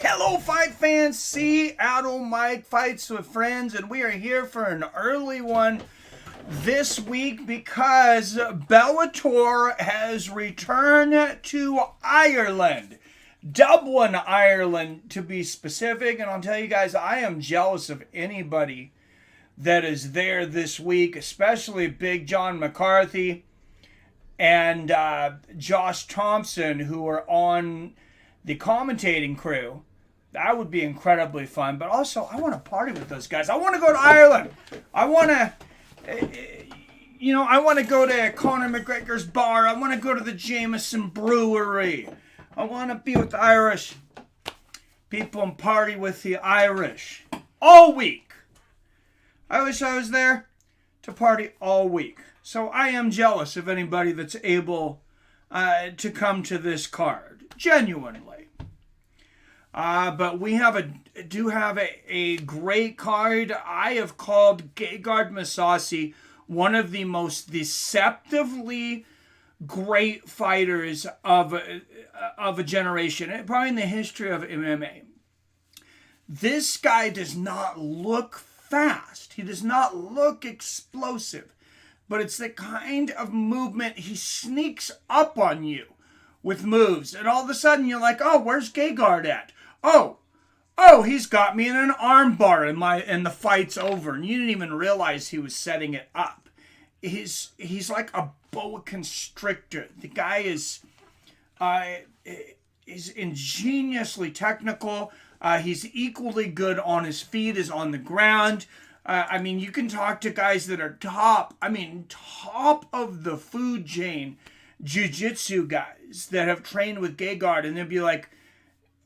Hello, fight fans. Seattle Mike Fights with Friends, and we are here for an early one this week because Bellator has returned to Ireland. Dublin, Ireland, to be specific. And I'll tell you guys, I am jealous of anybody that is there this week, especially Big John McCarthy and Josh Thompson, who are on the commentating crew. That would be incredibly fun. But also, I want to party with those guys. I want to go to Ireland. I want to, I want to go to Conor McGregor's bar. I want to go to the Jameson Brewery. I want to be with the Irish people and party with the Irish all week. I wish I was there to party all week. So I am jealous of anybody that's able to come to this card. Genuinely. But we do have a great card. I have called Gegard Mousasi one of the most deceptively great fighters of a generation, probably in the history of MMA. This guy does not look fast. He does not look explosive. But it's the kind of movement he sneaks up on you with moves. And all of a sudden you're like, oh, where's Gegard at? Oh, he's got me in an arm bar and the fight's over. And you didn't even realize he was setting it up. He's like a boa constrictor. The guy is ingeniously technical. He's equally good on his feet as on the ground. You can talk to guys that are top of the food chain jiu-jitsu guys that have trained with Gegard, and they'll be like,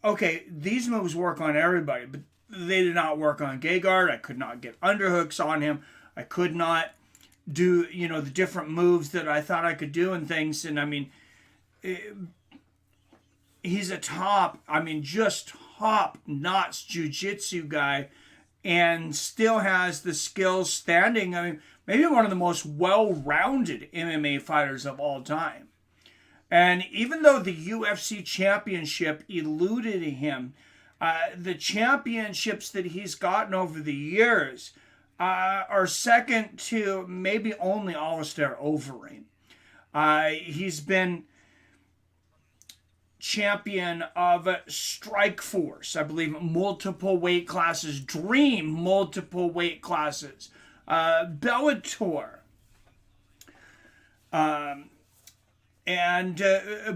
okay, these moves work on everybody, but they did not work on Gegard. I could not get underhooks on him. I could not do, the different moves that I thought I could do and things. And he's a just top-notch jiu-jitsu guy and still has the skills standing. Maybe one of the most well-rounded MMA fighters of all time. And even though the UFC championship eluded him, the championships that he's gotten over the years are second to maybe only Alistair Overeem. He's been champion of Strikeforce, I believe, multiple weight classes, Dream, multiple weight classes, Bellator. And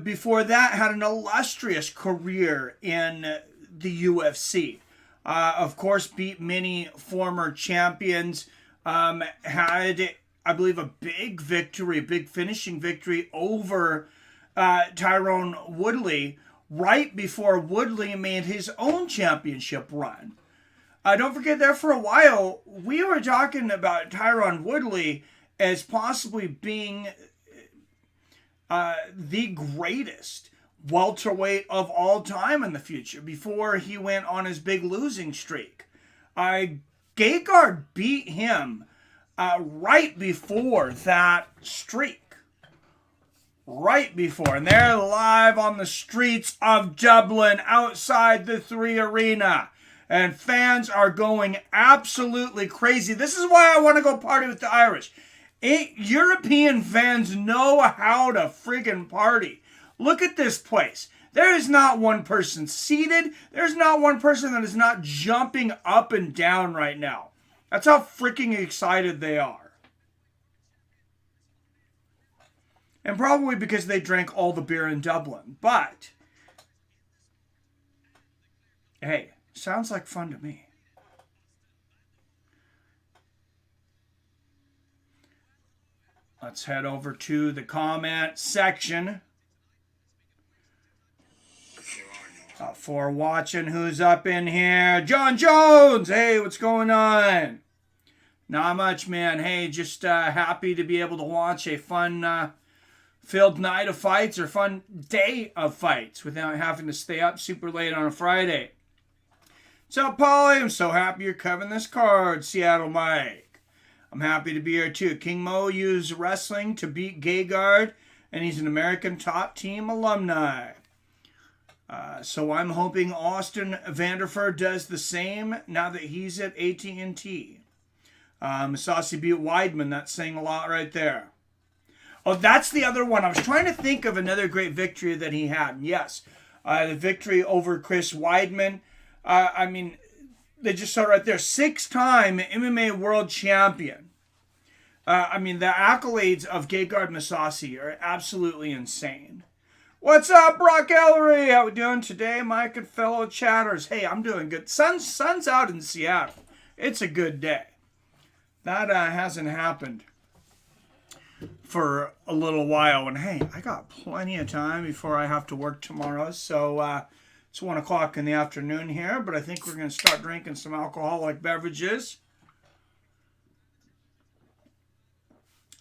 before that, had an illustrious career in the UFC. Of course, beat many former champions. Had, I believe, a big finishing victory over Tyrone Woodley right before Woodley made his own championship run. Don't forget there for a while, we were talking about Tyrone Woodley as possibly being the greatest welterweight of all time in the future before he went on his big losing streak. Gegard beat him right before that streak. Right before. And they're live on the streets of Dublin outside the 3 Arena. And fans are going absolutely crazy. This is why I want to go party with the Irish. European fans know how to friggin' party. Look at this place. There is not one person seated. There's not one person that is not jumping up and down right now. That's how freaking excited they are. And probably because they drank all the beer in Dublin. But, hey, sounds like fun to me. Let's head over to the comment section. For watching, who's up in here? John Jones! Hey, what's going on? Not much, man. Hey, just happy to be able to watch a fun filled night of fights or fun day of fights without having to stay up super late on a Friday. What's up, Paulie? I'm so happy you're covering this card, Seattle Mike. I'm happy to be here too. King Mo used wrestling to beat Gegard, and he's an American top team alumni. So I'm hoping Austin Vanderford does the same now that he's at AT&T. Mousasi beat Weidman. That's saying a lot right there. Oh, that's the other one. I was trying to think of another great victory that he had. Yes, the victory over Chris Weidman. I mean, they just saw right there. 6-time MMA world champion. I mean, the accolades of Gegard Mousasi are absolutely insane. What's up, Brock Ellery? How we doing today, Mike and fellow chatters? Hey, I'm doing good. Sun's out in Seattle. It's a good day. That hasn't happened for a little while. And hey, I got plenty of time before I have to work tomorrow. So it's 1 o'clock in the afternoon here, but I think we're going to start drinking some alcoholic beverages.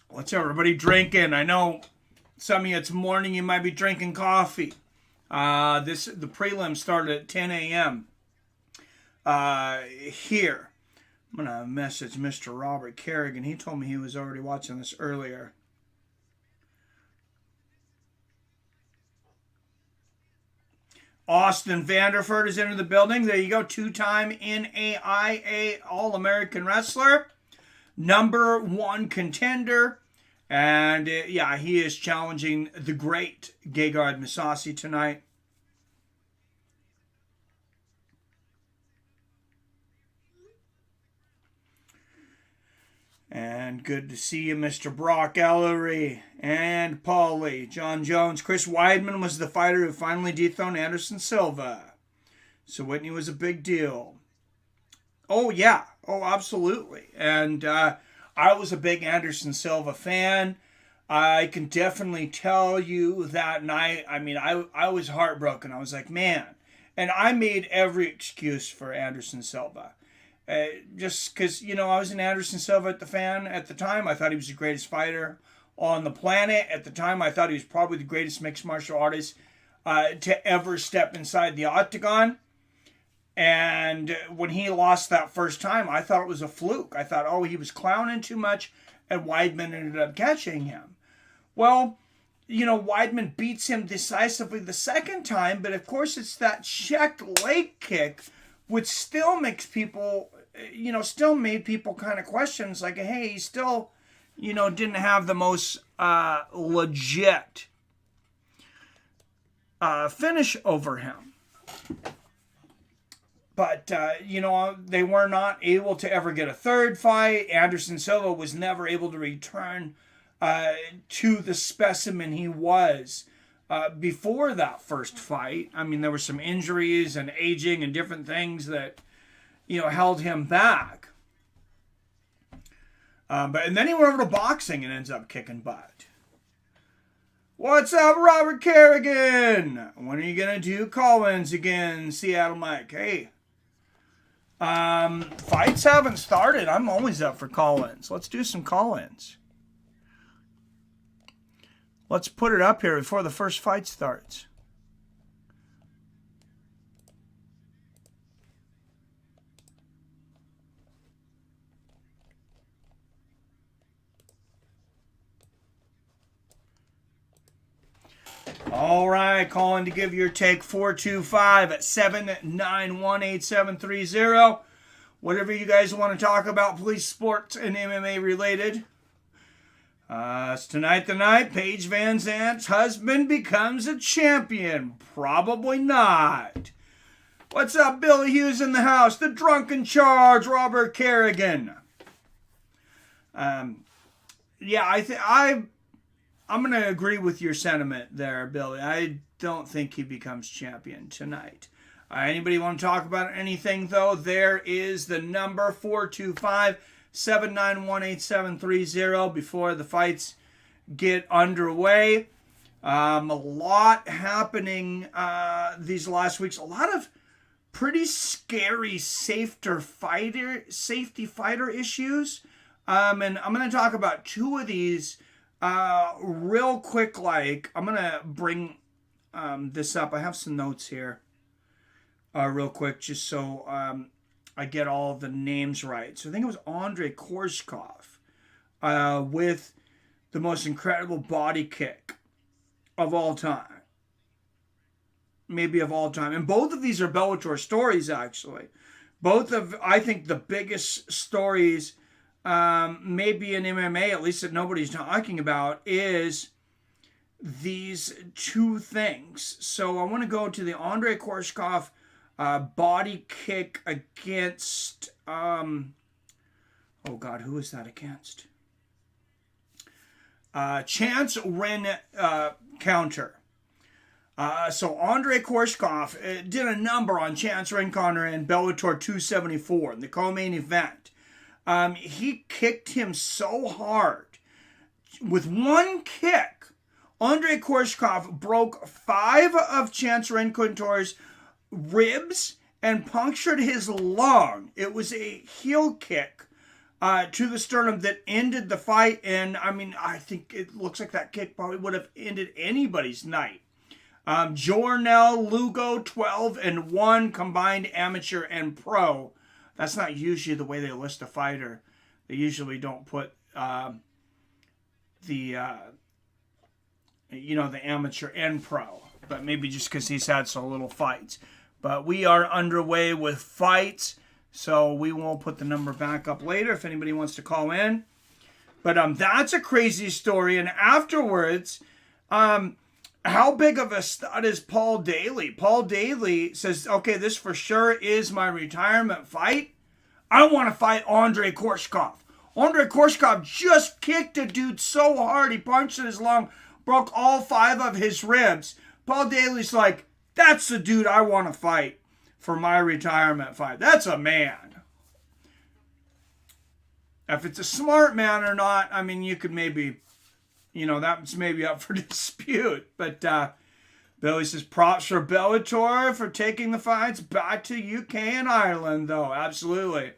What's everybody drinking? I know some of you, it's morning, you might be drinking coffee. The prelim started at 10 a.m. Here. I'm going to message Mr. Robert Kerrigan. He told me he was already watching this earlier. Austin Vanderford is into the building. There you go. 2-time NAIA All-American wrestler. Number 1 contender. And yeah, he is challenging the great Gegard Mousasi tonight. And good to see you, Mr. Brock Ellery and Paulie. John Jones. Chris Weidman was the fighter who finally dethroned Anderson Silva. So Whitney was a big deal. Oh, yeah. Oh, absolutely. And I was a big Anderson Silva fan. I can definitely tell you that night, I mean, I was heartbroken. I was like, man. And I made every excuse for Anderson Silva. Just because, you know, I was an Anderson Silva fan at the time. I thought he was the greatest fighter on the planet. At the time, I thought he was probably the greatest mixed martial artist to ever step inside the octagon. And when he lost that first time, I thought it was a fluke. I thought, oh, he was clowning too much, and Weidman ended up catching him. Well, you know, Weidman beats him decisively the second time, but of course it's that checked leg kick, which still makes people, you know, still made people kind of question. It's like, hey, he still, you know, didn't have the most legit finish over him. But, you know, they were not able to ever get a third fight. Anderson Silva was never able to return to the specimen he was before that first fight. I mean, there were some injuries and aging and different things that, you know, held him back. And then he went over to boxing and ends up kicking butt. What's up, Robert Kerrigan? When are you going to do call-ins again, Seattle Mike? Hey. Fights haven't started. I'm always up for call-ins. Let's do some call-ins. Let's put it up here before the first fight starts. All right, call in to give your take, 425-791-8730. Whatever you guys want to talk about, police, sports, and MMA related. It's tonight the night. Paige Van Zandt's husband becomes a champion. Probably not. What's up, Billy Hughes in the house? The Drunken Charge, Robert Kerrigan. Yeah, I'm going to agree with your sentiment there, Billy. I don't think he becomes champion tonight. Anybody want to talk about anything, though? There is the number, 425-791-8730, before the fights get underway. A lot happening these last weeks. A lot of pretty scary safety fighter issues. And I'm going to talk about 2 of these real quick. I'm going to bring this up. I have some notes here real quick just so I get all of the names right. So I think it was Andrei Korshkov with the most incredible body kick of all time. maybe of all time. And both of these are Bellator stories, actually. Both of, I think, the biggest stories, maybe in MMA, at least that nobody's talking about, is these two things. So I want to go to the Andrei Korshkov body kick against, oh God, who is that against? Chance Ren counter. So Andrei Korshkov did a number on Chance Ren counter in Bellator 274 in the co-main event. He kicked him so hard. With one kick, Andrei Korshkov broke 5 of Chance Ren counter's ribs and punctured his lung. It was a heel kick to the sternum that ended the fight. And I mean, I think it looks like that kick probably would have ended anybody's night. Jornal Lugo 12-1 combined amateur and pro. That's not usually the way they list a fighter. They usually don't put the amateur and pro, but maybe just because he's had so little fights. But we are underway with fights, so we will put the number back up later if anybody wants to call in. But that's a crazy story. And afterwards, how big of a stud is Paul Daly? Paul Daly says, okay, this for sure is my retirement fight. I want to fight Andrei Korshkov. Andrei Korshkov just kicked a dude so hard he punched in his lung, broke all 5 of his ribs. Paul Daly's like, that's the dude I want to fight for my retirement fight. That's a man. If it's a smart man or not, I mean, you could maybe, that's maybe up for dispute. But Billy says, props for Bellator for taking the fights back to UK and Ireland, though. Absolutely.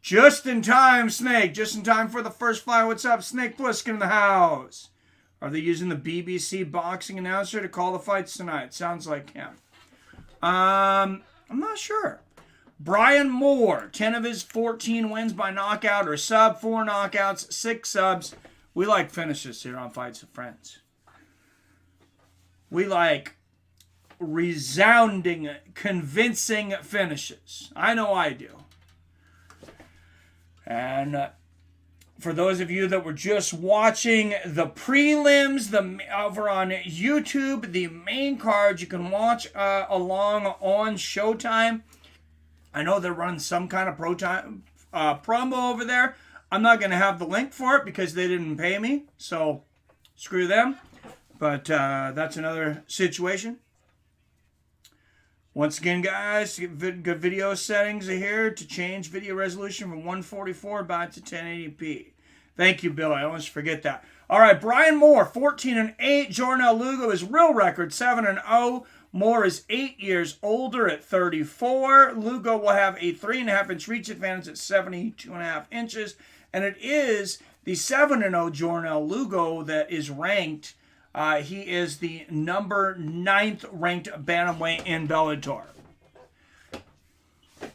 Just in time, Snake. Just in time for the first fight. What's up, Snake Plissken in the house? Are they using the BBC boxing announcer to call the fights tonight? Sounds like him. I'm not sure. Brian Moore, 10 of his 14 wins by knockout or sub, 4 knockouts, 6 subs. We like finishes here on Fights with Friends. We like resounding, convincing finishes. I know I do. And for those of you that were just watching the prelims, over on YouTube, the main card, you can watch along on Showtime. I know they're running some kind of promo over there. I'm not going to have the link for it because they didn't pay me, so screw them. But that's another situation. Once again, guys, good video settings are here to change video resolution from 144 back to 1080p. Thank you, Bill. I almost forget that. All right, Brian Moore, 14-8. Jornal Lugo, his real record, 7-0. Moore is 8 years older at 34. Lugo will have a 3.5-inch reach advantage at 72.5 inches. And it is the 7-0 Jornal Lugo that is ranked. He is the number 9th ranked bantamweight in Bellator. A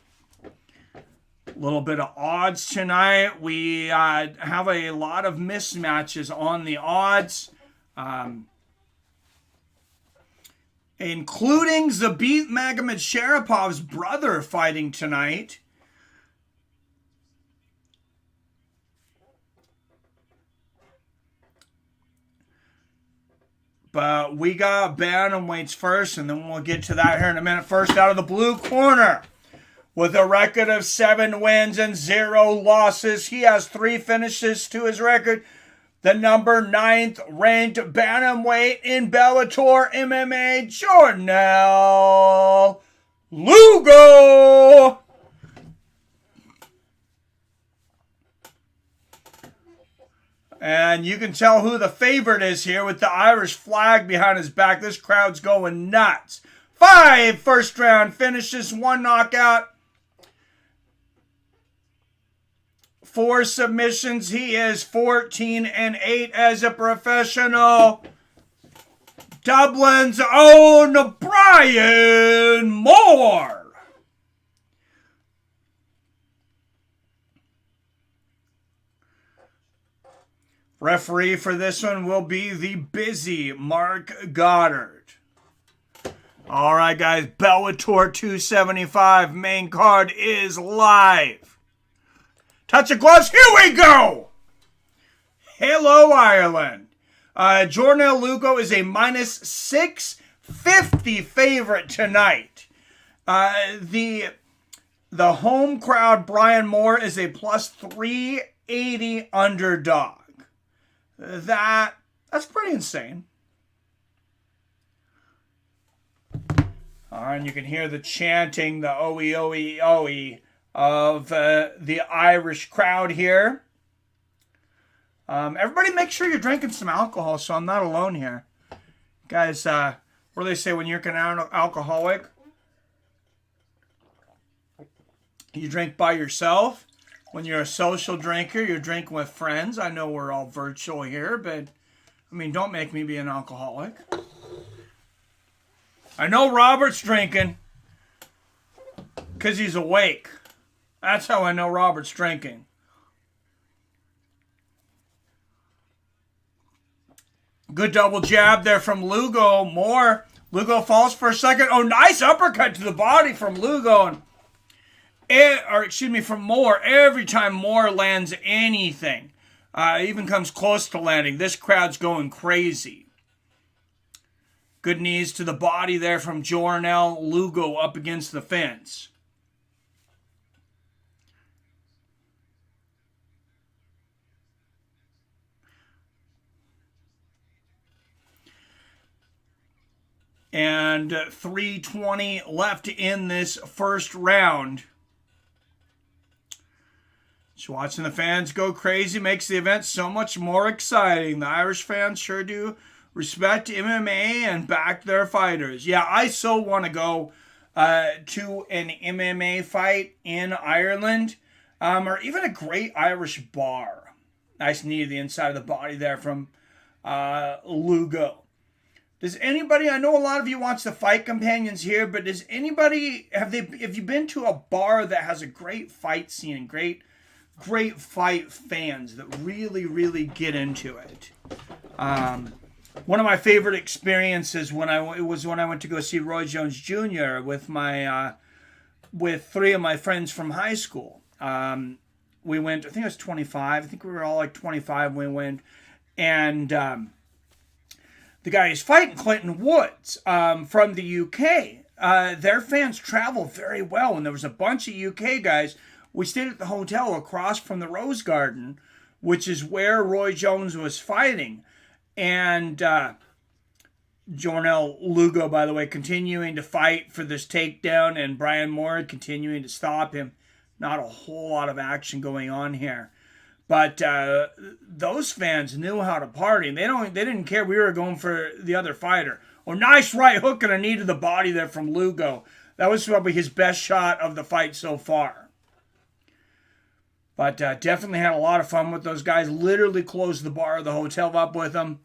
little bit of odds tonight. We have a lot of mismatches on the odds, including Zabit Magomedsharipov brother fighting tonight. But we got bantamweights first, and then we'll get to that here in a minute. First, out of the blue corner, with a record of 7 wins and 0 losses. He has 3 finishes to his record. The number 9th ranked bantamweight in Bellator MMA, Jornal Lugo. And you can tell who the favorite is here with the Irish flag behind his back. This crowd's going nuts. 5 first-round finishes, 1 knockout, 4 submissions. He is 14-8 as a professional. Dublin's own Brian Moore. Referee for this one will be the busy Mark Goddard. All right, guys, Bellator 275 main card is live. Touch of gloves, here we go! Hello, Ireland. Jornal Lugo is a minus 650 favorite tonight. The home crowd, Brian Moore, is a plus 380 underdog. That's pretty insane. And you can hear the chanting, the oe, oe, oe of the Irish crowd here. Everybody make sure you're drinking some alcohol so I'm not alone here. Guys, what do they say when you're an alcoholic? You drink by yourself. When you're a social drinker, you're drinking with friends. I know we're all virtual here, but, I mean, don't make me be an alcoholic. I know Robert's drinking because he's awake. That's how I know Robert's drinking. Good double jab there from Lugo. Moore. Lugo falls for a second. Oh, nice uppercut to the body from Lugo. From Moore. Every time Moore lands anything, even comes close to landing, this crowd's going crazy. Good knees to the body there from Jornal Lugo up against the fence. And 3:20 left in this first round. Just watching the fans go crazy makes the event so much more exciting. The Irish fans sure do respect MMA and back their fighters. Yeah, I so want to go to an MMA fight in Ireland, or even a great Irish bar. Nice knee to the inside of the body there from Lugo. Does anybody, I know a lot of you watch the Fight Companions here, but does anybody, have you been to a bar that has a great fight scene and great fight fans that really, really get into it? One of my favorite experiences was when I went to go see Roy Jones Jr. with three of my friends from high school. We went, I think I was 25. I think we were all like 25 when we went. And the guy is fighting Clinton Woods from the UK. Their fans travel very well, and there was a bunch of UK guys. We stayed at the hotel across from the Rose Garden, which is where Roy Jones was fighting. And Jornal Lugo, by the way, continuing to fight for this takedown, and Brian Moore continuing to stop him. Not a whole lot of action going on here. But those fans knew how to party. They didn't care we were going for the other fighter. Oh, nice right hook and a knee to the body there from Lugo. That was probably his best shot of the fight so far. But definitely had a lot of fun with those guys. Literally closed the bar of the hotel up with them.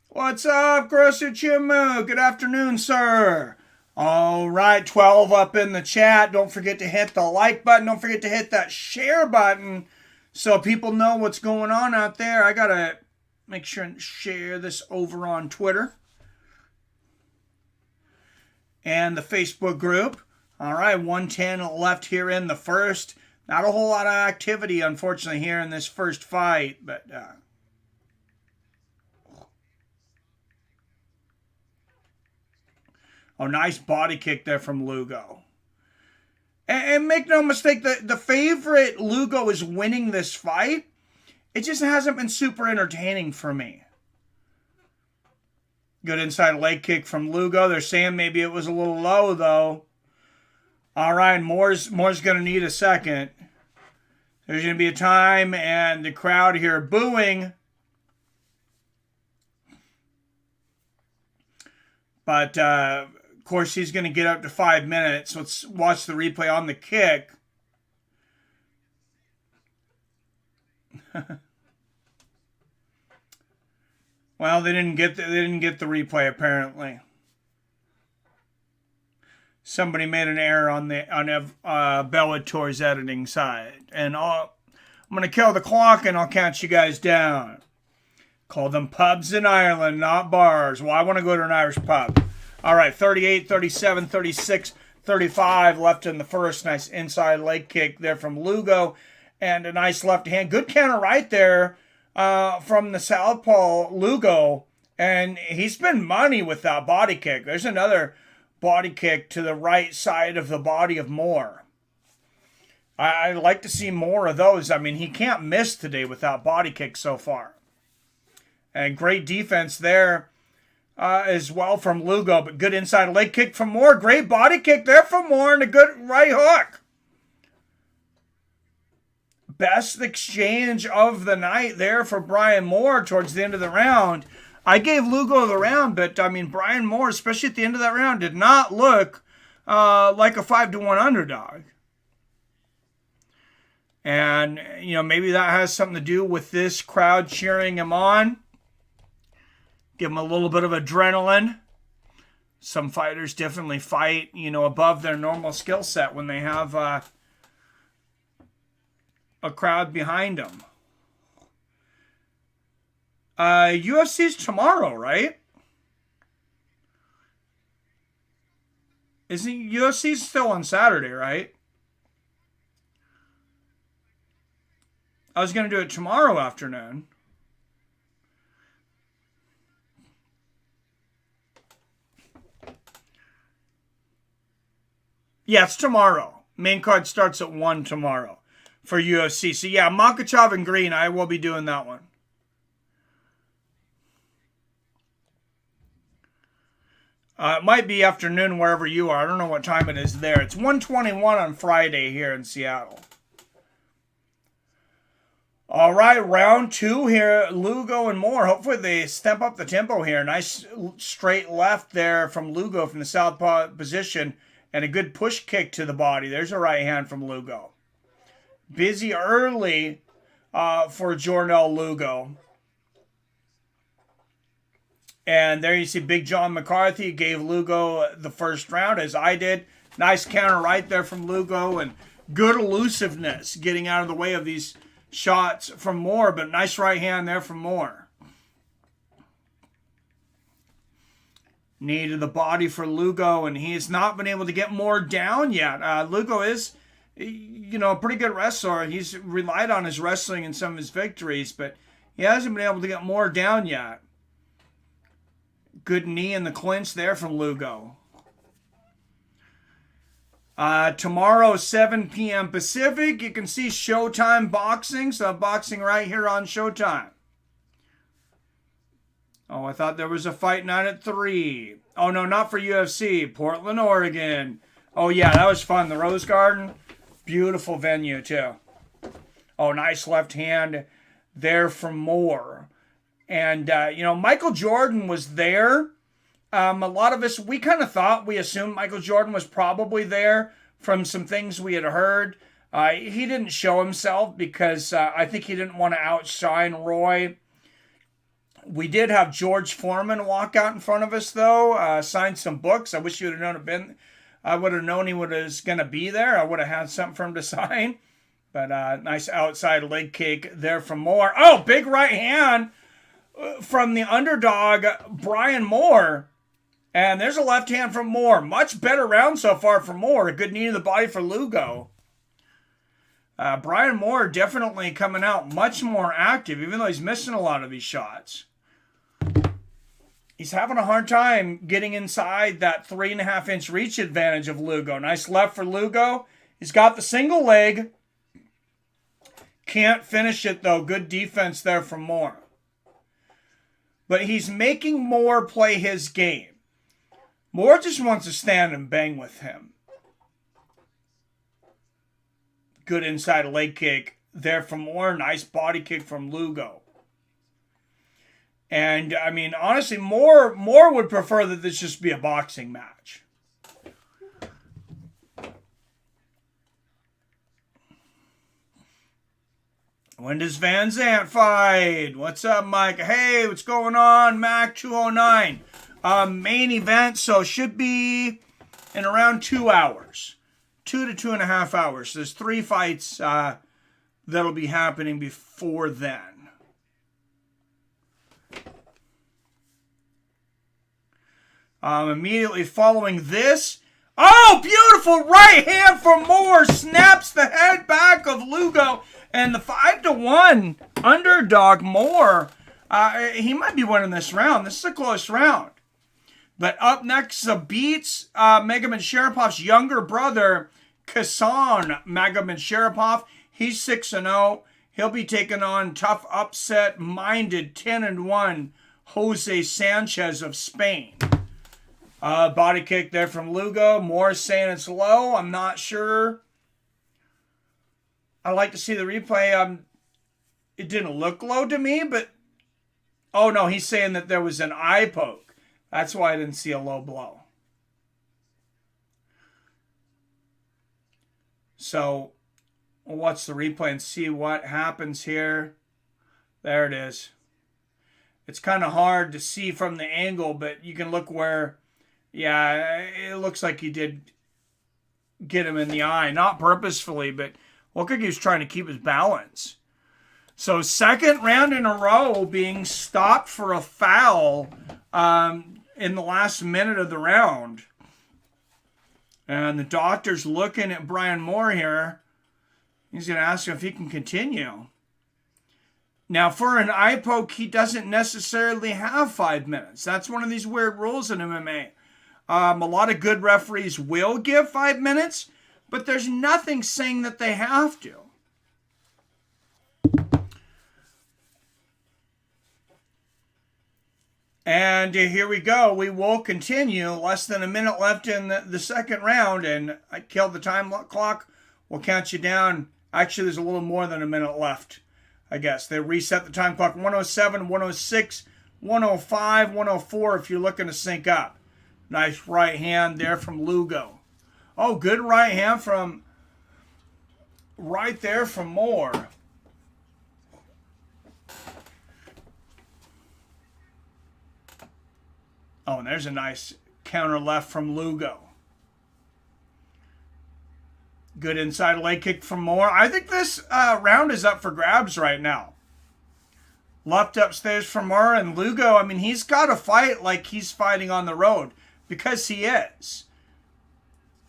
What's up, Grocer Chimu? Good afternoon, sir. All right, 12 up in the chat. Don't forget to hit the like button. Don't forget to hit that share button so people know what's going on out there. I got to make sure and share this over on Twitter and the Facebook group. All right, 110 left here in the first. Not a whole lot of activity, unfortunately, here in this first fight, but oh, nice body kick there from Lugo. And make no mistake, the favorite Lugo is winning this fight. It just hasn't been super entertaining for me. Good inside leg kick from Lugo. They're saying maybe it was a little low, though. All right, Moore's going to need a second. There's going to be a time, and the crowd here booing. But, of course, he's going to get up to 5 minutes. Let's watch the replay on the kick. Well, they didn't get the replay apparently. Somebody made an error on Bellator's editing side, and I'm going to kill the clock and I'll count you guys down. Call them pubs in Ireland, not bars. Well, I want to go to an Irish pub. All right, 38, 37, 36, 35 left in the first. Nice inside leg kick there from Lugo. And a nice left hand. Good counter right there from the southpaw Lugo. And he's been money with that body kick. There's another body kick to the right side of the body of Moore. I'd like to see more of those. I mean, he can't miss today with that body kick so far. And great defense there as well from Lugo. But good inside leg kick from Moore. Great body kick there from Moore and a good right hook. Best exchange of the night there for Brian Moore towards the end of the round. I gave Lugo the round, but I mean, Brian Moore, especially at the end of that round, did not look like a 5-1 underdog. And, you know, maybe that has something to do with this crowd cheering him on. Give him a little bit of adrenaline. Some fighters definitely fight, you know, above their normal skill set when they have a crowd behind them. UFC's tomorrow, right? Isn't UFC's still on Saturday, right? I was going to do it tomorrow afternoon. Yeah, it's tomorrow. Main card starts at 1 tomorrow for UFC. So yeah, Makhachev and Green, I will be doing that one. It might be afternoon wherever you are. I don't know what time it is there. It's 1:21 on Friday here in Seattle. All right, round 2 here. Lugo and Moore. Hopefully they step up the tempo here. Nice straight left there from Lugo from the southpaw position. And a good push kick to the body. There's a right hand from Lugo. Busy early for Jornel Lugo. And there you see Big John McCarthy gave Lugo the first round, as I did. Nice counter right there from Lugo, and good elusiveness getting out of the way of these shots from Moore, but nice right hand there from Moore. Knee to the body for Lugo, and he has not been able to get Moore down yet. Lugo is, you know, a pretty good wrestler. He's relied on his wrestling in some of his victories, but he hasn't been able to get Moore down yet. Good knee in the clinch there from Lugo. Tomorrow, 7 p.m. Pacific, you can see Showtime Boxing. So boxing right here on Showtime. Oh, I thought there was a fight night at 3. Oh, no, not for UFC. Portland, Oregon. Oh, yeah, that was fun. The Rose Garden, beautiful venue, too. Oh, nice left hand there from Moore. And, you know, Michael Jordan was there. A lot of us, we kind of thought, we assumed Michael Jordan was probably there from some things we had heard. He didn't show himself because I think he didn't want to outshine Roy. We did have George Foreman walk out in front of us, though, sign some books. I wish you would have known I would have known he was going to be there. I would have had something for him to sign. But nice outside leg kick there from Moore. Oh, big right hand from the underdog, Brian Moore. And there's a left hand from Moore. Much better round so far for Moore. A good knee to the body for Lugo. Brian Moore definitely coming out much more active, even though he's missing a lot of these shots. He's having a hard time getting inside that 3.5-inch reach advantage of Lugo. Nice left for Lugo. He's got the single leg. Can't finish it, though. Good defense there from Moore. But he's making Moore play his game. Moore just wants to stand and bang with him. Good inside leg kick there from Moore. Nice body kick from Lugo. And, I mean, honestly, Moore would prefer that this just be a boxing match. When does Van Zandt fight? What's up, Mike? Hey, what's going on? Mac 209. Main event, so should be in around 2 hours. 2 to 2.5 hours. There's 3 fights that'll be happening before then. Immediately following this, oh, beautiful right hand from Moore, snaps the head back of Lugo, and the 5-1 underdog Moore, he might be winning this round. This is a close round. But up next, Zabit Magomedsharipov younger brother, Khasan Magomedsharipov. He's 6-0. He'll be taking on tough upset-minded 10-1 Jose Sanchez of Spain. Body kick there from Lugo. Moore saying it's low. I'm not sure. I'd like to see the replay. It didn't look low to me, but... Oh, no, he's saying that there was an eye poke. That's why I didn't see a low blow. So, we'll watch the replay and see what happens here. There it is. It's kind of hard to see from the angle, but you can look where... Yeah, it looks like he did get him in the eye. Not purposefully, but looked like he was trying to keep his balance. So second round in a row being stopped for a foul in the last minute of the round. And the doctor's looking at Brian Moore here. He's going to ask him if he can continue. Now, for an eye poke, he doesn't necessarily have 5 minutes. That's one of these weird rules in MMA. A lot of good referees will give 5 minutes, but there's nothing saying that they have to. And here we go. We will continue. Less than a minute left in the second round, and I killed the time clock. We'll count you down. Actually, there's a little more than a minute left, I guess. They reset the time clock. 107, 106, 105, 104 if you're looking to sync up. Nice right hand there from Lugo. Oh, good right hand from right there from Moore. Oh, and there's a nice counter left from Lugo. Good inside leg kick from Moore. I think this round is up for grabs right now. Left upstairs from Moore, and Lugo, I mean, he's got to fight like he's fighting on the road. Because he is.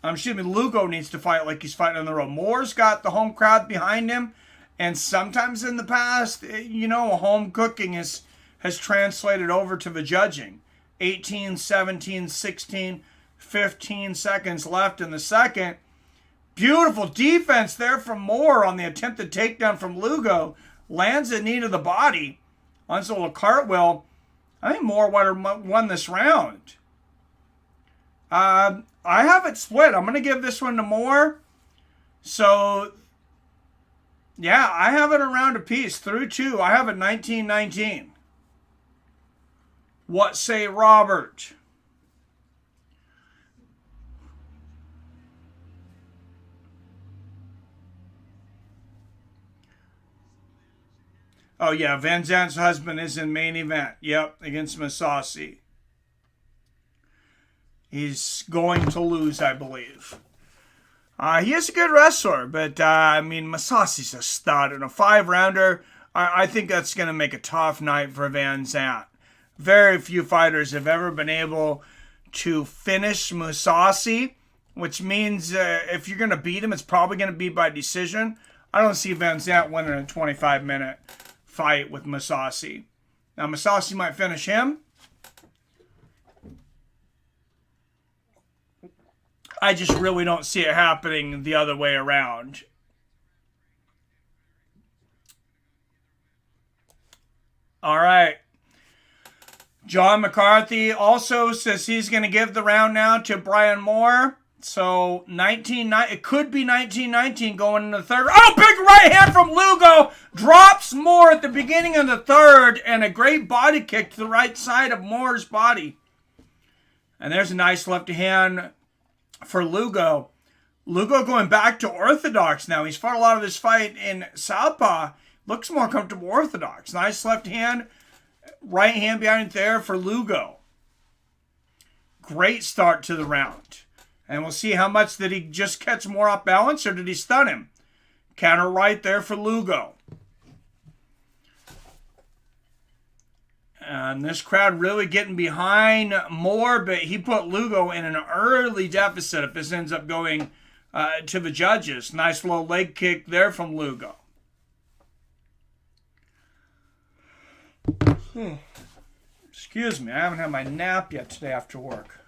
Lugo needs to fight like he's fighting on the road. Moore's got the home crowd behind him. And sometimes in the past, home cooking has translated over to the judging. 18, 17, 16, 15 seconds left in the second. Beautiful defense there from Moore on the attempted takedown from Lugo. Lands a knee to the body. On his little cartwheel. I think Moore would have won this round. I have it split. I'm going to give this one to Moore. So, yeah, I have it around a piece. Through 2, I have it 19-19. What say Robert? Oh, yeah, Van Zandt's husband is in main event. Yep, against Mousasi. He's going to lose, I believe. He is a good wrestler, but, Mousasi's a stud. In a 5-rounder, I think that's going to make a tough night for Van Zandt. Very few fighters have ever been able to finish Mousasi, which means if you're going to beat him, it's probably going to be by decision. I don't see Van Zandt winning a 25-minute fight with Mousasi. Now, Mousasi might finish him. I just really don't see it happening the other way around. All right. John McCarthy also says he's going to give the round now to Brian Moore. So, it could be 19-19 going into the third. Oh, big right hand from Lugo. Drops Moore at the beginning of the third. And a great body kick to the right side of Moore's body. And there's a nice left hand for Lugo. Lugo going back to orthodox now. He's fought a lot of his fight in southpaw. Looks more comfortable orthodox. Nice left hand. Right hand behind there for Lugo. Great start to the round. And we'll see how much did he just catch more off balance or did he stun him? Counter right there for Lugo. And this crowd really getting behind Moore, but he put Lugo in an early deficit if this ends up going to the judges. Nice low leg kick there from Lugo. Excuse me, I haven't had my nap yet today after work.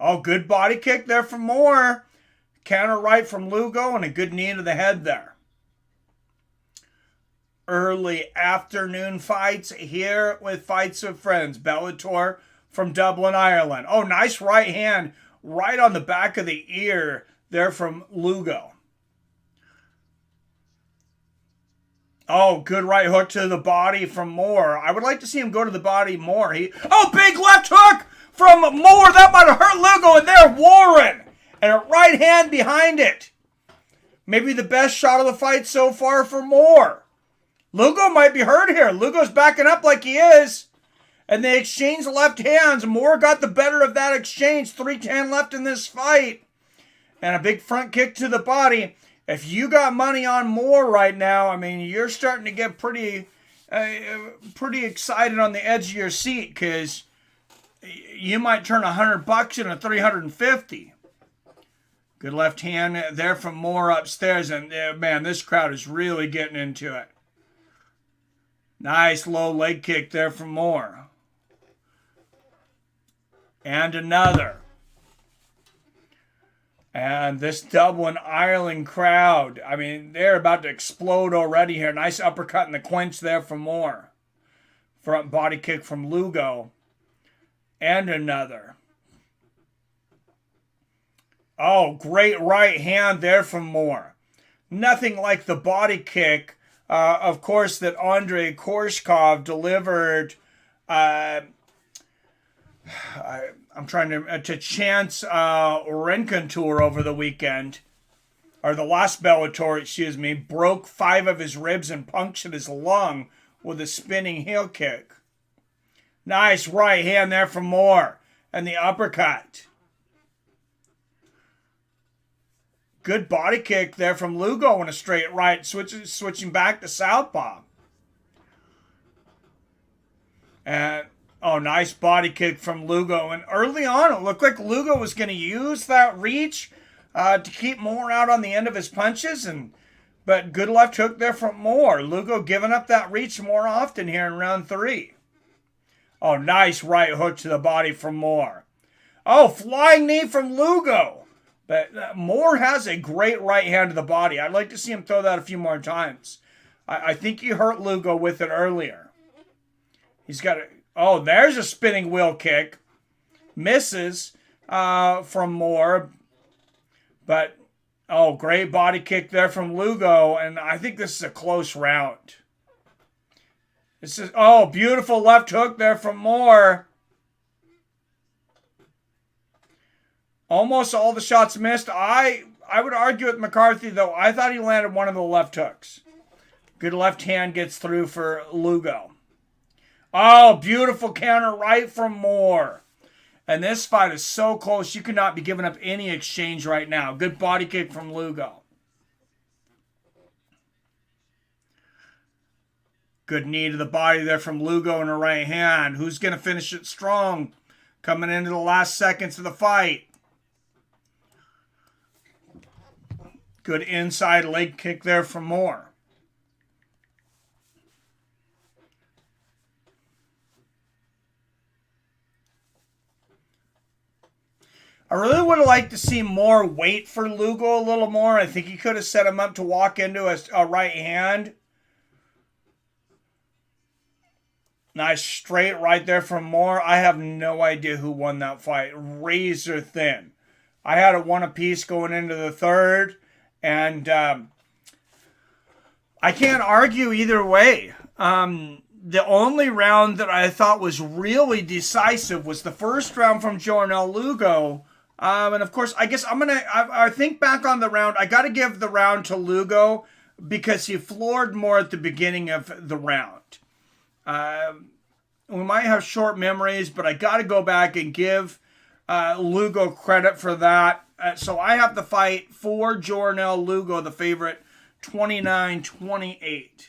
Oh, good body kick there from Moore. Counter right from Lugo and a good knee to the head there. Early afternoon fights here with Fights with Friends. Bellator from Dublin, Ireland. Oh, nice right hand right on the back of the ear there from Lugo. Oh, good right hook to the body from Moore. I would like to see him go to the body more. Oh, big left hook from Moore. That might have hurt Lugo. And there, Warren. And a right hand behind it. Maybe the best shot of the fight so far for Moore. Lugo might be hurt here. Lugo's backing up like he is. And they exchange left hands. Moore got the better of that exchange. 3:10 left in this fight. And a big front kick to the body. If you got money on Moore right now, I mean, you're starting to get pretty excited on the edge of your seat because you might turn $100 into $350. Good left hand there from Moore upstairs. And man, this crowd is really getting into it. Nice low leg kick there from Moore. And another. And this Dublin, Ireland crowd, I mean, they're about to explode already here. Nice uppercut in the clinch there from Moore. Front body kick from Lugo. And another. Oh, great right hand there from Moore. Nothing like the body kick, of course, that Andrei Korshkov delivered. I'm trying to Chance Renkontour over the weekend, or the last Bellator, excuse me, broke 5 of his ribs and punctured his lung with a spinning heel kick. Nice right hand there from Moore, and the uppercut. Good body kick there from Lugo and a straight right, switching back to southpaw. And oh, nice body kick from Lugo. And early on, it looked like Lugo was going to use that reach to keep Moore out on the end of his punches. But good left hook there from Moore. Lugo giving up that reach more often here in round 3. Oh, nice right hook to the body from Moore. Oh, flying knee from Lugo. But Moore has a great right hand to the body. I'd like to see him throw that a few more times. I think he hurt Lugo with it earlier. He's got a... Oh, there's a spinning wheel kick. Misses from Moore. But, oh, great body kick there from Lugo. And I think this is a close round. This is... Oh, beautiful left hook there from Moore. Almost all the shots missed. I would argue with McCarthy, though. I thought he landed one of the left hooks. Good left hand gets through for Lugo. Oh, beautiful counter right from Moore. And this fight is so close, you could not be giving up any exchange right now. Good body kick from Lugo. Good knee to the body there from Lugo and a right hand. Who's going to finish it strong coming into the last seconds of the fight? Good inside leg kick there from Moore. I really would have liked to see Moore wait for Lugo a little more. I think he could have set him up to walk into a right hand. Nice straight right there from Moore. I have no idea who won that fight. Razor thin. I had it 1 apiece going into the third. And I can't argue either way. The only round that I thought was really decisive was the first round from Jornal Lugo. And of course, I guess I think back on the round. I got to give the round to Lugo because he floored more at the beginning of the round. We might have short memories, but I got to go back and give Lugo credit for that. So I have the fight for Jornel Lugo, the favorite, 29-28.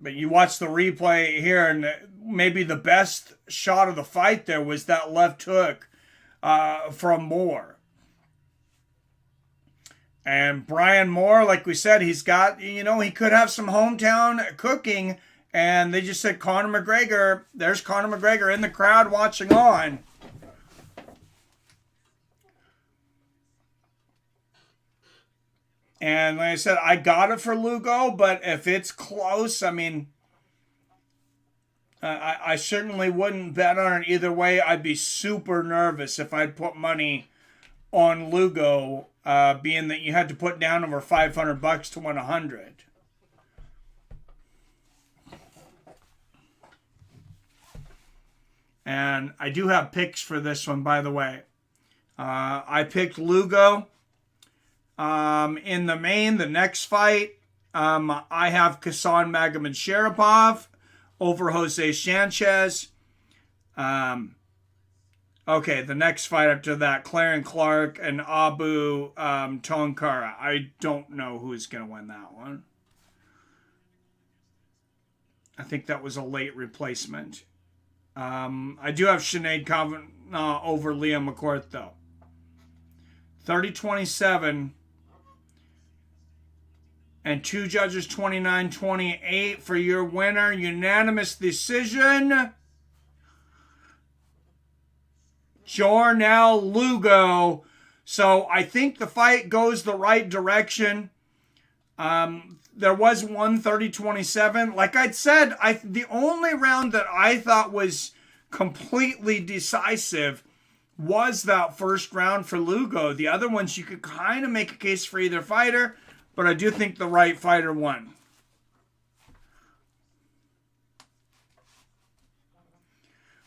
But you watch the replay here, and maybe the best shot of the fight there was that left hook from Moore. And Brian Moore, like we said, he's got, he could have some hometown cooking. And they just said Conor McGregor. There's Conor McGregor in the crowd watching on. And like I said, I got it for Lugo, but if it's close, I mean, I certainly wouldn't bet on it either way. I'd be super nervous if I'd put money on Lugo, being that you had to put down over $500 to win 100. And I do have picks for this one, by the way. I picked Lugo. In the main, the next fight, I have Khasan Magomedsharipov over Jose Sanchez. Okay, the next fight after that, Clarence Clark and Abu Tonkara. I don't know who's going to win that one. I think that was a late replacement. I do have Sinead Kavanagh over Liam McCourt, though. 30-27. And two judges, 29-28 for your winner. Unanimous decision. Jornel Lugo. So I think the fight goes the right direction. There was one 30-27. Like I'd said, the only round that I thought was completely decisive was that first round for Lugo. The other ones you could kind of make a case for either fighter, but I do think the right fighter won.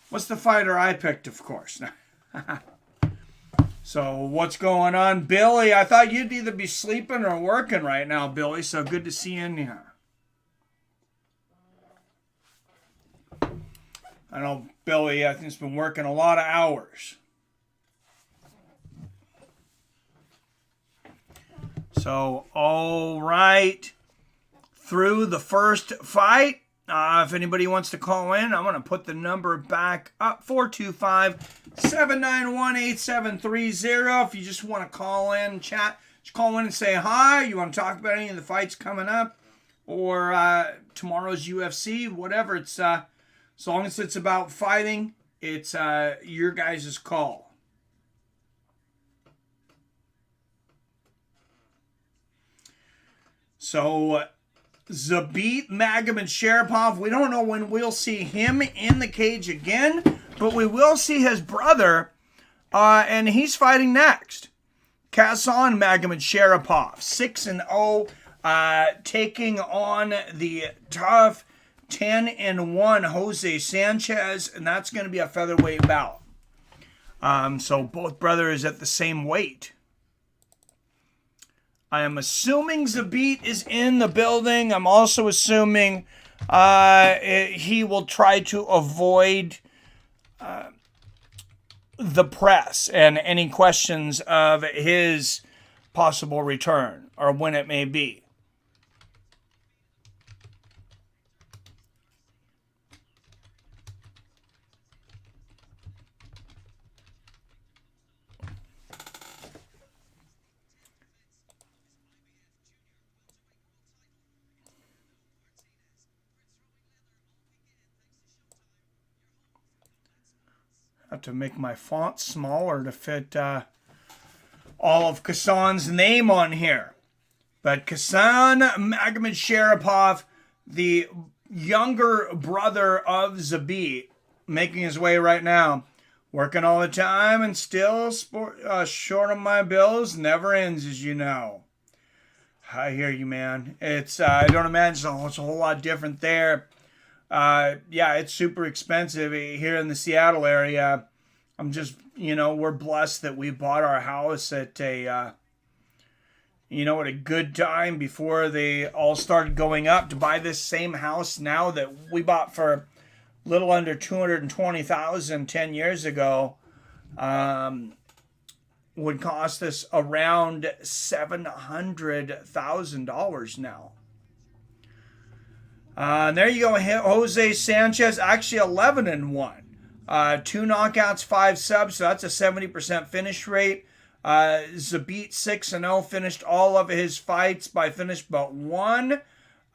What's the fighter I picked, of course? So what's going on, Billy? I thought you'd either be sleeping or working right now, Billy, so good to see you in here. I know Billy, I think, has been working a lot of hours. So, all right. Through the first fight, if anybody wants to call in, I'm going to put the number back up, 425-791-8730. If you just want to call in, chat, just call in and say hi. You want to talk about any of the fights coming up or tomorrow's UFC, whatever. It's as long as it's about fighting, it's your guys' call. So, Zabit Magomedsharipov, we don't know when we'll see him in the cage again, but we will see his brother, and he's fighting next. Khasan Magomedsharipov, 6-0, taking on the tough 10-1 Jose Sanchez, and that's going to be a featherweight bout. So both brothers at the same weight. I am assuming Zabit is in the building. I'm also assuming he will try to avoid the press and any questions of his possible return or when it may be. Have to make my font smaller to fit all of Khasan's name on here. But Khasan Magomedsharipov, the younger brother of Zabit, making his way right now. Working all the time and still short on my bills. Never ends, as you know. I hear you, man. It's I don't imagine it's a whole lot different there. Yeah, it's super expensive here in the Seattle area. I'm just, we're blessed that we bought our house at a You know what a good time before they all started going up to buy this same house now that we bought for a little under $220,000 10 years ago. Would cost us around $700,000 now. There you go, Jose Sanchez, actually 11-1. 2 knockouts, 5 subs, so that's a 70% finish rate. Zabit 6-0, finished all of his fights by finish but 1. 2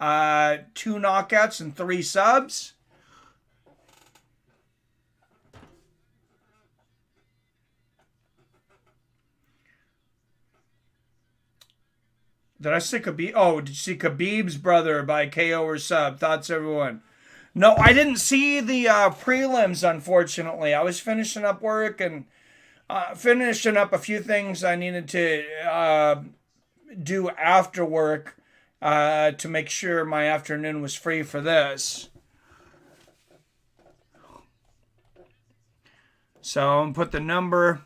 knockouts and 3 subs. Did I see Khabib? Oh, did you see Khabib's brother by KO or sub? Thoughts, everyone? No, I didn't see the prelims, unfortunately. I was finishing up work and finishing up a few things I needed to do after work to make sure my afternoon was free for this. So I'm going to put the number,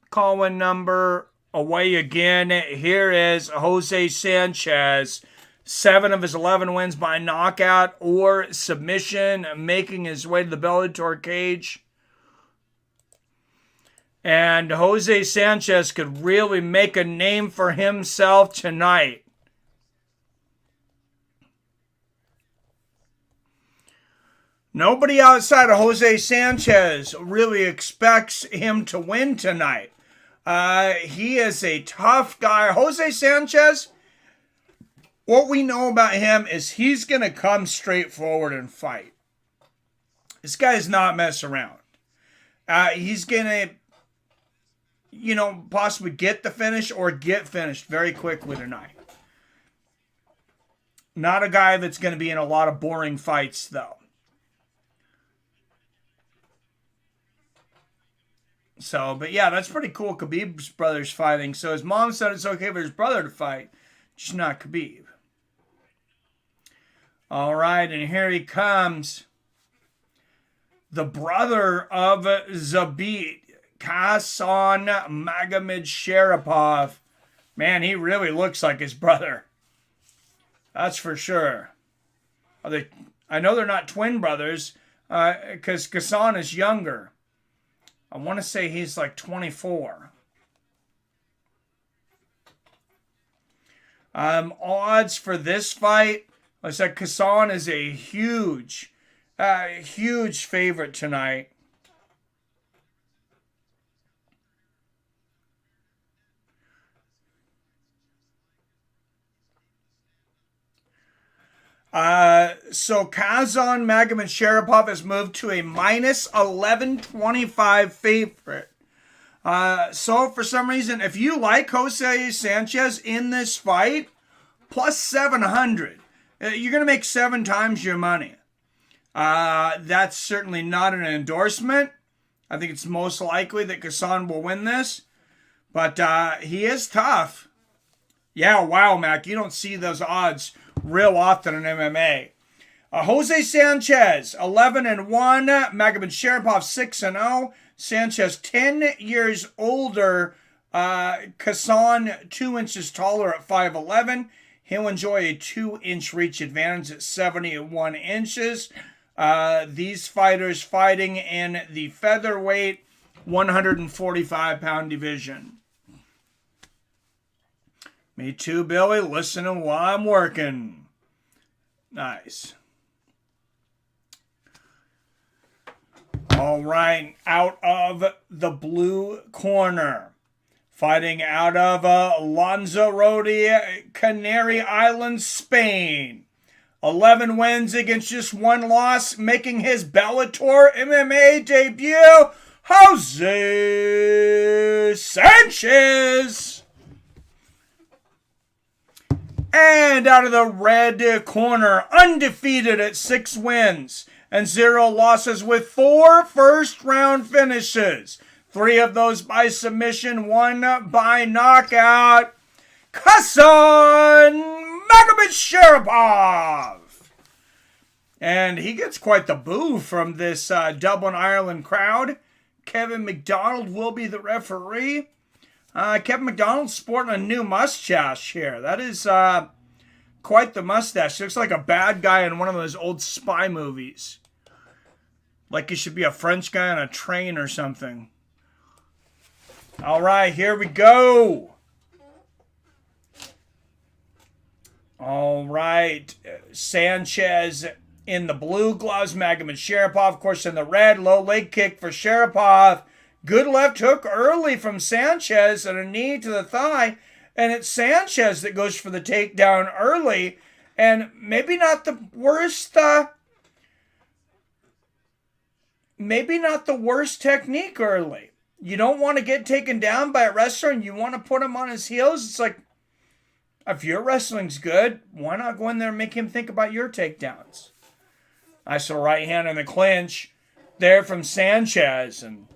call-in number, away again. Here is Jose Sanchez. 7 of his 11 wins by knockout or submission, making his way to the Bellator cage. And Jose Sanchez could really make a name for himself tonight. Nobody outside of Jose Sanchez really expects him to win tonight. He is a tough guy. Jose Sanchez, what we know about him is he's going to come straight forward and fight. This guy's not mess around. He's going to, possibly get the finish or get finished very quickly tonight. Not a guy that's going to be in a lot of boring fights, though. So, but yeah, that's pretty cool. Khabib's brother's fighting. So his mom said it's okay for his brother to fight, just not Khabib. All right, and here he comes. The brother of Zabit, Khasan Magomedsharipov. Man, he really looks like his brother. That's for sure. I know they're not twin brothers because Khasan is younger. I want to say he's like 24. Odds for this fight. Like I said, Khasan is a huge favorite tonight. So Khasan Magomedsharipov has moved to a minus 1125 favorite. So for some reason, if you like Jose Sanchez in this fight, plus 700, you're going to make 7 times your money. That's certainly not an endorsement. I think it's most likely that Khasan will win this, but he is tough. Yeah, wow, Mac, you don't see those odds real often in MMA. Jose Sanchez, 11-1. Magomedsharipov, 6-0. Sanchez, 10 years older. Khasan, 2 inches taller at 5'11". He'll enjoy a 2-inch reach advantage at 71 inches. These fighters fighting in the featherweight 145-pound division. Me too, Billy. Listening while I'm working. Nice. All right. Out of the blue corner. Fighting out of Lanzarote, Canary Islands, Spain. 11 wins against just 1 loss, making his Bellator MMA debut, Jose Sanchez. And out of the red corner, undefeated at 6 wins and 0 losses with 4 first-round finishes. 3 of those by submission, 1 by knockout. Khasan Magomedsharipov. And he gets quite the boo from this Dublin, Ireland crowd. Kevin McDonald will be the referee. Kevin McDonald's sporting a new mustache here. That is quite the mustache. Looks like a bad guy in one of those old spy movies. Like he should be a French guy on a train or something. All right, here we go. All right, Sanchez in the blue gloves, Magomedsharipov, of course, in the red. Low leg kick for Sharapov. Good left hook early from Sanchez and a knee to the thigh. And it's Sanchez that goes for the takedown early. And maybe not the worst, technique early. You don't want to get taken down by a wrestler and you want to put him on his heels. It's like, if your wrestling's good, why not go in there and make him think about your takedowns? Nice little right hand in the clinch there from Sanchez. And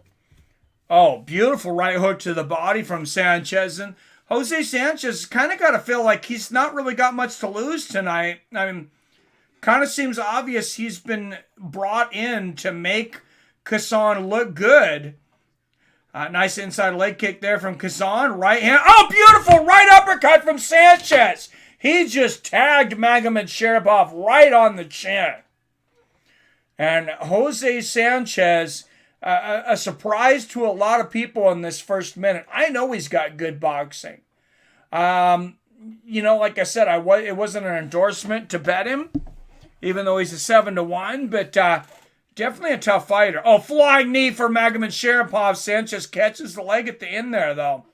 beautiful right hook to the body from Sanchez. And Jose Sanchez kind of got to feel like he's not really got much to lose tonight. I mean, kind of seems obvious he's been brought in to make Khasan look good. Nice inside leg kick there from Khasan. Right hand. Oh, beautiful right uppercut from Sanchez. He just tagged Magomedsharipov right on the chin. And Jose Sanchez, a surprise to a lot of people in this first minute. I know he's got good boxing. Like I said, it wasn't an endorsement to bet him, even though he's a 7-1, but definitely a tough fighter. Oh, flying knee for Magomedsharipov. Sanchez catches the leg at the end there, though.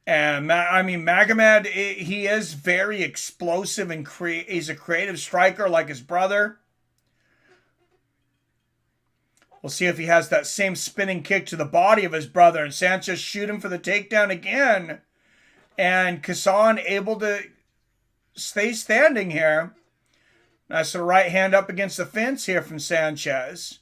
And Magomed, he is very explosive and he's a creative striker like his brother. We'll see if he has that same spinning kick to the body of his brother. And Sanchez shoot him for the takedown again. And Khasan able to stay standing here. Nice little right hand up against the fence here from Sanchez.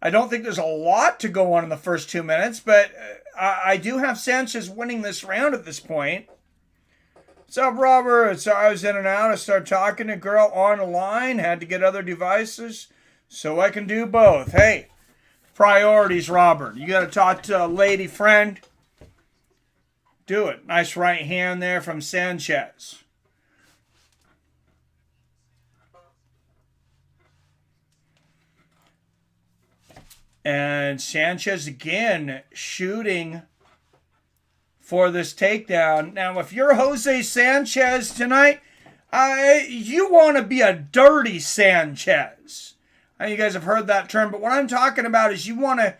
I don't think there's a lot to go on in the first 2 minutes, but I do have Sanchez winning this round at this point. What's up, Robert? So I was in and out. I started talking to a girl on the line. Had to get other devices so I can do both. Hey, priorities, Robert. You got to talk to a lady friend. Do it. Nice right hand there from Sanchez. And Sanchez again shooting for this takedown. Now, if you're Jose Sanchez tonight, you want to be a dirty Sanchez. I know you guys have heard that term, but what I'm talking about is you want to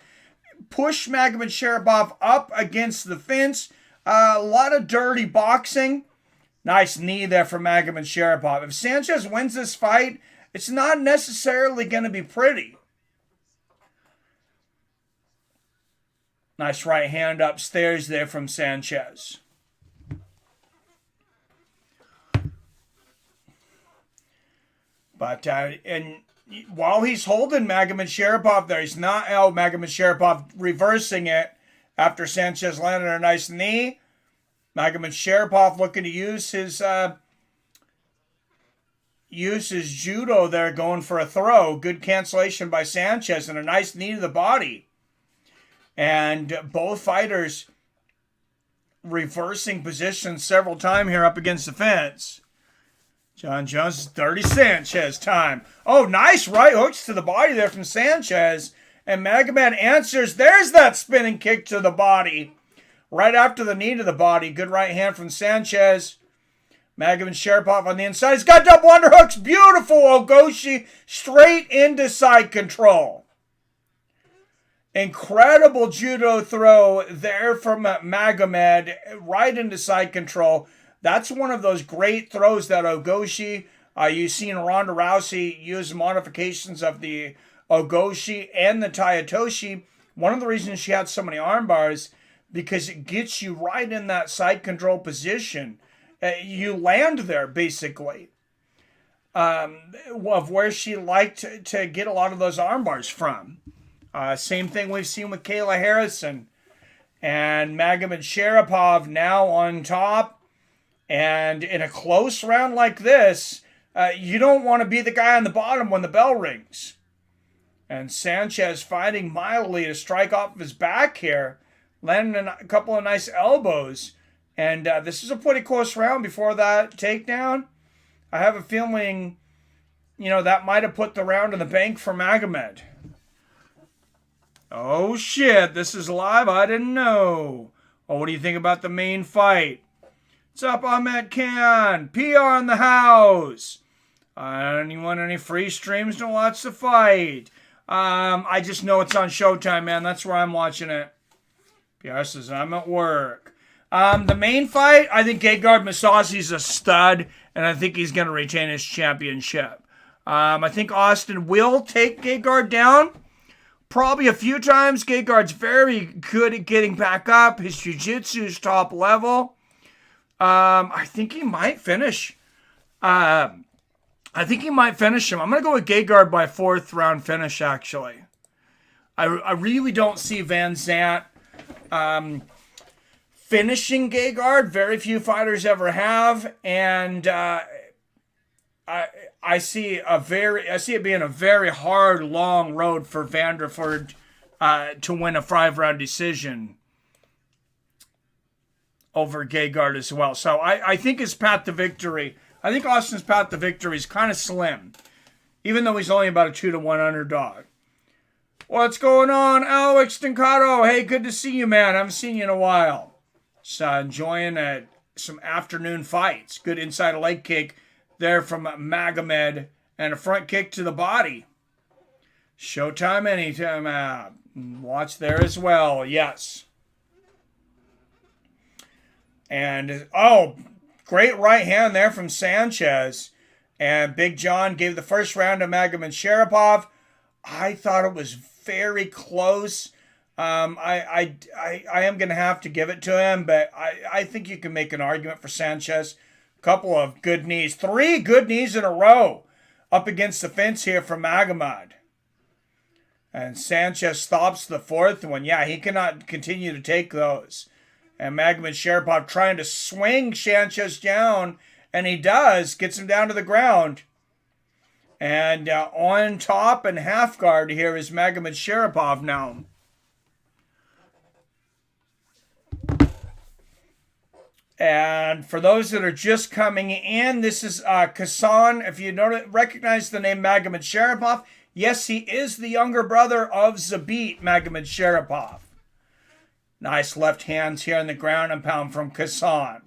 push Magomedsharipov up against the fence. A lot of dirty boxing. Nice knee there for Magomedsharipov. If Sanchez wins this fight, it's not necessarily going to be pretty. Nice right hand upstairs there from Sanchez. But, and while he's holding Magomedsharipov there, he's not, Magomedsharipov reversing it after Sanchez landed a nice knee. Magomedsharipov looking to use his judo there, going for a throw. Good cancellation by Sanchez and a nice knee to the body. And both fighters reversing positions several times here up against the fence. John Jones, 30 Sanchez time. Oh, nice right hooks to the body there from Sanchez. And Magomed answers. There's that spinning kick to the body. Right after the knee to the body. Good right hand from Sanchez. Magomedsharipov on the inside. He's got double underhooks. Beautiful Ogoshi straight into side control. Incredible judo throw there from Magomed right into side control. That's one of those great throws that Ogoshi, you've seen Ronda Rousey use modifications of the Ogoshi and the Tayatoshi. One of the reasons she had so many arm bars, because it gets you right in that side control position. You land there, basically, of where she liked to get a lot of those arm bars from. Same thing we've seen with Kayla Harrison. And Magomedsharipov now on top. And in a close round like this, you don't want to be the guy on the bottom when the bell rings. And Sanchez fighting mildly to strike off of his back here, landing a couple of nice elbows. And this is a pretty close round before that takedown. I have a feeling, that might have put the round in the bank for Magomed. Oh shit, this is live? I didn't know. Oh, what do you think about the main fight? What's up, Ahmed Khan? PR in the house. Anyone any free streams to watch the fight? I just know it's on Showtime, man. That's where I'm watching it. PR says I'm at work. The main fight, I think Gegard Mousasi's a stud, and I think he's going to retain his championship. I think Austin will take Gegard down. Probably a few times. Gegard's very good at getting back up. His jiu-jitsu is top level. I think he might finish. I think he might finish him. I'm going to go with Gegard by 4th round finish, actually. I really don't see Van Zandt finishing Gegard. Very few fighters ever have. And I see it being a very hard, long road for Vanderford to win a 5-round decision over Gegard as well. So I think his path to victory, I think Austin's path to victory is kind of slim, even though he's only about a 2-1 underdog. What's going on, Alex Tincato? Hey, good to see you, man. I haven't seen you in a while. So enjoying some afternoon fights. Good inside leg kick there from Magomed and a front kick to the body. Showtime anytime. Watch there as well. Yes. And, great right hand there from Sanchez. And Big John gave the first round to Magomedsharipov. I thought it was very close. I am going to have to give it to him, but I think you can make an argument for Sanchez. Couple of good knees. 3 good knees in a row up against the fence here for Magomed. And Sanchez stops the 4th one. Yeah, he cannot continue to take those. And Magomedsharipov trying to swing Sanchez down, and he does. Gets him down to the ground. And on top and half guard here is Magomedsharipov now. And for those that are just coming in, this is Khasan. If you recognize the name Magomedsharipov, yes, he is the younger brother of Zabit Magomedsharipov. Nice left hands here on the ground and pound from Khasan.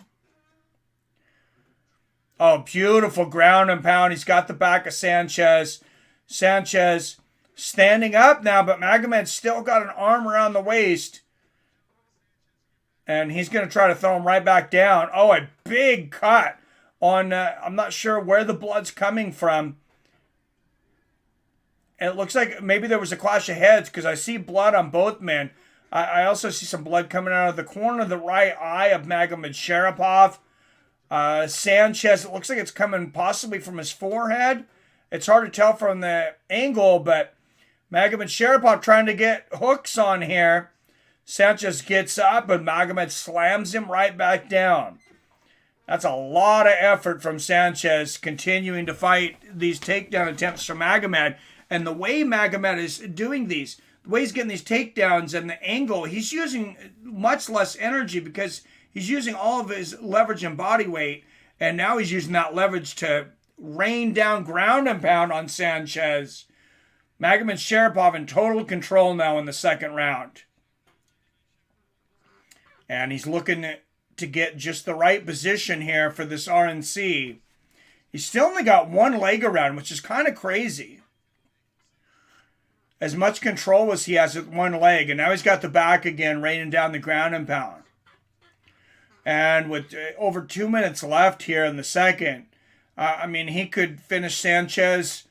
Oh, beautiful ground and pound. He's got the back of Sanchez. Sanchez standing up now, but Magomed's still got an arm around the waist. And he's going to try to throw him right back down. Oh, a big cut on, I'm not sure where the blood's coming from. And it looks like maybe there was a clash of heads because I see blood on both men. I also see some blood coming out of the corner of the right eye of Magomedsharipov. Sanchez, it looks like it's coming possibly from his forehead. It's hard to tell from the angle, but Magomedsharipov trying to get hooks on here. Sanchez gets up, and Magomed slams him right back down. That's a lot of effort from Sanchez continuing to fight these takedown attempts from Magomed. And the way Magomed is doing these, the way he's getting these takedowns and the angle, he's using much less energy because he's using all of his leverage and body weight. And now he's using that leverage to rain down ground and pound on Sanchez. Magomedsharipov in total control now in the second round. And he's looking to get just the right position here for this RNC. He's still only got one leg around, which is kind of crazy. As much control as he has with one leg. And now he's got the back again, raining down the ground and pound. And with over 2 minutes left here in the second, he could finish Sanchez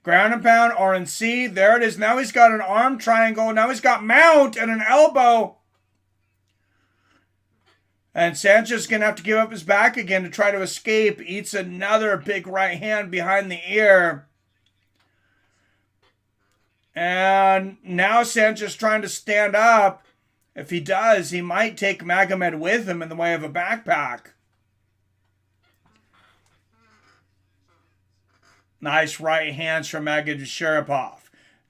ground and pound, RNC. There it is. Now he's got an arm triangle. Now he's got mount and an elbow. And Sanchez is going to have to give up his back again to try to escape. Eats another big right hand behind the ear. And now Sanchez trying to stand up. If he does, he might take Magomed with him in the way of a backpack. Nice right hands from Magomedsharipov.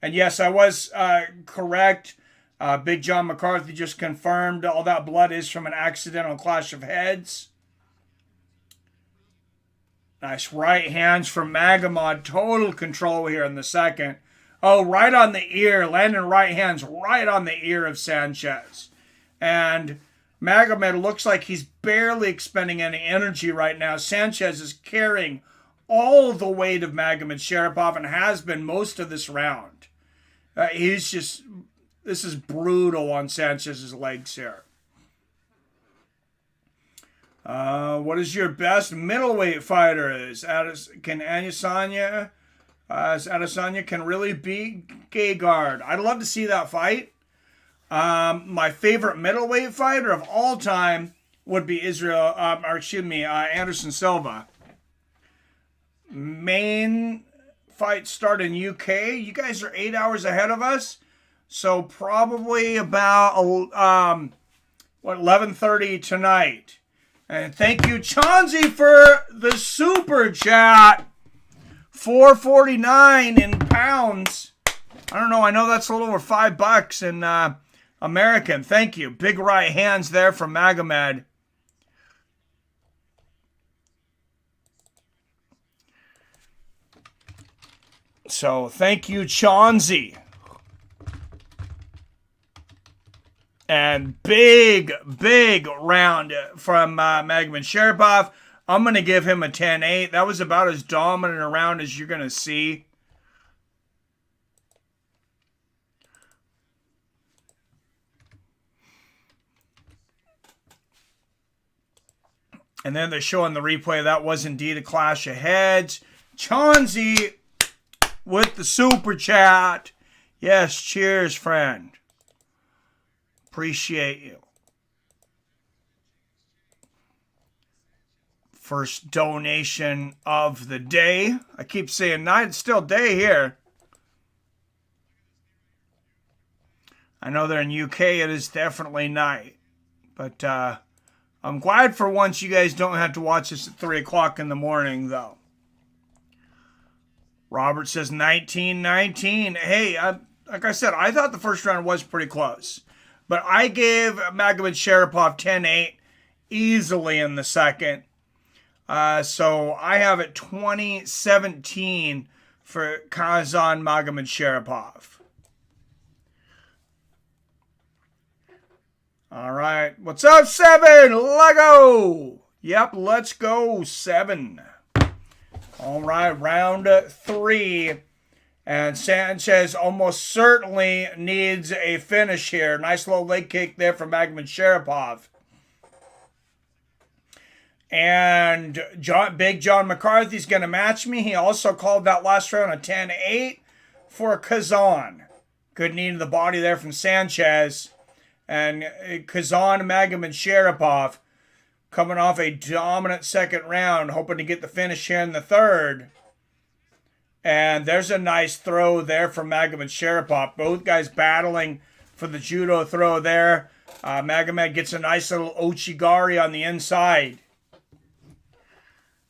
And yes, I was correct. Big John McCarthy just confirmed all that blood is from an accidental clash of heads. Nice right hands from Magomed. Total control here in the second. Oh, right on the ear. Landing right hands right on the ear of Sanchez. And Magomed looks like he's barely expending any energy right now. Sanchez is carrying all the weight of Magomedsharipov and has been most of this round. This is brutal on Sanchez's legs here. What is your best middleweight fighter? Can Adesanya can really beat Gegard? I'd love to see that fight. My favorite middleweight fighter of all time would be Anderson Silva. Main fight start in UK. You guys are 8 hours ahead of us, so probably about 11:30 tonight. And thank you, Chauncey, for the super chat. $4.49 in pounds. I don't know. I know that's a little over $5 in American. Thank you. Big right hands there from Magomed. So thank you, Chauncey. And big round from Magomedsharipov. I'm going to give him a 10-8. That was about as dominant a round as you're going to see. And then they're showing the replay. That was indeed a clash of heads. Chauncey with the super chat. Yes, cheers, friend. Appreciate you. First donation of the day. I keep saying night. It's still day here. I know they're in UK. It is definitely night. But I'm glad for once you guys don't have to watch this at 3 o'clock in the morning, though. Robert says 19-19. Hey, like I said, I thought the first round was pretty close. But I gave Magomedsharipov 10-8 easily in the second. So I have it 20-17 for Khasan Magomedsharipov. All right. What's up, 7? Lego. Yep, let's go, 7. All right, round 3. And Sanchez almost certainly needs a finish here. Nice little leg kick there from Magomedsharipov. And Big John McCarthy's going to match me. He also called that last round a 10-8 for Khasan. Good knee to the body there from Sanchez. And Khasan Magomedsharipov coming off a dominant second round, hoping to get the finish here in the third. And there's a nice throw there from Magomedsharipov. Both guys battling for the judo throw there. Magomed gets a nice little Ochigari on the inside.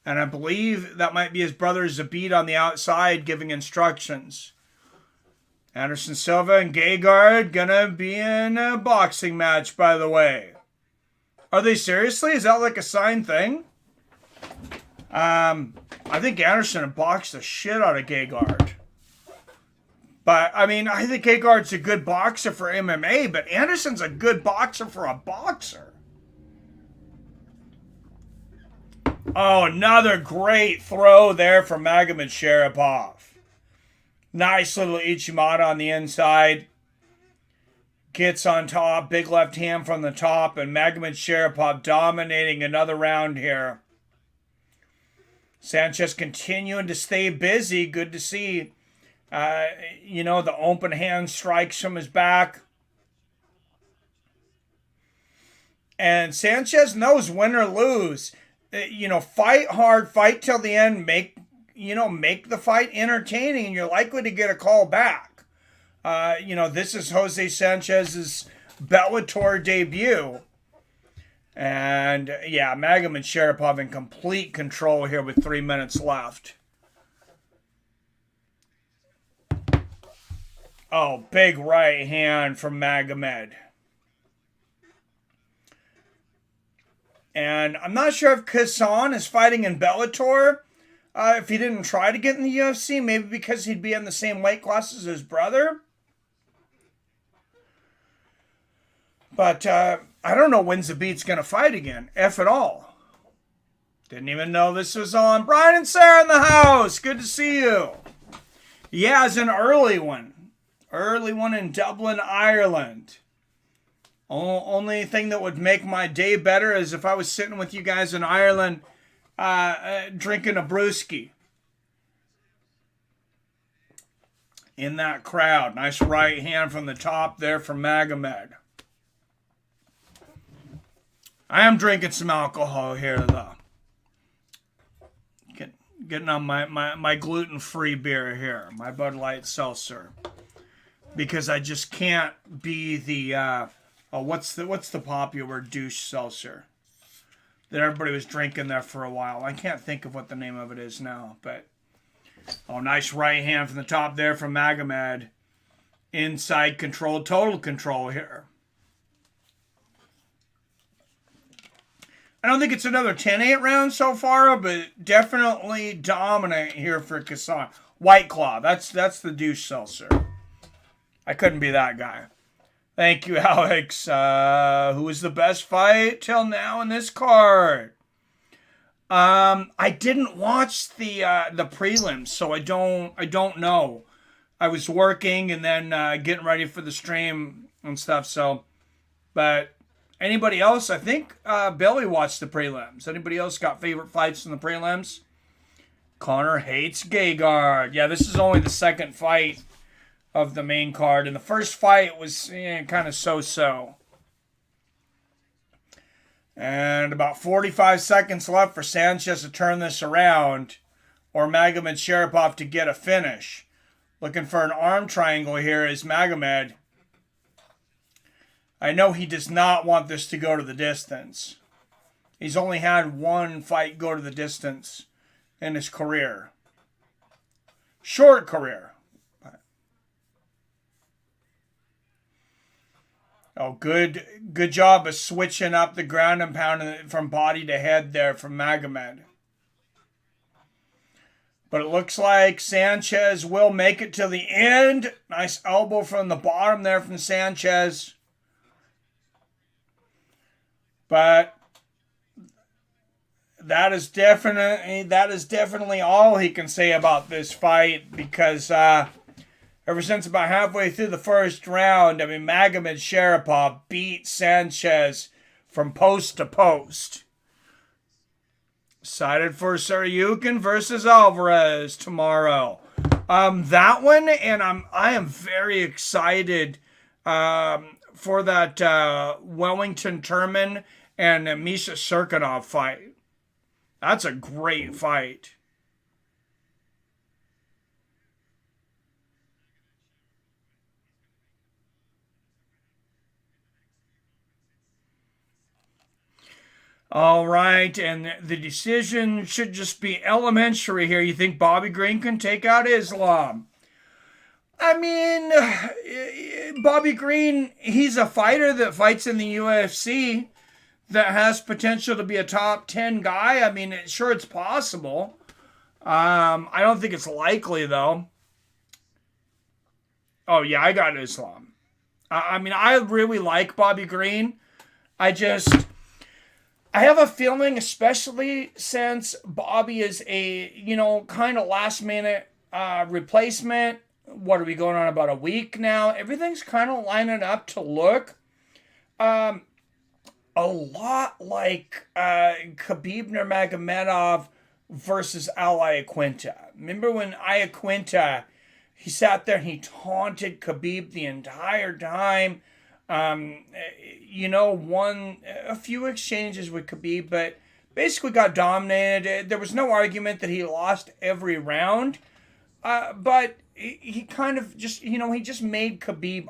And I believe that might be his brother Zabit on the outside giving instructions. Anderson Silva and Gegard gonna be in a boxing match, by the way. Are they seriously? Is that like a signed thing? I think Anderson boxed the shit out of Gegard. But, I mean, I think Gegard's a good boxer for MMA, but Anderson's a good boxer for a boxer. Oh, another great throw there from Magomedsharipov. Nice little Ichimata on the inside. Gets on top. Big left hand from the top. And Magomedsharipov dominating another round here. Sanchez continuing to stay busy. Good to see. The open hand strikes from his back. And Sanchez knows win or lose. Fight hard, fight till the end, make the fight entertaining, and you're likely to get a call back. This is Jose Sanchez's Bellator debut. And, Magomedsharipov in complete control here with 3 minutes left. Oh, big right hand from Magomed. And I'm not sure if Khasan is fighting in Bellator. If he didn't try to get in the UFC, maybe because he'd be in the same weight class as his brother. But I don't know when Zabit's going to fight again, if at all. Didn't even know this was on. Brian and Sarah in the house. Good to see you. Yeah, it's an early one. Early one in Dublin, Ireland. Only thing that would make my day better is if I was sitting with you guys in Ireland drinking a brewski. In that crowd. Nice right hand from the top there from Magomed. I am drinking some alcohol here, though. Getting on my gluten-free beer here. My Bud Light Seltzer. Because I just can't be the... what's the popular douche seltzer that everybody was drinking there for a while? I can't think of what the name of it is now, but nice right hand from the top there from Magomed. Inside control, total control here. I don't think it's another 10-8 round so far, but definitely dominant here for Khasan. White Claw, that's the douche seltzer. I couldn't be that guy. Thank you, Alex. Who was the best fight till now in this card? I didn't watch the prelims, so I don't know. I was working and then getting ready for the stream and stuff. So, but anybody else? I think Billy watched the prelims. Anybody else got favorite fights in the prelims? Connor hates Gegard. Yeah, this is only the second fight of the main card, and the first fight was kind of so-so. And about 45 seconds left for Sanchez to turn this around, or Magomedsharipov to get a finish. Looking for an arm triangle here is Magomed. I know he does not want this to go to the distance. He's only had one fight go to the distance in his career. Short career. Oh, good job of switching up the ground and pounding from body to head there from Magomed. But it looks like Sanchez will make it to the end. Nice elbow from the bottom there from Sanchez. But that is definitely all he can say about this fight, because ever since about halfway through the first round, Magomedsharipov beat Sanchez from post to post. Excited for Saryukin versus Alvarez tomorrow. That one, and I am very excited for that Wellington Turman and Misha Serkinov fight. That's a great fight. All right, and the decision should just be elementary here. You think Bobby Green can take out Islam? I mean, Bobby Green, he's a fighter that fights in the UFC that has potential to be a top 10 guy. I mean, sure, it's possible. I don't think it's likely, though. Oh, yeah, I got Islam. I mean, I really like Bobby Green. I have a feeling, especially since Bobby is a, kind of last minute replacement. What are we going on, about a week now? Everything's kind of lining up to look a lot like Khabib Nurmagomedov versus Al Iaquinta. Remember when Iaquinta, he sat there and he taunted Khabib the entire time. Won a few exchanges with Khabib, but basically got dominated. There was no argument that he lost every round, but he kind of just, he just made Khabib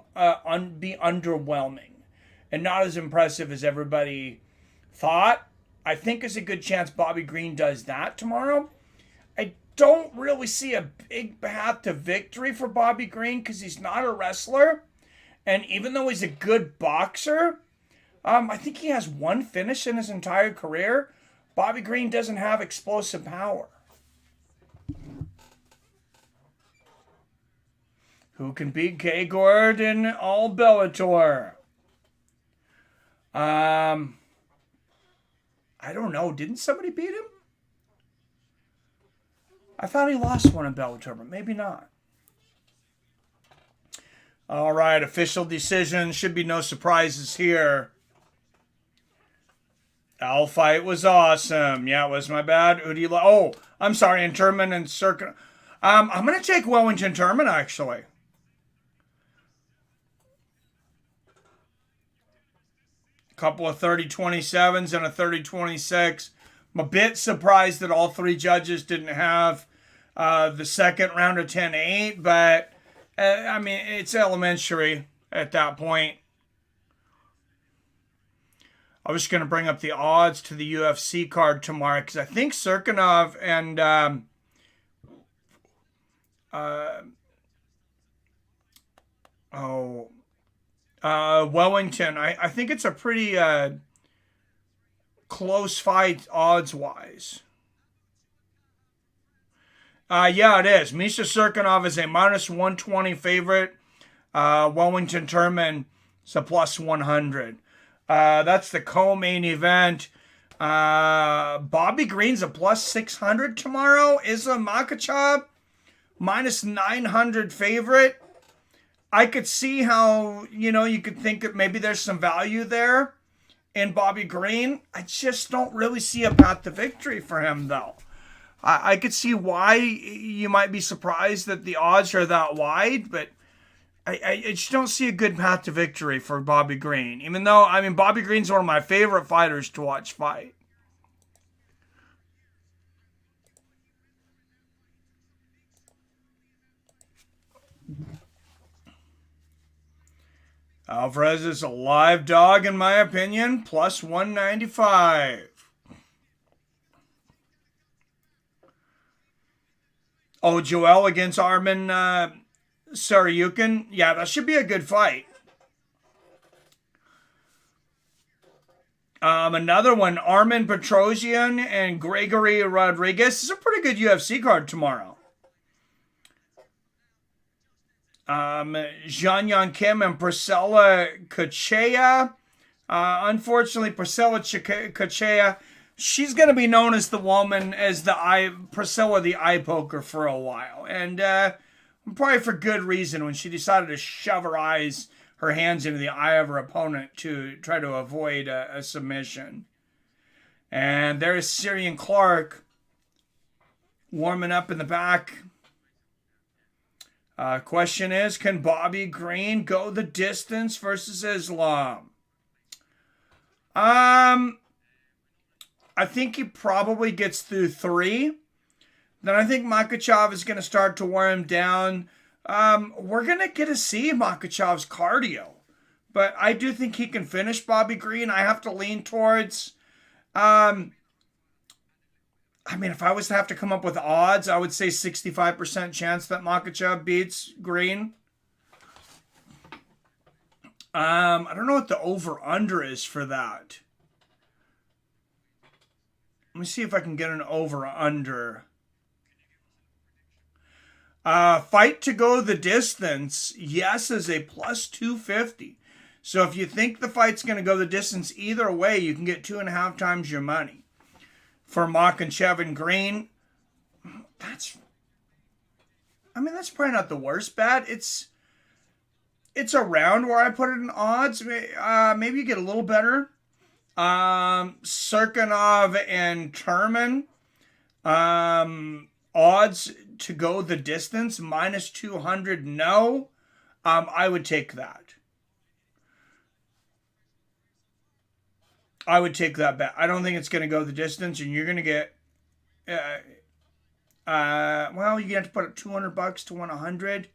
be underwhelming and not as impressive as everybody thought. I think there's a good chance Bobby Green does that tomorrow. I don't really see a big path to victory for Bobby Green because he's not a wrestler. And even though he's a good boxer, I think he has one finish in his entire career. Bobby Green doesn't have explosive power. Who can beat Gegard in all Bellator? I don't know. Didn't somebody beat him? I thought he lost one in Bellator, but maybe not. All right, official decision. Should be no surprises here. Our fight was awesome. Yeah, it was my bad. Oh, I'm sorry. And Turman and Circa. I'm going to take Wellington Turman, actually. A couple of 30-27s and a 30-26. I'm a bit surprised that all three judges didn't have the second round of 10-8, but I mean, it's elementary at that point. I was going to bring up the odds to the UFC card tomorrow because I think Sirkunov and Wellington, I think it's a pretty close fight odds-wise. Yeah, it is. Misha Sirkunov is a minus 120 favorite. Wellington Turman is a plus 100. That's the co-main event. Bobby Green's a plus 600 tomorrow. Islam Makhachev, minus 900 favorite. I could see how, you could think that maybe there's some value there in Bobby Green. I just don't really see a path to victory for him, though. I could see why you might be surprised that the odds are that wide, but I just don't see a good path to victory for Bobby Green. Even though, Bobby Green's one of my favorite fighters to watch fight. Alvarez is a live dog, in my opinion, plus 195. Oh, Joel against Armin Saryukin. Yeah, that should be a good fight. Another one, Armin Petrosian and Gregory Rodriguez. This is a pretty good UFC card tomorrow. Zhang Kim and Priscilla Kachea. Unfortunately, Priscilla Kachea, she's going to be known as the woman, as Priscilla the eye poker for a while. And probably for good reason when she decided to shove her hands into the eye of her opponent to try to avoid a submission. And there's Syrian Clark warming up in the back. Question is, can Bobby Green go the distance versus Islam? I think he probably gets through 3. Then I think Makhachev is going to start to wear him down. We're going to get to see Makhachev's cardio. But I do think he can finish Bobby Green. I have to lean towards... if I was to have to come up with odds, I would say 65% chance that Makhachev beats Green. I don't know what the over-under is for that. Let me see if I can get an over-under. Fight to go the distance, yes, is a plus 250. So if you think the fight's going to go the distance either way, you can get 2.5 times your money. For Makhachev and Green, that's probably not the worst bet. It's around where I put it in odds. Maybe you get a little better. Sirkunov and Turman, odds to go the distance, minus 200, no. I would take that. I would take that bet. I don't think it's going to go the distance, and you're going to get, you're going to have to put up $200 to win 100.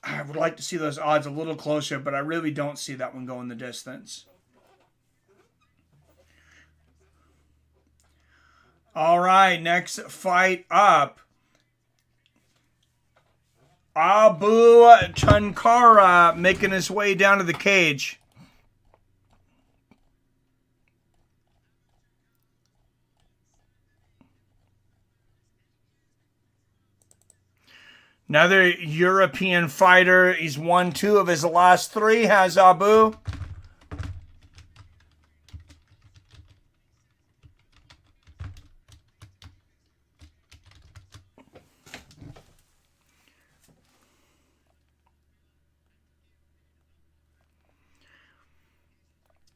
I would like to see those odds a little closer, but I really don't see that one going the distance. All right, next fight up. Abu Tunkara making his way down to the cage. Another European fighter. He's won 2 of his last 3, has Abu.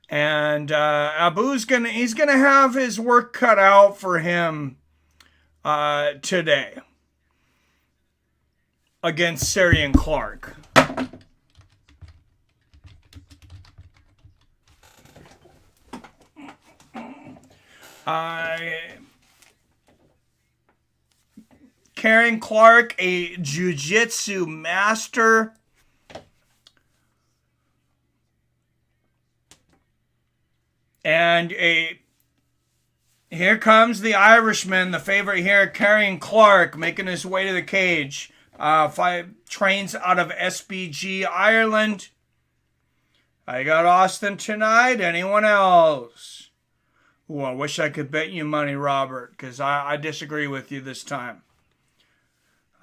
And Abu's gonna have his work cut out for him today against Syrian Clark. Karen Clark, a jiu-jitsu master. And here comes the Irishman, the favorite here, Karen Clark, making his way to the cage. Trains out of SBG, Ireland. I got Austin tonight. Anyone else? Ooh, I wish I could bet you money, Robert, because I disagree with you this time.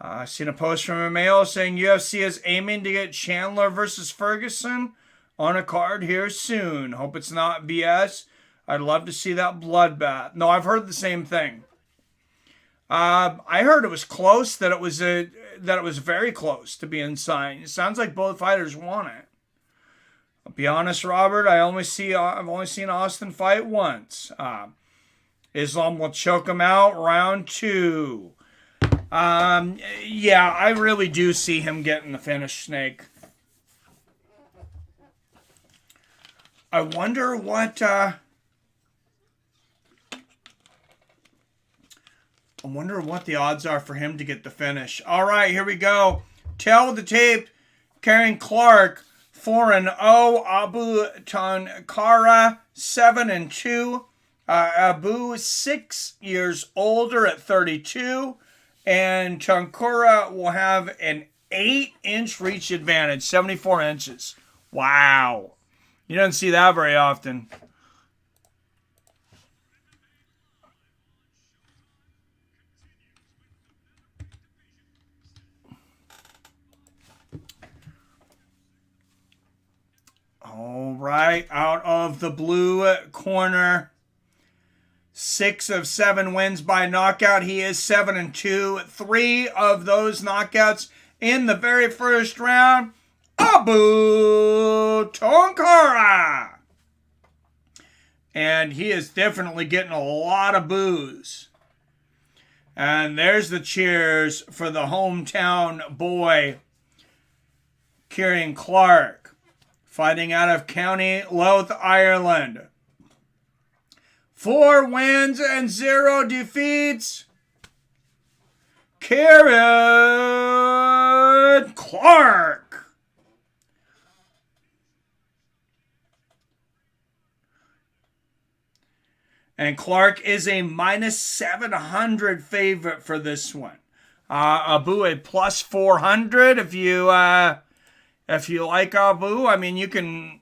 I seen a post from a male saying UFC is aiming to get Chandler versus Ferguson on a card here soon. Hope it's not BS. I'd love to see that bloodbath. No, I've heard the same thing. I heard it was close, that it was very close to being signed. It sounds like both fighters want it. I'll be honest, Robert. I've only seen Austin fight once. Islam will choke him out round 2. Yeah, I really do see him getting the finish, Snake. I wonder what the odds are for him to get the finish. All right, here we go. Tail of the tape. Karen Clark, 4-0. Abu Tunkara, 7-2. Abu, 6 years older at 32. And Tunkara will have an 8-inch reach advantage, 74 inches. Wow. You don't see that very often. All right, out of the blue corner, 6 of 7 wins by knockout. He is 7-2. 3 of those knockouts in the very first round. Abu Tunkara. And he is definitely getting a lot of boos. And there's the cheers for the hometown boy, Kieran Clark, fighting out of County Louth, Ireland. 4 wins and 0 defeats. Kieran Clark. And Clark is a -700 favorite for this one. Abu a +400 if you like Abu. I mean, you can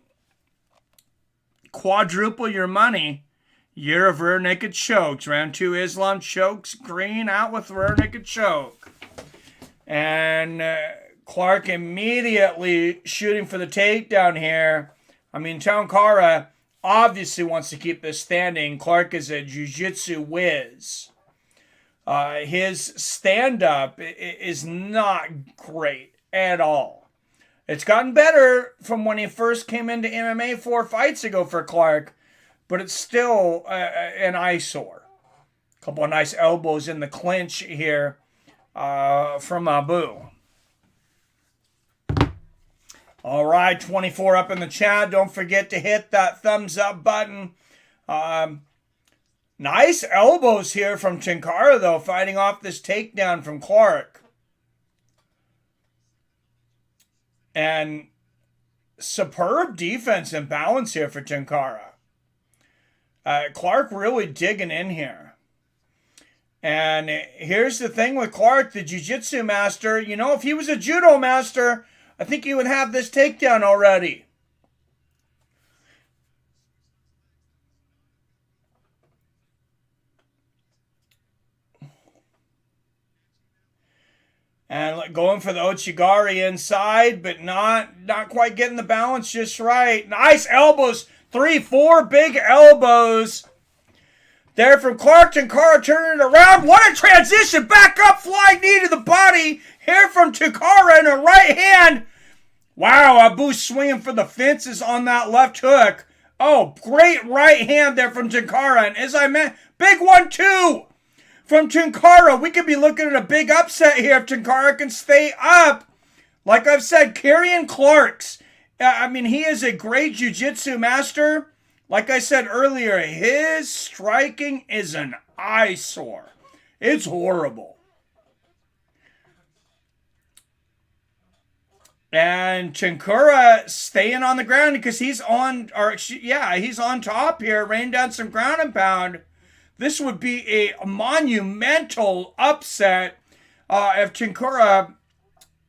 quadruple your money. Year of rear naked chokes. Round 2 Islam chokes green out with rear naked choke. And Clark immediately shooting for the takedown here. I mean, Tunkara obviously wants to keep this standing. Clark is a jiu-jitsu whiz. His stand-up is not great at all. It's gotten better from when he first came into MMA 4 fights ago for Clark, but it's still an eyesore. A couple of nice elbows in the clinch here from Abu. All right, 24 up in the chat. Don't forget to hit that thumbs up button. Nice elbows here from Tunkara, though, fighting off this takedown from Clark. And superb defense and balance here for Tunkara. Clark really digging in here. And here's the thing with Clark, the jiu-jitsu master. You know, if he was a judo master, I think he would have this takedown already. And going for the Ochigari inside, but not quite getting the balance just right. Nice elbows. 3, 4 big elbows. There from Clark. Tunkara turning it around. What a transition. Back up, flying knee to the body. Here from Tunkara in a right hand. Wow, Abu swinging for the fences on that left hook. Oh, great right hand there from Tunkara. And as I meant, big 1-2 from Tunkara. We could be looking at a big upset here if Tunkara can stay up. Like I've said, Karrion Clark's. I mean, he is a great jiu-jitsu master. Like I said earlier, his striking is an eyesore. It's horrible. And Tunkara staying on the ground because he's on top here, raining down some ground and pound. This would be a monumental upset if Tunkara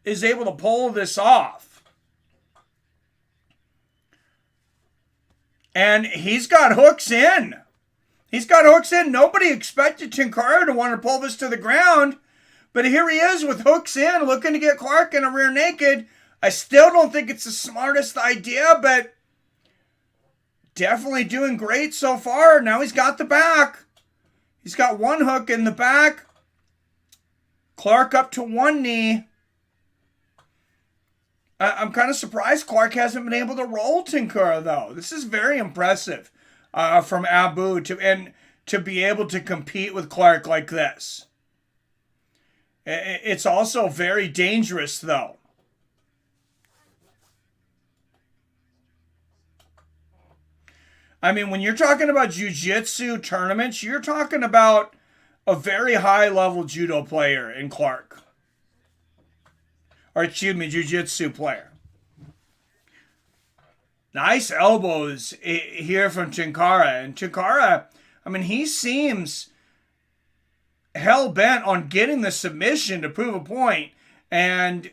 is able to pull this off. And he's got hooks in. Nobody expected Tunkara to want to pull this to the ground. But here he is with hooks in, looking to get Clark in a rear naked. I still don't think it's the smartest idea, but definitely doing great so far. Now he's got the back. He's got one hook in the back. Clark up to one knee. I'm kind of surprised Clark hasn't been able to roll Tunkara, though. This is very impressive from Abu to be able to compete with Clark like this. It's also very dangerous, though. I mean, when you're talking about jiu-jitsu tournaments, you're talking about a very high-level judo player in Clark. Or, excuse me, jiu-jitsu player. Nice elbows here from Tunkara. And Tunkara, I mean, he seems hell-bent on getting the submission to prove a point. And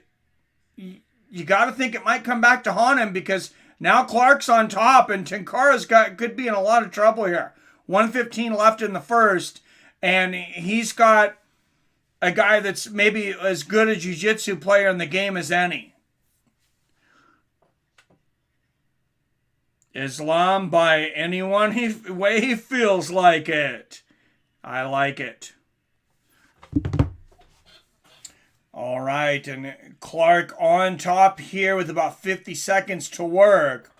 you got to think it might come back to haunt him because now Clark's on top and Tunkara's could be in a lot of trouble here. 1:15 left in the first. And he's got a guy that's maybe as good a jiu-jitsu player in the game as any. Islam by anyone way he feels like it. I like it. All right, and Clark on top here with about 50 seconds to work.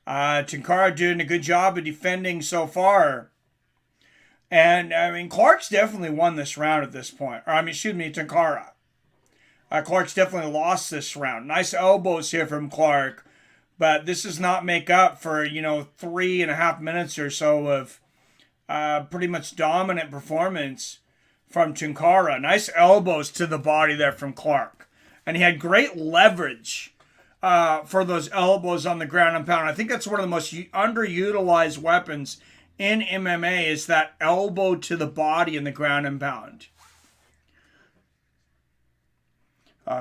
Tunkara doing a good job of defending so far. And, I mean, Clark's definitely won this round at this point. Tunkara. Clark's definitely lost this round. Nice elbows here from Clark. But this does not make up for, 3.5 minutes or so of pretty much dominant performance from Tunkara. Nice elbows to the body there from Clark. And he had great leverage for those elbows on the ground and pound. I think that's one of the most underutilized weapons in MMA is that elbow to the body in the ground and pound.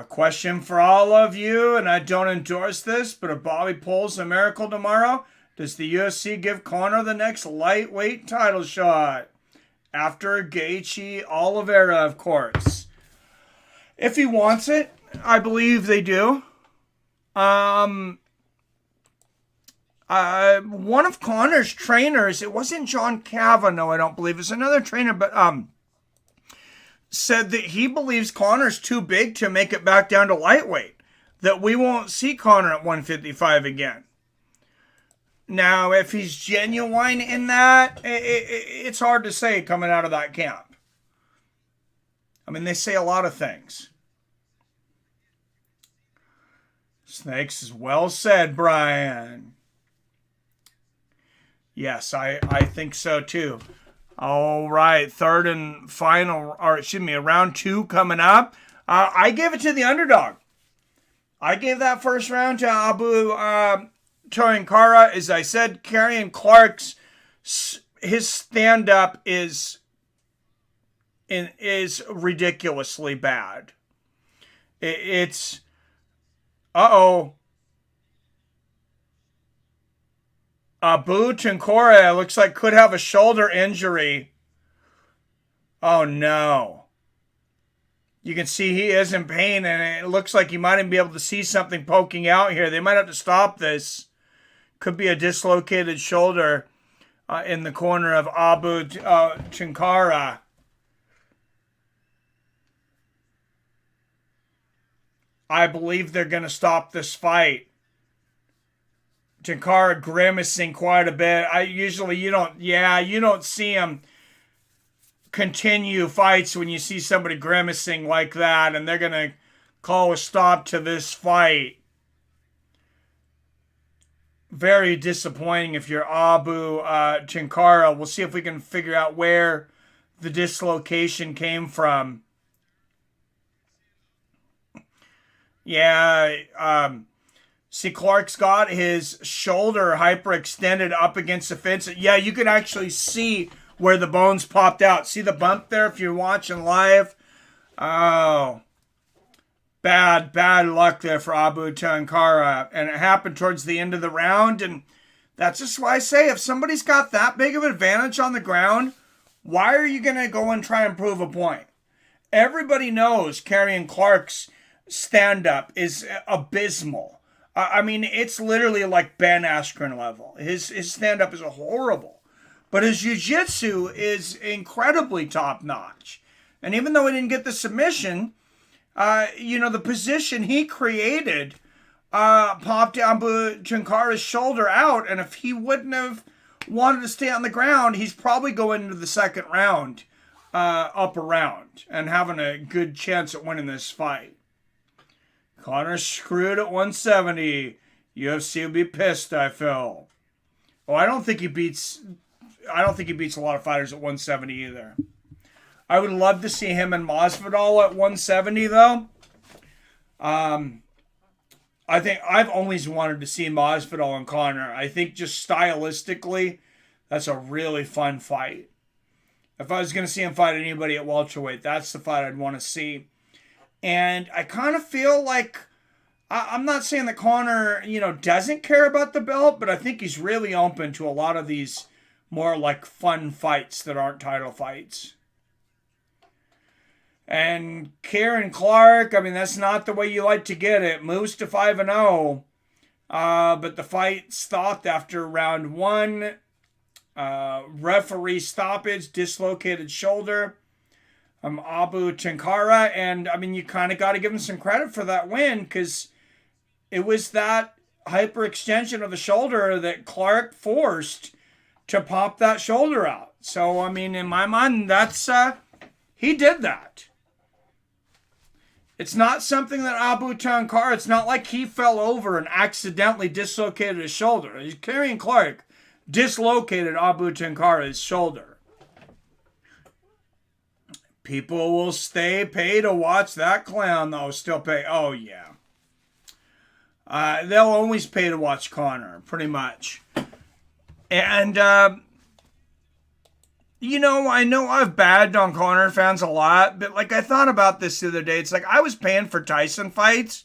Question for all of you, and I don't endorse this, but if Bobby pulls a miracle tomorrow, does the UFC give Conor the next lightweight title shot? After Gaethje Oliveira, of course. If he wants it, I believe they do. One of Conor's trainers, it wasn't John Kavanagh, I don't believe. It's another trainer, but said that he believes Conor's too big to make it back down to lightweight. That we won't see Conor at 155 again. Now, if he's genuine in that, it's hard to say coming out of that camp. I mean, they say a lot of things. Snakes is well said, Brian. Yes, I think so too. All right, third and final, round 2 coming up. I gave it to the underdog. I gave that first round to Abu Tunkara. As I said, Karrion Clark's his stand-up is is ridiculously bad. It's uh-oh. Abu Tenkora looks like could have a shoulder injury. Oh no. You can see he is in pain, and it looks like you might even be able to see something poking out here. They might have to stop this. Could be a dislocated shoulder in the corner of Abu Tenkara. I believe they're going to stop this fight. Tenkara grimacing quite a bit. You don't see him continue fights when you see somebody grimacing like that, and they're going to call a stop to this fight. Very disappointing if you're Abu Tenkara. We'll see if we can figure out where the dislocation came from. Yeah, see, Clark's got his shoulder hyperextended up against the fence. Yeah, you can actually see where the bones popped out. See the bump there if you're watching live? Oh, bad luck there for Abu Tenkara. And it happened towards the end of the round. And that's just why I say, if somebody's got that big of an advantage on the ground, why are you going to go and try and prove a point? Everybody knows Karrion Clark's stand-up is abysmal. I mean, it's literally like Ben Askren level. His stand-up is horrible. But his jiu-jitsu is incredibly top-notch. And even though he didn't get the submission, the position he created popped Abu Tenkara's shoulder out. And if he wouldn't have wanted to stay on the ground, he's probably going into the second round, up around, and having a good chance at winning this fight. Conor screwed at 170. UFC would be pissed, I feel. Oh, I don't think he beats a lot of fighters at 170 either. I would love to see him and Masvidal at 170 though. I think I've always wanted to see Masvidal and Conor. I think just stylistically, that's a really fun fight. If I was going to see him fight anybody at welterweight, that's the fight I'd want to see. And I kind of feel like, I'm not saying that Conor, doesn't care about the belt, but I think he's really open to a lot of these more like fun fights that aren't title fights. And Karrion Clark, that's not the way you like to get it. Moves to 5-0. But the fight stopped after round 1. Referee stoppage, dislocated shoulder. Abu Tenkara, and you kind of got to give him some credit for that win, because it was that hyperextension of the shoulder that Clark forced to pop that shoulder out. So, in my mind, that's, he did that. It's not something that Abu Tenkara, it's not like he fell over and accidentally dislocated his shoulder. Karrion Clark dislocated Abu Tenkara's shoulder. People will pay to watch that clown, though. Still pay. Oh, yeah. They'll always pay to watch Conor, pretty much. And, I know I've bagged on Conor fans a lot, but, I thought about this the other day. It's like I was paying for Tyson fights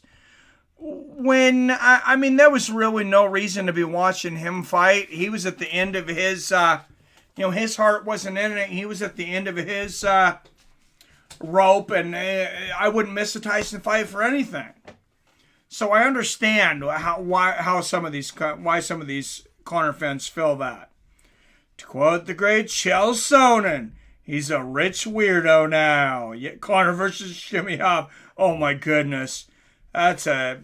when, there was really no reason to be watching him fight. He was at the end of his, his heart wasn't in it. He was at the end of his, rope, and I wouldn't miss a Tyson fight for anything. So I understand why some of these Conor fans feel that. To quote the great Chael Sonnen, he's a rich weirdo now. Yet Conor versus Jimmy Hobb. Oh my goodness, that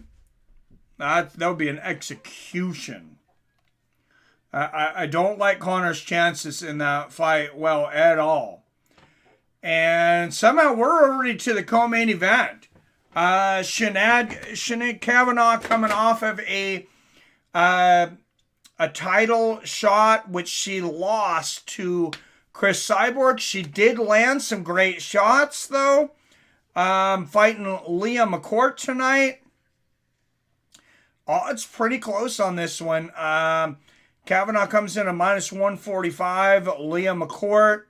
would be an execution. I don't like Conor's chances in that fight at all. And somehow we're already to the co-main event. Sinead Kavanagh coming off of a title shot, which she lost to Chris Cyborg. She did land some great shots, though. Fighting Leah McCourt tonight. Odds pretty close on this one. Kavanagh comes in at -145. Leah McCourt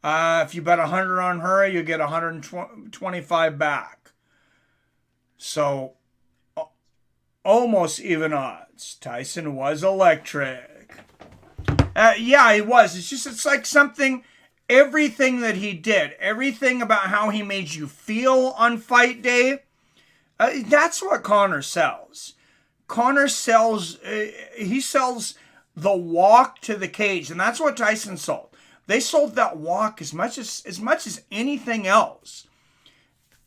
If you bet 100 on her, you get 125 back. So almost even odds. Tyson was electric. Yeah, he was. It's like something, everything that he did, everything about how he made you feel on fight day, that's what Conor sells. Conor sells, he sells the walk to the cage, and that's what Tyson sold. They sold that walk as much as anything else.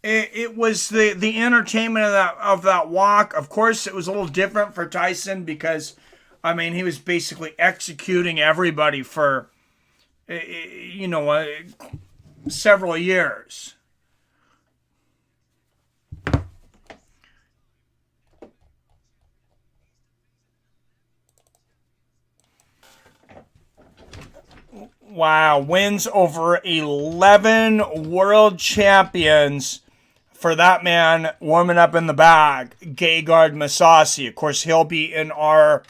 It was the entertainment of that walk. Of course, it was a little different for Tyson because, I mean, he was basically executing everybody for, several years. Wow, wins over 11 world champions for that man warming up in the bag, Gegard Mousasi. Of course, he'll be in our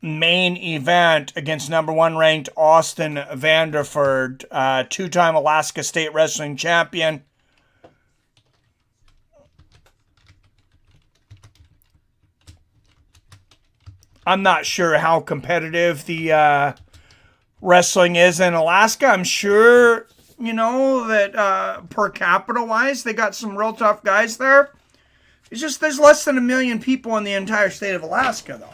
main event against number 1 ranked Austin Vanderford, 2-time Alaska State Wrestling Champion. I'm not sure how competitive the wrestling is in Alaska. I'm sure, that per capita wise, they got some real tough guys there. It's just there's less than 1 million people in the entire state of Alaska, though.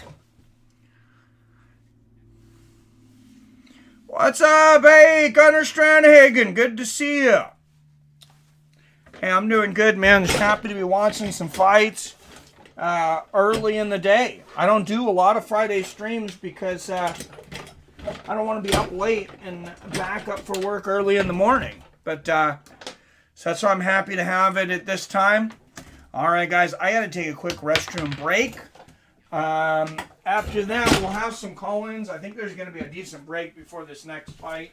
What's up? Hey, Gunnar Strandhagen. Good to see you. Hey, I'm doing good, man. Just happy to be watching some fights early in the day. I don't do a lot of Friday streams because I don't want to be up late and back up for work early in the morning. But so that's why I'm happy to have it at this time. All right, guys, I got to take a quick restroom break. After that, we'll have some call-ins. I think there's going to be a decent break before this next fight.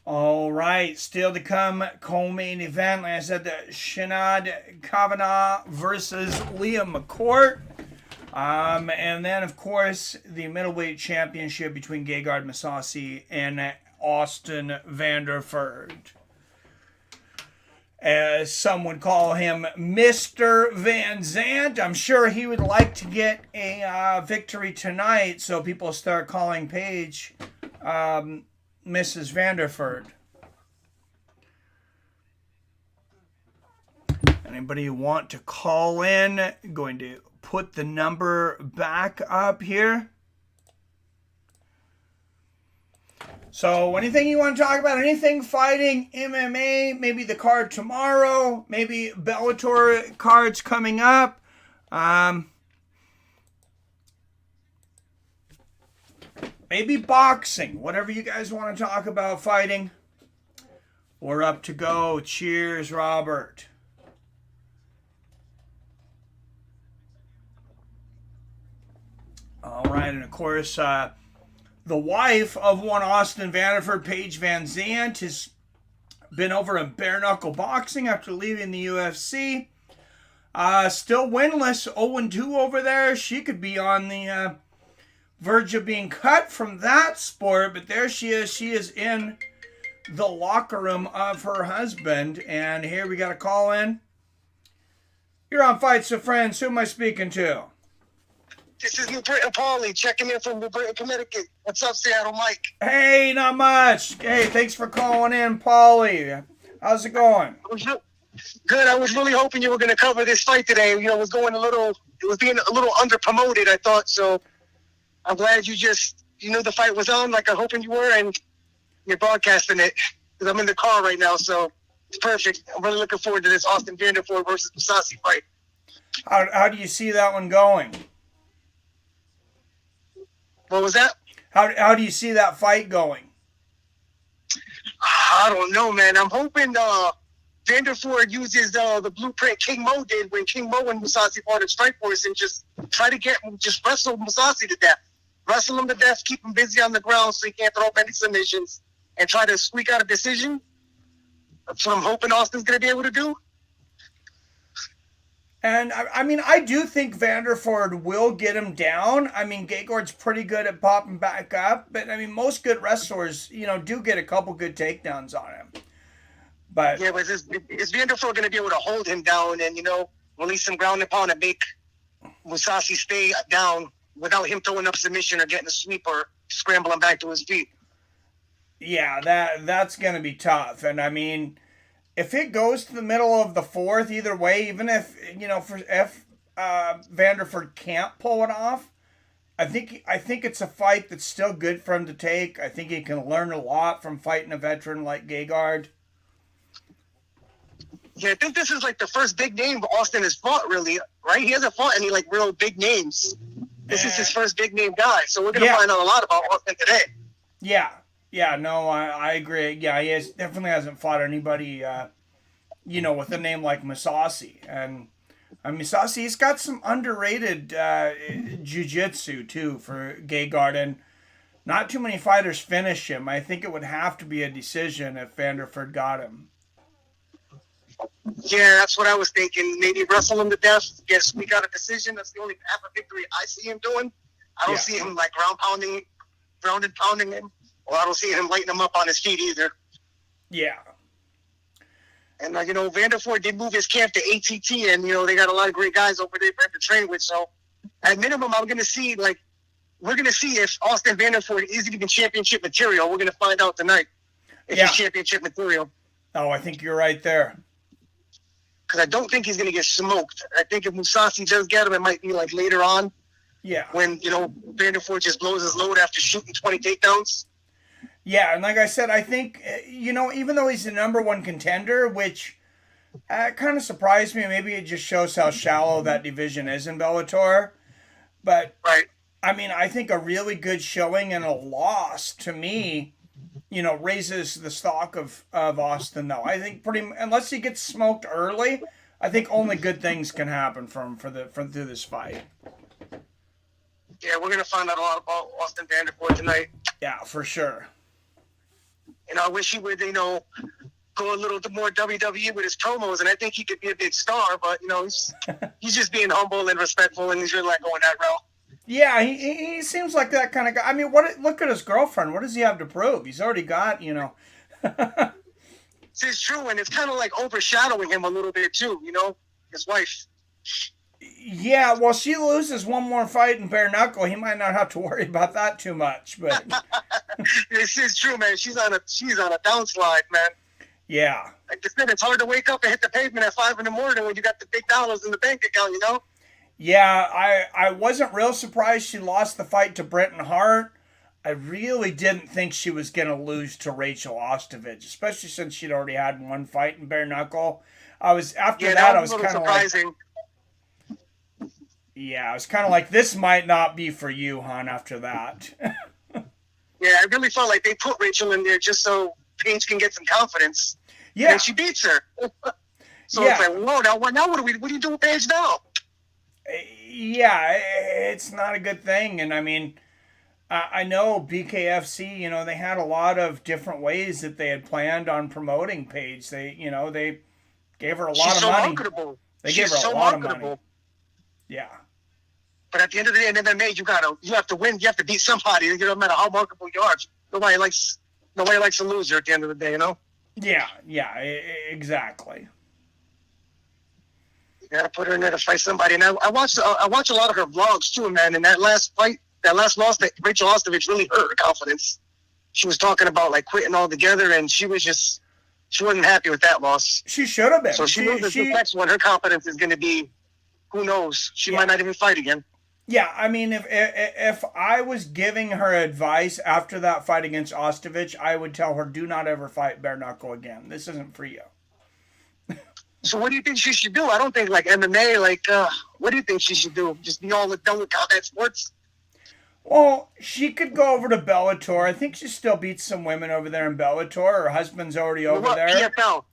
All right, still to come, co-main event. Like I said, the Shinad Kavanagh versus Liam McCourt. And then, of course, the middleweight championship between Gegard Mousasi and Austin Vanderford. as some would call him, Mr. Van Zandt. I'm sure he would like to get a victory tonight, so people start calling Paige Mrs. Vanderford. Anybody want to call in? Going to put the number back up here. So anything you want to talk about, anything fighting, MMA, maybe the card tomorrow, maybe Bellator cards coming up. Maybe boxing, whatever you guys want to talk about fighting. We're up to go. Cheers, Robert. All right, and of course, the wife of one Austin Vanderford, Paige Van Zandt, has been over in bare knuckle boxing after leaving the UFC. Still winless, 0-2 over there. She could be on the verge of being cut from that sport, but there she is. She is in the locker room of her husband, and here we got a call in. You're on Fights with Friends. Who am I speaking to? This is New Britain Paulie checking in from New Britain, Connecticut. What's up, Seattle Mike? Hey, not much. Hey, thanks for calling in, Paulie. How's it going? Good. I was really hoping you were going to cover this fight today. You know, it was being a little under promoted, I thought. So I'm glad you knew the fight was on, like I'm hoping you were, and you're broadcasting it. Because I'm in the car right now, so it's perfect. I'm really looking forward to this Austin Vanderford versus Mousasi fight. How do you see that one going? What was that? How do you see that fight going? I don't know, man. I'm hoping Vanderford uses the blueprint King Mo did when King Mo and Mousasi fought at Strikeforce and just try to wrestle Mousasi to death. Wrestle him to death, keep him busy on the ground so he can't throw up any submissions, and try to squeak out a decision. That's what I'm hoping Austin's going to be able to do. And, I mean, I do think Vanderford will get him down. I mean, Gegard's pretty good at popping back up. But, I mean, most good wrestlers, do get a couple good takedowns on him. But yeah, but is Vanderford going to be able to hold him down and, release some ground and pound and make Mousasi stay down without him throwing up submission or getting a sweep or scrambling back to his feet? Yeah, that's going to be tough. And, I mean, if it goes to the middle of the fourth, either way, even if Vanderford can't pull it off, I think it's a fight that's still good for him to take. I think he can learn a lot from fighting a veteran like Gegard. Yeah, I think this is like the first big name Austin has fought, really, right? He hasn't fought any real big names. This is his first big name guy, so we're gonna find out a lot about Austin today. Yeah, no, I agree. Yeah, he definitely hasn't fought anybody, with a name like Mousasi. And Mousasi, he's got some underrated jiu-jitsu, too, for Gegard. And not too many fighters finish him. I think it would have to be a decision if Vanderford got him. Yeah, that's what I was thinking. Maybe wrestle him to death, squeak out a decision. That's the only half of victory I see him doing. I don't see him ground and pounding him. Well, I don't see him lighting him up on his feet either. Yeah. And, Vanderford did move his camp to ATT, and, they got a lot of great guys over there for him to train with. So, at minimum, we're going to see if Austin Vanderford is even championship material. We're going to find out tonight if he's championship material. Oh, I think you're right there. Because I don't think he's going to get smoked. I think if Mousasi does get him, it might be later on. Yeah. When, Vanderford just blows his load after shooting 20 takedowns. Yeah, and like I said, I think, even though he's the number one contender, which kind of surprised me, maybe it just shows how shallow that division is in Bellator. But, right. I mean, I think a really good showing and a loss, to me, raises the stock of Austin, though. I think unless he gets smoked early, I think only good things can happen through this fight. Yeah, we're going to find out a lot about Austin Vanderford tonight. Yeah, for sure. And I wish he would, go a little more WWE with his promos, and I think he could be a big star, but, he's just being humble and respectful, and he's really not going that route. Yeah, he seems like that kind of guy. I mean, look at his girlfriend. What does he have to prove? He's already got, It's true, and it's kind of like overshadowing him a little bit too. You know, his wife. Yeah, well, she loses one more fight in bare knuckle. He might not have to worry about that too much, but This is true, man. She's on a downslide, man. Yeah. Like I said, it's hard to wake up and hit the pavement at 5 a.m. when you got the big dollars in the bank account, you know? Yeah, I wasn't real surprised she lost the fight to Brenton Hart. I really didn't think she was going to lose to Rachel Ostovich, especially since she'd already had one fight in bare knuckle. I was kind of surprising. I was kind of like, this might not be for you, hon, after that. Yeah, I really felt like they put Rachel in there just so Paige can get some confidence. Yeah. And she beats her. So it's like, whoa, now what do you do with Paige now? Yeah, it's not a good thing. And I mean, I know BKFC, you know, they had a lot of different ways that they had planned on promoting Paige. They gave her a lot of money. Marketable. They gave her a lot of money. Yeah. But at the end of the day, in MMA, you have to win. You have to beat somebody. No matter how marketable you are. Nobody likes a loser at the end of the day, you know? Yeah, exactly. You gotta put her in there to fight somebody. And I watch a lot of her vlogs too, man. And that last loss that Rachel Ostovich really hurt her confidence. She was talking about like quitting altogether, and she wasn't happy with that loss. She should have been. So she loses the next one. Her confidence is going to be, who knows? She might not even fight again. Yeah, I mean, if I was giving her advice after that fight against Ostovich, I would tell her, do not ever fight bare knuckle again. This isn't for you. So what do you think she should do? I don't think like MMA, what do you think she should do? Just be all done with combat sports? Well, she could go over to Bellator. I think she still beats some women over there in Bellator. Her husband's already over there. EFL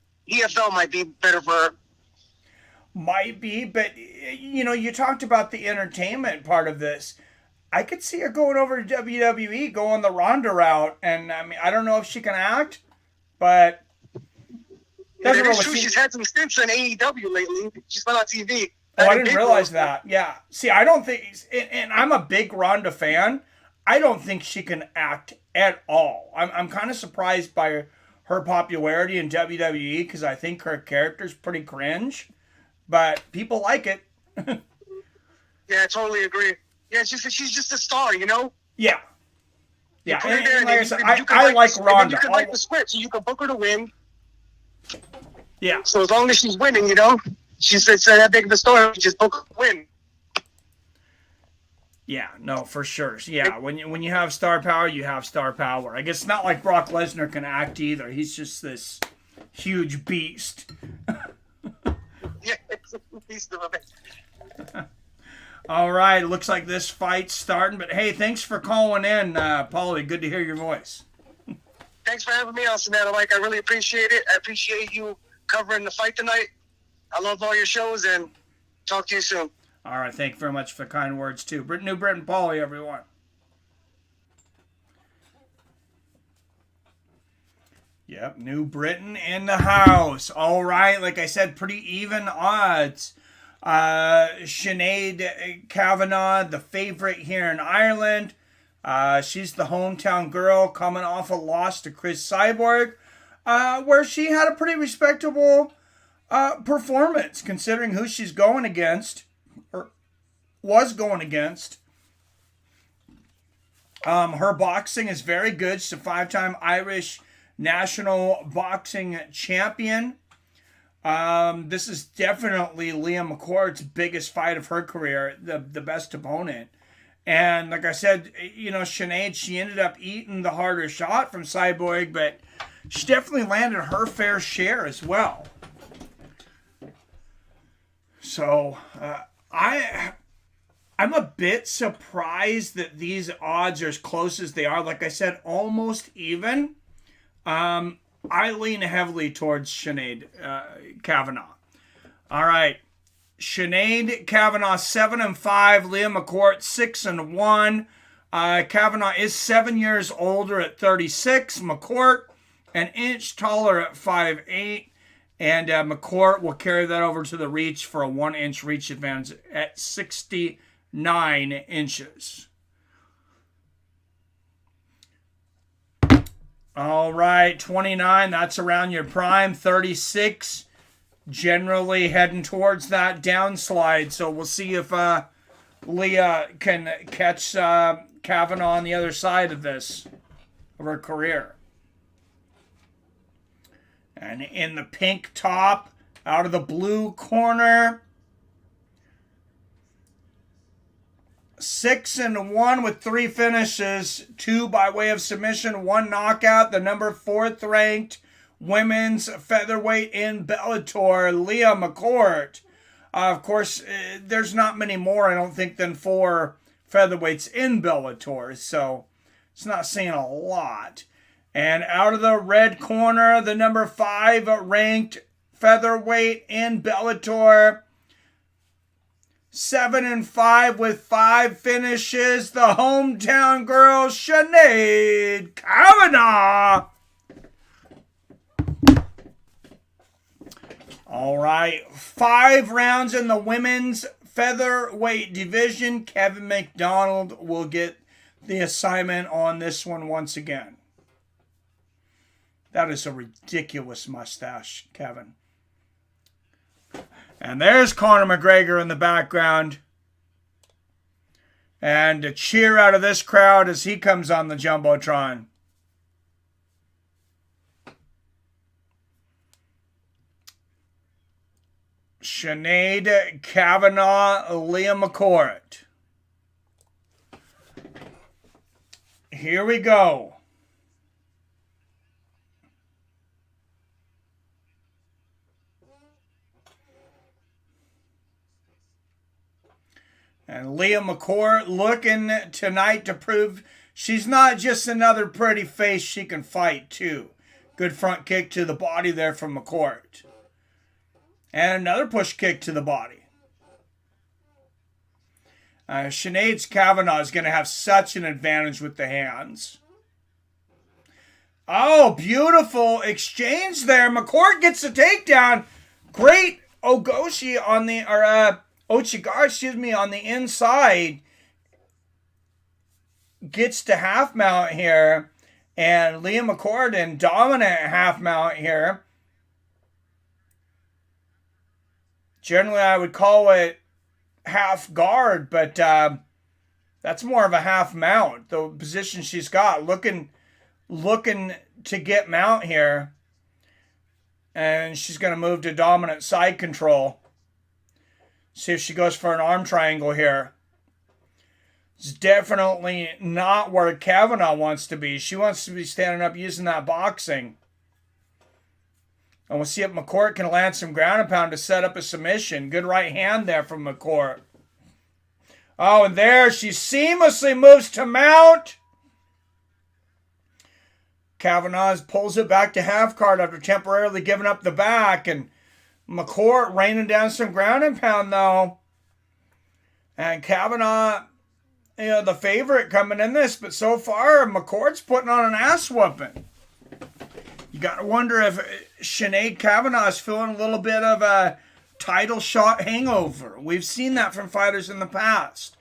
might be better for her. Might be, but, you know, you talked about the entertainment part of this. I could see her going over to WWE, going the Ronda route, and, I mean, I don't know if she can act, but... It is true. She's had some stints on AEW lately. She's been on TV. Oh, I didn't realize that. Yeah. See, I don't think... And I'm a big Ronda fan. I don't think she can act at all. I'm kind of surprised by her popularity in WWE because I think her character's pretty cringe. But people like it. Yeah, I totally agree. Yeah, it's just she's just a star, you know? Yeah. Yeah, and like I said, I like Ronda. You can write the script, so you can book her to win. Yeah. So as long as she's winning, you know, she's that big of a story, just book her to win. Yeah, no, for sure. Yeah, when you have star power, you have star power. I guess it's not like Brock Lesnar can act either. He's just this huge beast. Yeah, it's a beast of a man. All right, looks like this fight's starting. But hey, thanks for calling in, Paulie. Good to hear your voice. Thanks for having me on, Sonata. Mike, I really appreciate it. I appreciate you covering the fight tonight. I love all your shows, and talk to you soon. All right, thank you very much for the kind words, too. New Britain Paulie, everyone. Yep, New Britain in the house. All right, like I said, pretty even odds. Sinead Kavanagh, the favorite here in Ireland. She's the hometown girl coming off a loss to Chris Cyborg, where she had a pretty respectable performance considering who she's going against, or was going against. Her boxing is very good. She's a 5-time Irish national boxing champion. This is definitely Leah McCourt's biggest fight of her career, the best opponent. And like I said, you know, Sinead, she ended up eating the harder shot from Cyborg, but she definitely landed her fair share as well. So, I'm a bit surprised that these odds are as close as they are. Like I said, almost even. I lean heavily towards Sinead Kavanagh. All right. Sinead Kavanagh 7-5, Leah McCourt 6-1. Kavanagh is 7 years older at 36. McCourt an inch taller at 5'8", and McCourt will carry that over to the reach for a 1-inch reach advantage at 69 inches. All right, 29, that's around your prime. 36, generally heading towards that downslide. So we'll see if Leah can catch Kavanagh on the other side of this, of her career. And in the pink top, out of the blue corner, 6-1 with 3 finishes, 2 by way of submission, 1 knockout. The number 4th ranked women's featherweight in Bellator, Leah McCourt. Of course, there's not many more, I don't think, than 4 featherweights in Bellator, so it's not saying a lot. And out of the red corner, the number 5 ranked featherweight in Bellator, 7-5 with 5 finishes, the hometown girl, Sinead Kavanagh. All right, 5 rounds in the women's featherweight division. Kevin McDonald will get the assignment on this one once again. That is a ridiculous mustache, Kevin. And there's Conor McGregor in the background. And a cheer out of this crowd as he comes on the Jumbotron. Sinead Kavanagh, Leah McCourt. Here we go. And Leah McCourt looking tonight to prove she's not just another pretty face, she can fight too. Good front kick to the body there from McCourt. And another push kick to the body. Sinead Kavanagh is going to have such an advantage with the hands. Oh, beautiful exchange there. McCourt gets a takedown. Great Ogoshi on the, Ochigar, on the inside. Gets to half mount here. And Leah McCourt in dominant half mount here. Generally, I would call it half guard, but that's more of a half mount. The position she's got, looking to get mount here. And she's going to move to dominant side control. See if she goes for an arm triangle here. It's definitely not where Kavanagh wants to be. She wants to be standing up using that boxing. And we'll see if McCourt can land some ground and pound to set up a submission. Good right hand there from McCourt. Oh, and there she seamlessly moves to mount. Kavanagh pulls it back to half guard after temporarily giving up the back. And McCourt raining down some ground and pound, though. And Kavanagh, the favorite coming in this. But so far, McCourt's putting on an ass whooping. You got to wonder if Sinead Kavanagh is feeling a little bit of a title shot hangover. We've seen that from fighters in the past.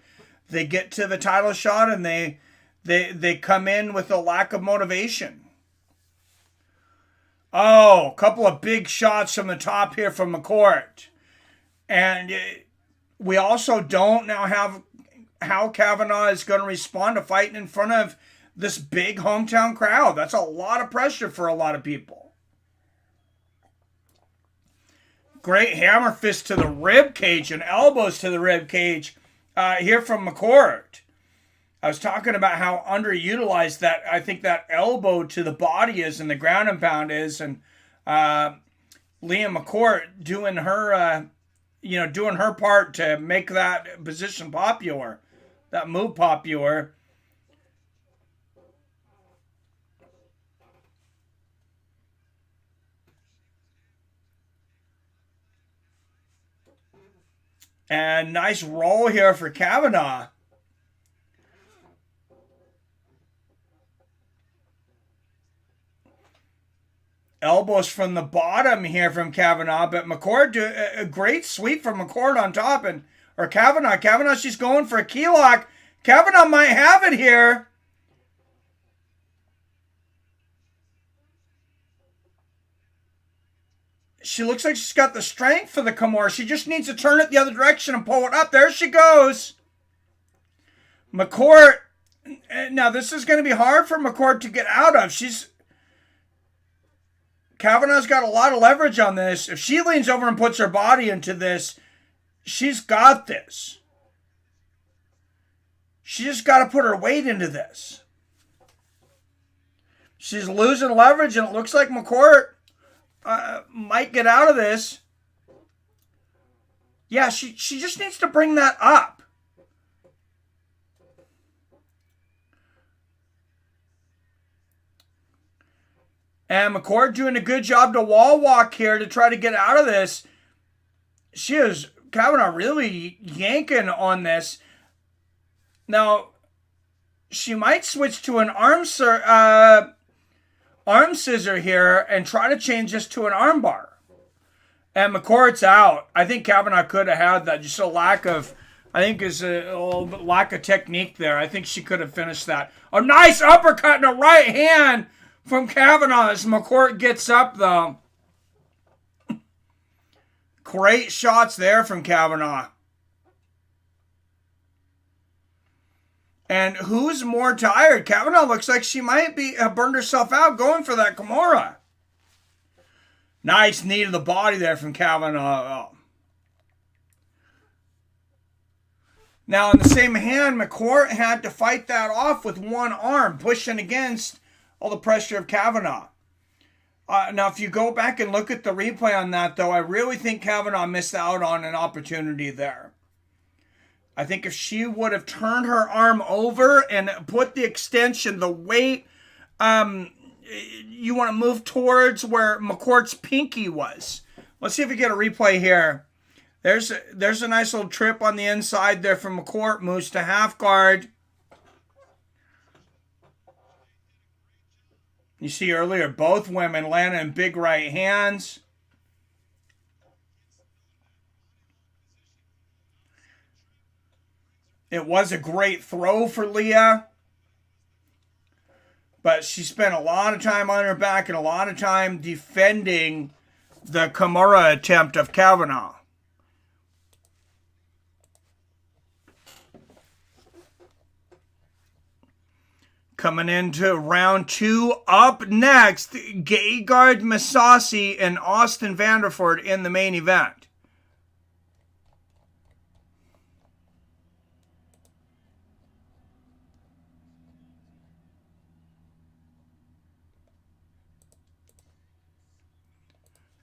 They get to the title shot and they come in with a lack of motivation. Oh, a couple of big shots from the top here from McCourt. And we also don't now have how Kavanagh is going to respond to fighting in front of this big hometown crowd. That's a lot of pressure for a lot of people. Great hammer fist to the rib cage and elbows to the rib cage here from McCourt. I was talking about how underutilized that I think that elbow to the body is and the ground and pound is, and Leah McCourt doing her doing her part to make that position popular, that move popular. And nice roll here for Kavanagh. Elbows from the bottom here from Kavanagh, but McCourt, a great sweep from McCourt on top, or Kavanagh. Kavanagh, she's going for a key lock. Kavanagh might have it here. She looks like she's got the strength for the Kimura. She just needs to turn it the other direction and pull it up. There she goes. McCourt. Now, this is going to be hard for McCourt to get out of. Kavanagh's got a lot of leverage on this. If she leans over and puts her body into this, she's got this. She just got to put her weight into this. She's losing leverage, and it looks like McCourt might get out of this. Yeah, she just needs to bring that up. And McCourt doing a good job to wall walk here to try to get out of this. Kavanagh really yanking on this. Now, she might switch to an arm scissor here and try to change this to an arm bar. And McCourt's out. I think Kavanagh could have had that. Just a lack of technique there. I think she could have finished that. A nice uppercut and a right hand from Kavanagh as McCourt gets up, though. Great shots there from Kavanagh. And who's more tired? Kavanagh looks like she might have burned herself out going for that Kimura. Nice knee to the body there from Kavanagh. Now, in the same hand, McCourt had to fight that off with one arm, pushing against all the pressure of Kavanagh. Now, if you go back and look at the replay on that, though, I really think Kavanagh missed out on an opportunity there. I think if she would have turned her arm over and put the extension, the weight, you want to move towards where McCourt's pinky was. Let's see if we get a replay here. There's a nice little trip on the inside there from McCourt. Moves to half guard. You see earlier, both women landing in big right hands. It was a great throw for Leah. But she spent a lot of time on her back and a lot of time defending the Kimura attempt of Kavanagh. Coming into round 2, up next, Gegard Mousasi and Austin Vanderford in the main event.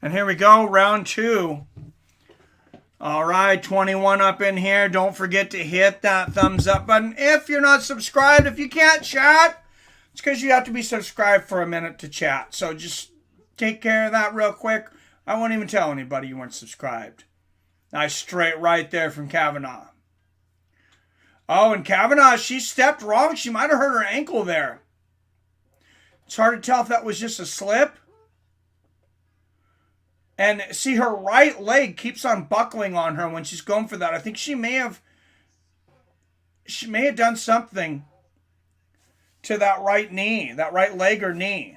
And here we go, round 2. All right, 21 up in here. Don't forget to hit that thumbs up button. If you're not subscribed, if you can't chat, it's because you have to be subscribed for a minute to chat. So just take care of that real quick. I won't even tell anybody you weren't subscribed. Nice straight right there from Kavanagh. Oh, and Kavanagh, she stepped wrong. She might have hurt her ankle there. It's hard to tell if that was just a slip. And see, her right leg keeps on buckling on her when she's going for that. I think she may have done something to that right knee, that right leg or knee.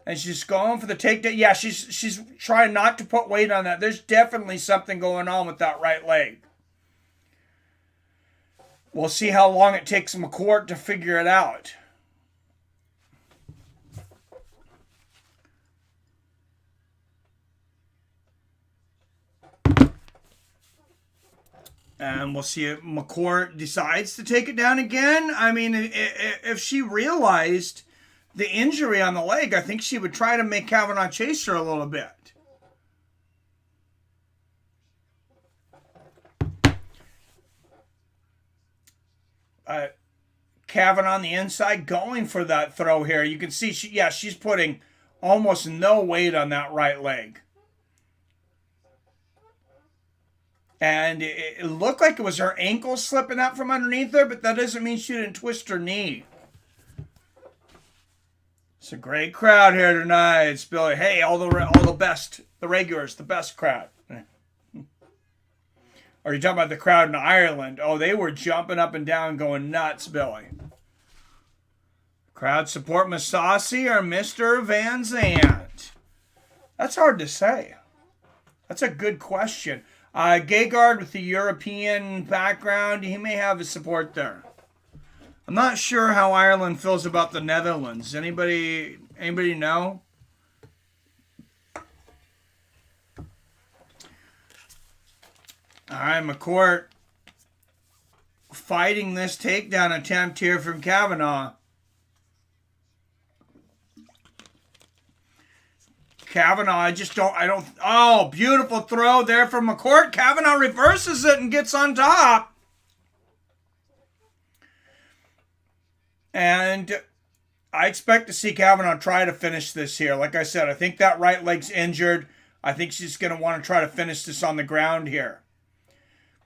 And she's going for the takedown. Yeah, she's trying not to put weight on that. There's definitely something going on with that right leg. We'll see how long it takes McCourt to figure it out. And we'll see if McCourt decides to take it down again. I mean, if she realized the injury on the leg, I think she would try to make Kavanagh chase her a little bit. Kavanagh on the inside going for that throw here. You can see, she's putting almost no weight on that right leg. And it looked like it was her ankle slipping out from underneath her, but that doesn't mean she didn't twist her knee. It's a great crowd here tonight. It's Billy. Hey, all the best, the regulars, the best crowd. Or you talking about the crowd in Ireland? Oh, they were jumping up and down, going nuts, Billy. Crowd support Mousasi or Mr. Van Zandt. That's hard to say. That's a good question. Gegard with the European background, he may have his support there. I'm not sure how Ireland feels about the Netherlands. Anybody know? All right, McCourt fighting this takedown attempt here from Kavanagh. Kavanagh, oh, beautiful throw there from McCourt. Kavanagh reverses it and gets on top. And I expect to see Kavanagh try to finish this here. Like I said, I think that right leg's injured. I think she's going to want to try to finish this on the ground here.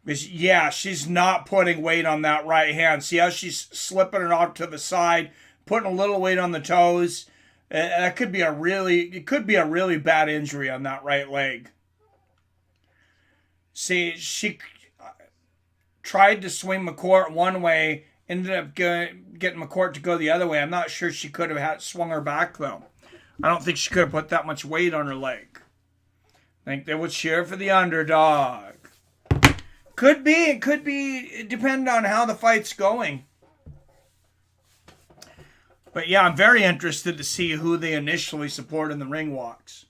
Because, yeah, she's not putting weight on that right hand. See how she's slipping it off to the side, putting a little weight on the toes. That could be a really bad injury on that right leg. See, she tried to swing McCourt one way, ended up getting McCourt to go the other way. I'm not sure she could have swung her back, though. I don't think she could have put that much weight on her leg. I think they would cheer for the underdog. Could be. It could be. Depend on how the fight's going. But yeah, I'm very interested to see who they initially support in the ring walks.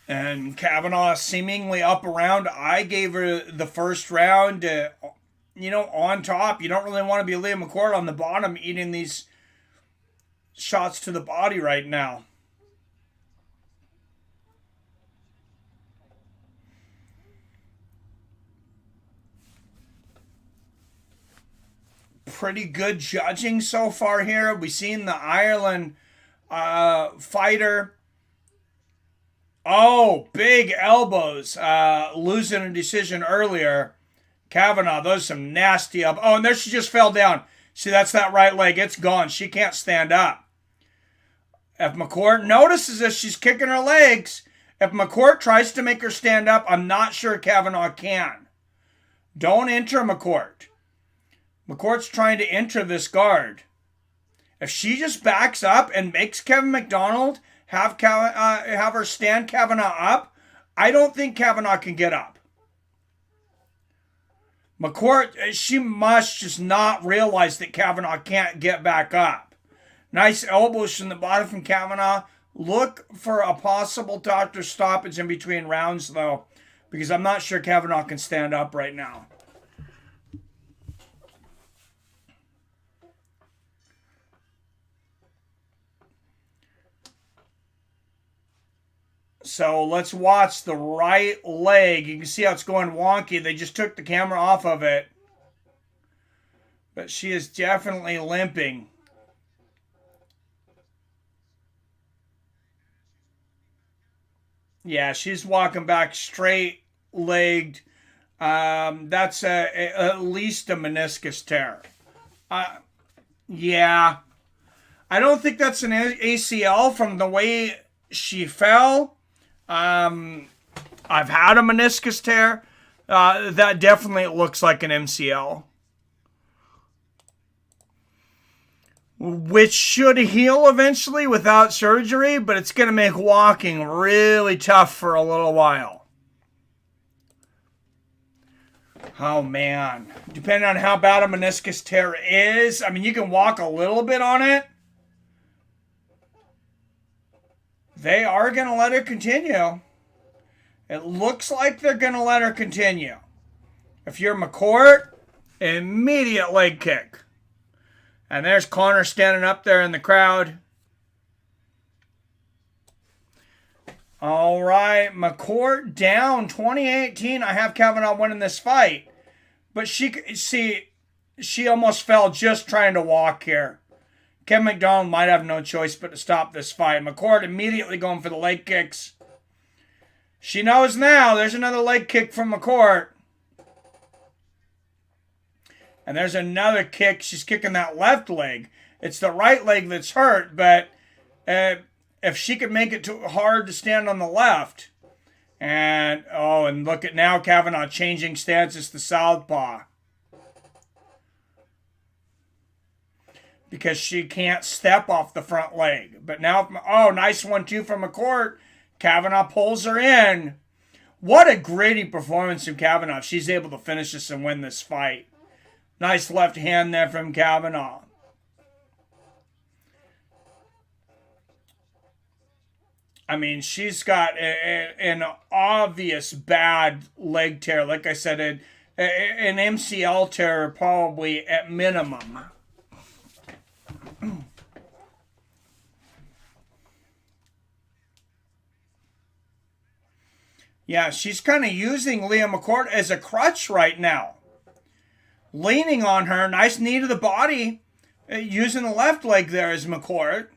And Kavanagh seemingly up around. I gave her the first round, on top. You don't really want to be Liam McCourt on the bottom eating these shots to the body right now. Pretty good judging so far here. We've seen the Ireland fighter. Oh, big elbows. Losing a decision earlier. Kavanagh, those are some nasty up. Oh, and there she just fell down. See, that's that right leg. It's gone. She can't stand up. If McCourt notices as she's kicking her legs, if McCourt tries to make her stand up, I'm not sure Kavanagh can. Don't enter McCourt. McCourt's trying to enter this guard. If she just backs up and makes Kevin McDonald have her stand Kavanagh up, I don't think Kavanagh can get up. McCourt, she must just not realize that Kavanagh can't get back up. Nice elbows from the bottom from Kavanagh. Look for a possible doctor stoppage in between rounds, though, because I'm not sure Kavanagh can stand up right now. So let's watch the right leg. You can see how it's going wonky. They just took the camera off of it. But she is definitely limping. Yeah, she's walking back straight-legged. That's at least a meniscus tear. Yeah. I don't think that's an ACL from the way she fell. I've had a meniscus tear. That definitely looks like an MCL. Which should heal eventually without surgery, but it's going to make walking really tough for a little while. Oh, man. Depending on how bad a meniscus tear is, I mean, you can walk a little bit on it. They are going to let her continue. It looks like they're going to let her continue. If you're McCourt, immediate leg kick. And there's Connor standing up there in the crowd. All right, McCourt down 2018. I have Kavanagh winning this fight. But she almost fell just trying to walk here. Kevin McDonald might have no choice but to stop this fight. McCourt immediately going for the leg kicks. She knows now. There's another leg kick from McCourt. And there's another kick. She's kicking that left leg. It's the right leg that's hurt, but if she could make it too hard to stand on the left. And look at now Kavanagh changing stances to southpaw. because she can't step off the front leg. But now, oh, nice 1-2 from McCourt. Kavanagh pulls her in. What a gritty performance from Kavanagh. She's able to finish this and win this fight. Nice left hand there from Kavanagh. I mean, she's got an obvious bad leg tear. Like I said, an MCL tear probably at minimum. Yeah, she's kind of using Leah McCourt as a crutch right now. Leaning on her. Nice knee to the body. Using the left leg there as McCourt.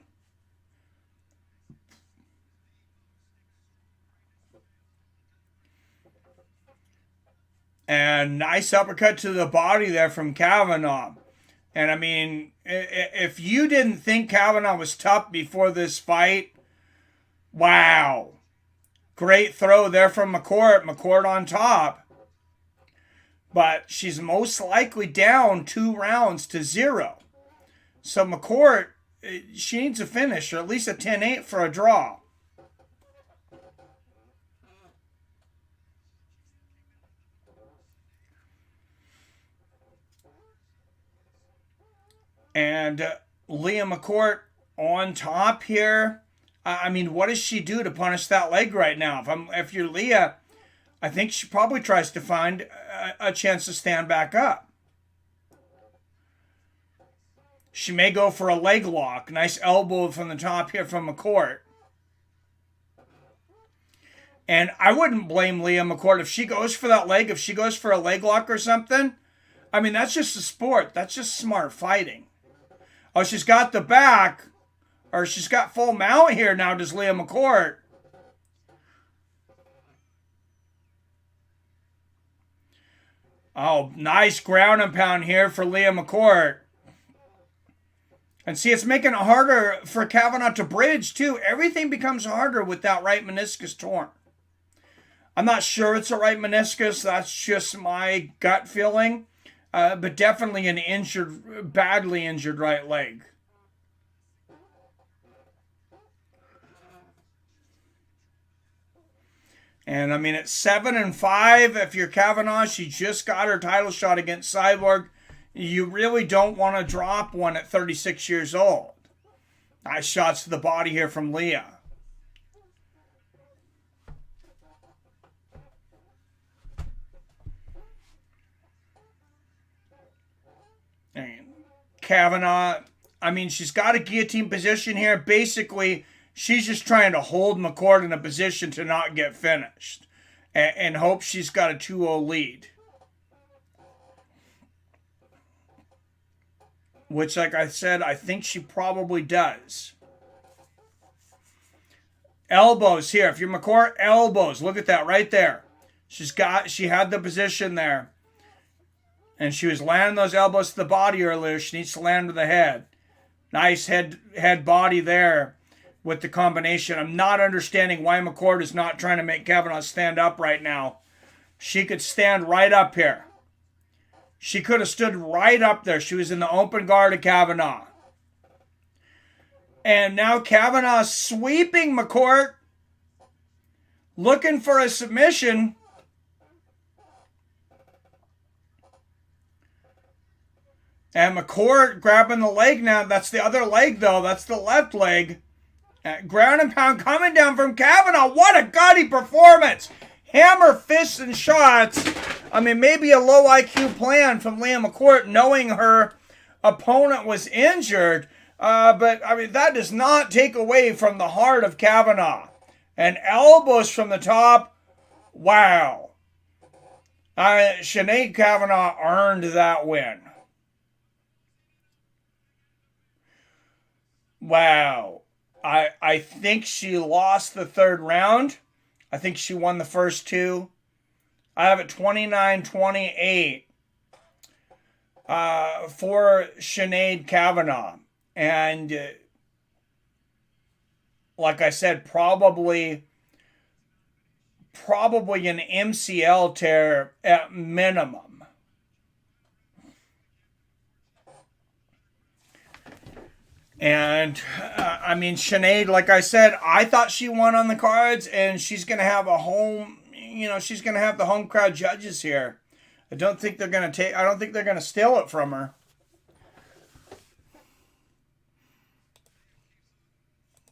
And nice uppercut to the body there from Kavanagh. And I mean, if you didn't think Kavanagh was tough before this fight, wow. Great throw there from McCourt. McCourt on top. But she's most likely down 2-0. So McCourt, she needs a finish, or at least a 10-8 for a draw. And Leah McCourt on top here. I mean, what does she do to punish that leg right now? If you're Leah, I think she probably tries to find a chance to stand back up. She may go for a leg lock. Nice elbow from the top here from McCourt. And I wouldn't blame Leah McCourt if she goes for that leg, if she goes for a leg lock or something. I mean, that's just a sport. That's just smart fighting. Oh, she's got the back. Or she's got full mount here now, does Leah McCourt. Oh, nice ground and pound here for Leah McCourt. And see, it's making it harder for Kavanagh to bridge, too. Everything becomes harder with that right meniscus torn. I'm not sure it's a right meniscus. That's just my gut feeling. But definitely an injured, badly injured right leg. And I mean, at 7-5, if you're Kavanagh, she just got her title shot against Cyborg. You really don't want to drop one at 36 years old. Nice shots to the body here from Leah. And Kavanagh, I mean, she's got a guillotine position here. Basically, she's just trying to hold McCourt in a position to not get finished. And hope she's got a 2-0 lead. Which, like I said, I think she probably does. Elbows here. If you're McCourt, elbows. Look at that right there. She had the position there. And she was landing those elbows to the body earlier. She needs to land to the head. Nice head body there with the combination. I'm not understanding why McCourt is not trying to make Kavanagh stand up right now. She could stand right up here. She could have stood right up there. She was in the open guard of Kavanagh. And now Kavanagh sweeping McCourt. Looking for a submission. And McCourt grabbing the leg now. That's the other leg, though. That's the left leg. Ground and pound coming down from Kavanagh. What a gaudy performance. Hammer fists and shots. I mean, maybe a low IQ plan from Leah McCourt knowing her opponent was injured. But, I mean, that does not take away from the heart of Kavanagh. And elbows from the top. Wow. Sinead Kavanagh earned that win. Wow. I think she lost the third round. I think she won the first two. I have it 29-28 for Sinead Kavanagh. And like I said, probably an MCL tear at minimum. And I mean, Sinead, like I said, I thought she won on the cards, and she's going to have a home, she's going to have the home crowd judges here. I don't think they're going to steal it from her.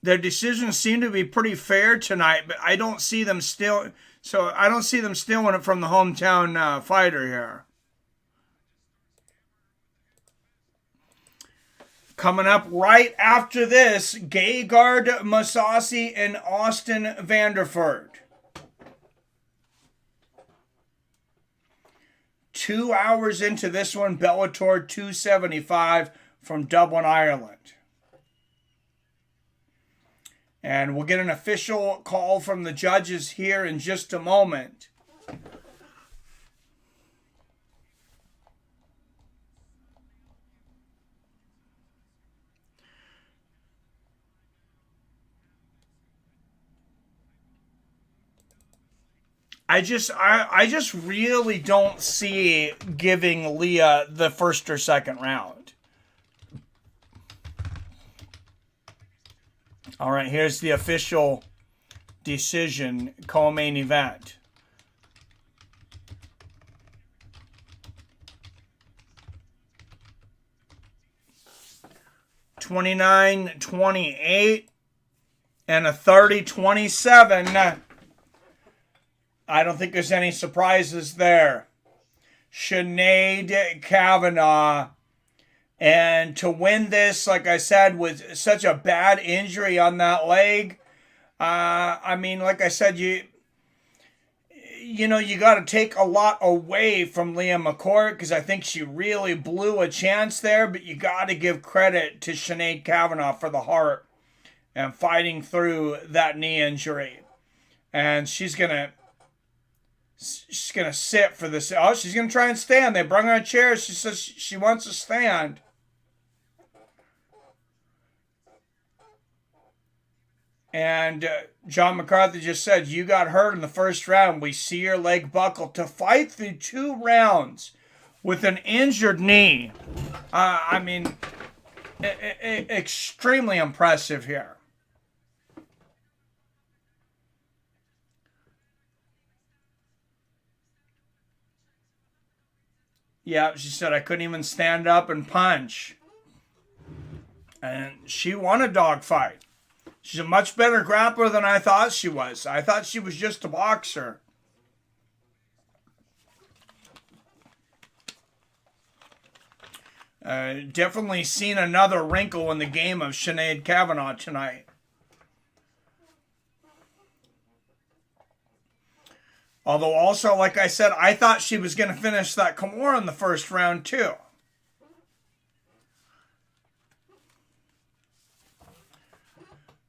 Their decisions seem to be pretty fair tonight, but I don't see them stealing it from the hometown fighter here. Coming up right after this, Gegard Mousasi and Austin Vanderford. 2 hours into this one, Bellator 275 from Dublin, Ireland. And we'll get an official call from the judges here in just a moment. I just really don't see giving Leah the first or second round. All right, here's the official decision, co-main event. $29-28 and a 30-27. I don't think there's any surprises there. Sinead Kavanagh. And to win this, like I said, with such a bad injury on that leg, I mean, like I said, you got to take a lot away from Leah McCourt because I think she really blew a chance there, but you got to give credit to Sinead Kavanagh for the heart and fighting through that knee injury. And she's gonna sit for this. Oh, she's gonna try and stand. They brought her a chair. She says she wants to stand. And John McCarthy just said, you got hurt in the first round. We see your leg buckle. To fight through 2 rounds with an injured knee, I mean, extremely impressive here. Yeah, she said, I couldn't even stand up and punch. And she won a dogfight. She's a much better grappler than I thought she was. I thought she was just a boxer. Definitely seen another wrinkle in the game of Sinead Kavanagh tonight. Although also, like I said, I thought she was going to finish that Kimura in the first round too.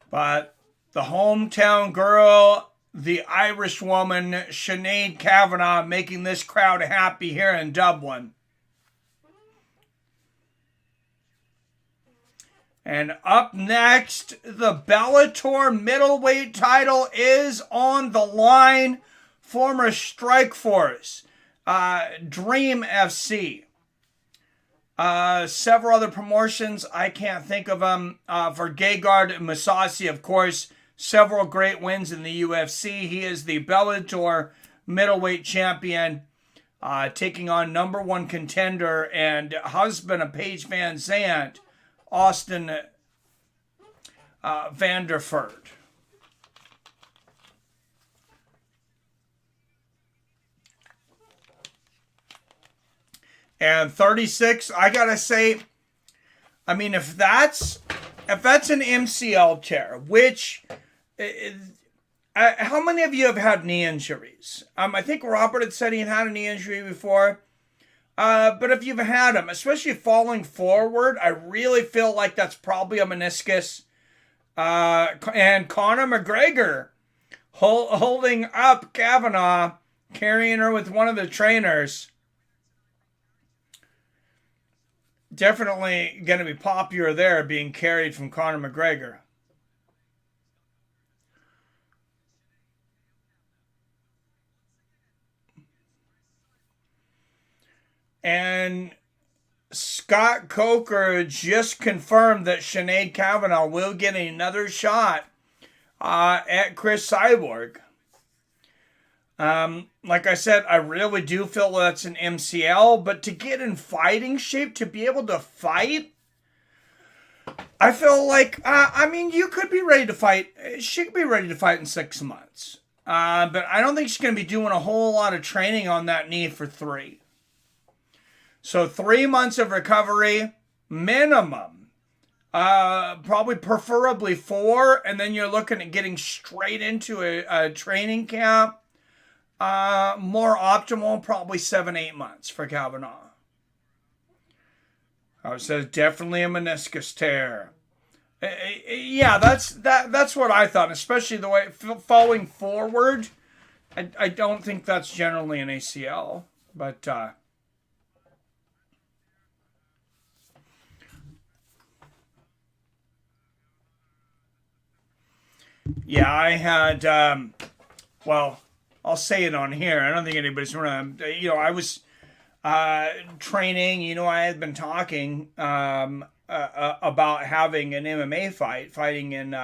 But the hometown girl, the Irish woman, Sinead Kavanagh, making this crowd happy here in Dublin. And up next, the Bellator middleweight title is on the line. Former Strikeforce, Dream FC. Several other promotions, I can't think of them. For Gegard Mousasi, of course, several great wins in the UFC. He is the Bellator middleweight champion, taking on number 1 contender and husband of Paige Van Zandt, Austin Vanderford. And 36, I gotta say, I mean, if that's an MCL tear, which, how many of you have had knee injuries? I think Robert had said he had a knee injury before. But if you've had them, especially falling forward, I really feel like that's probably a meniscus. And Conor McGregor holding up Kavanagh, carrying her with one of the trainers. Definitely going to be popular there, being carried from Conor McGregor. And Scott Coker just confirmed that Sinead Kavanagh will get another shot at Chris Cyborg. Like I said, I really do feel that's an MCL, but to get in fighting shape, to be able to fight, I feel like, you could be ready to fight. She could be ready to fight in 6 months. But I don't think she's going to be doing a whole lot of training on that knee for 3. So 3 months of recovery, minimum. Probably preferably 4, and then you're looking at getting straight into a training camp. More optimal, probably 7-8 months for Kavanagh. I would say definitely a meniscus tear. Yeah, that's what I thought, especially the way falling forward. I don't think that's generally an ACL, but yeah, I had I'll say it on here. I don't think anybody's gonna. I was training. I had been talking about having an MMA fighting in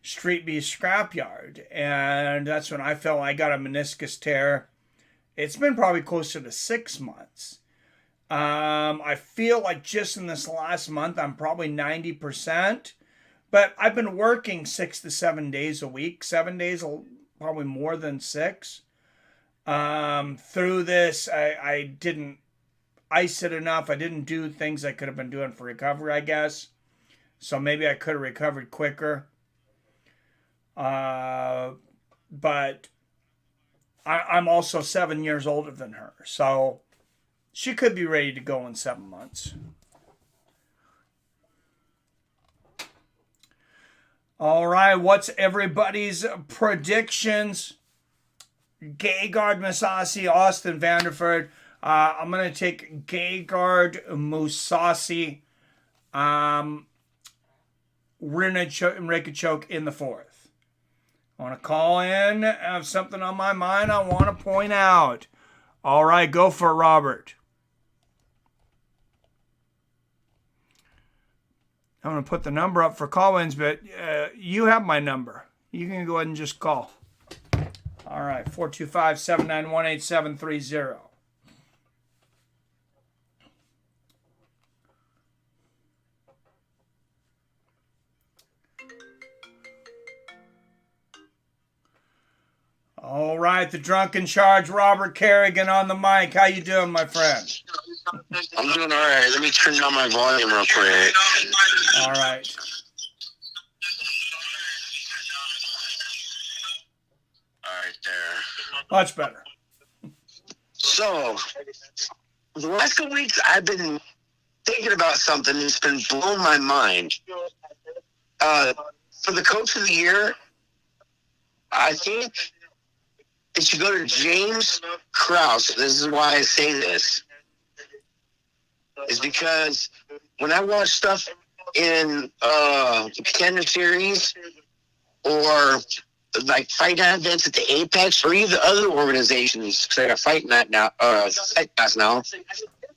Street Beast Scrapyard, and that's when I felt I got a meniscus tear. It's been probably closer to 6 months. I feel like just in this last month, I'm probably 90%. But I've been working 6 to 7 days a week. 7 days, probably more than 6. Through this, I didn't ice it enough. I didn't do things I could have been doing for recovery, I guess. So maybe I could have recovered quicker. But I'm also 7 years older than her. So she could be ready to go in 7 months. All right, what's everybody's predictions? Gegard Mousasi, Austin Vanderford. I'm going to take Gegard Mousasi. We're going to make a choke in the 4th. I want to call in. I have something on my mind I want to point out. All right, go for it, Robert. I'm going to put the number up for call-ins, but you have my number. You can go ahead and just call. All right, 425-791-8730. All right, the drunken charge, Robert Kerrigan on the mic. How you doing, my friend? I'm doing all right. Let me turn down my volume real quick. All right. All right, there. Much better. So, the last couple weeks, I've been thinking about something that's been blowing my mind. For the coach of the year, I think it should go to James Krause. This is why I say this. Is because when I watch stuff in the Contender Series or like fight night events at the Apex or even other organizations, because I got fight night now, fight pass now,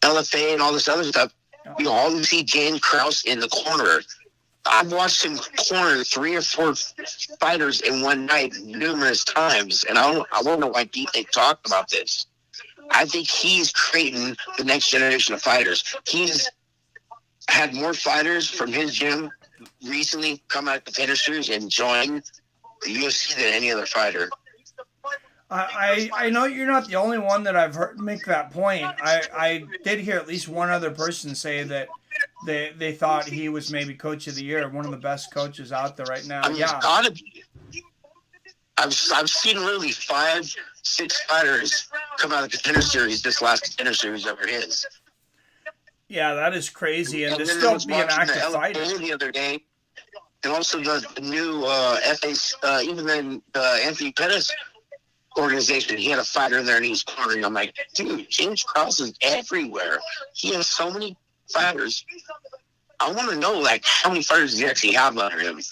LFA and all this other stuff, you always see James Krause in the corner. I've watched him corner 3 or 4 fighters in one night numerous times, and I don't know why they talk about this. I think he's creating the next generation of fighters. He's had more fighters from his gym recently come out of the Contender Series and join the UFC than any other fighter. I know you're not the only one that I've heard make that point. I did hear at least one other person say that they thought he was maybe coach of the year, one of the best coaches out there right now. I mean, yeah, gotta be. I've seen literally 5-6 fighters come out of the Contender Series this last Contender Series over his. Yeah, that is crazy, and to still be an active fighter. The other day, and also the new FA, even then the Anthony Pettis organization, he had a fighter in there and he was cornering. I'm like, dude, James Krause is everywhere. He has so many fighters. I want to know, like, how many fighters does he actually have under him?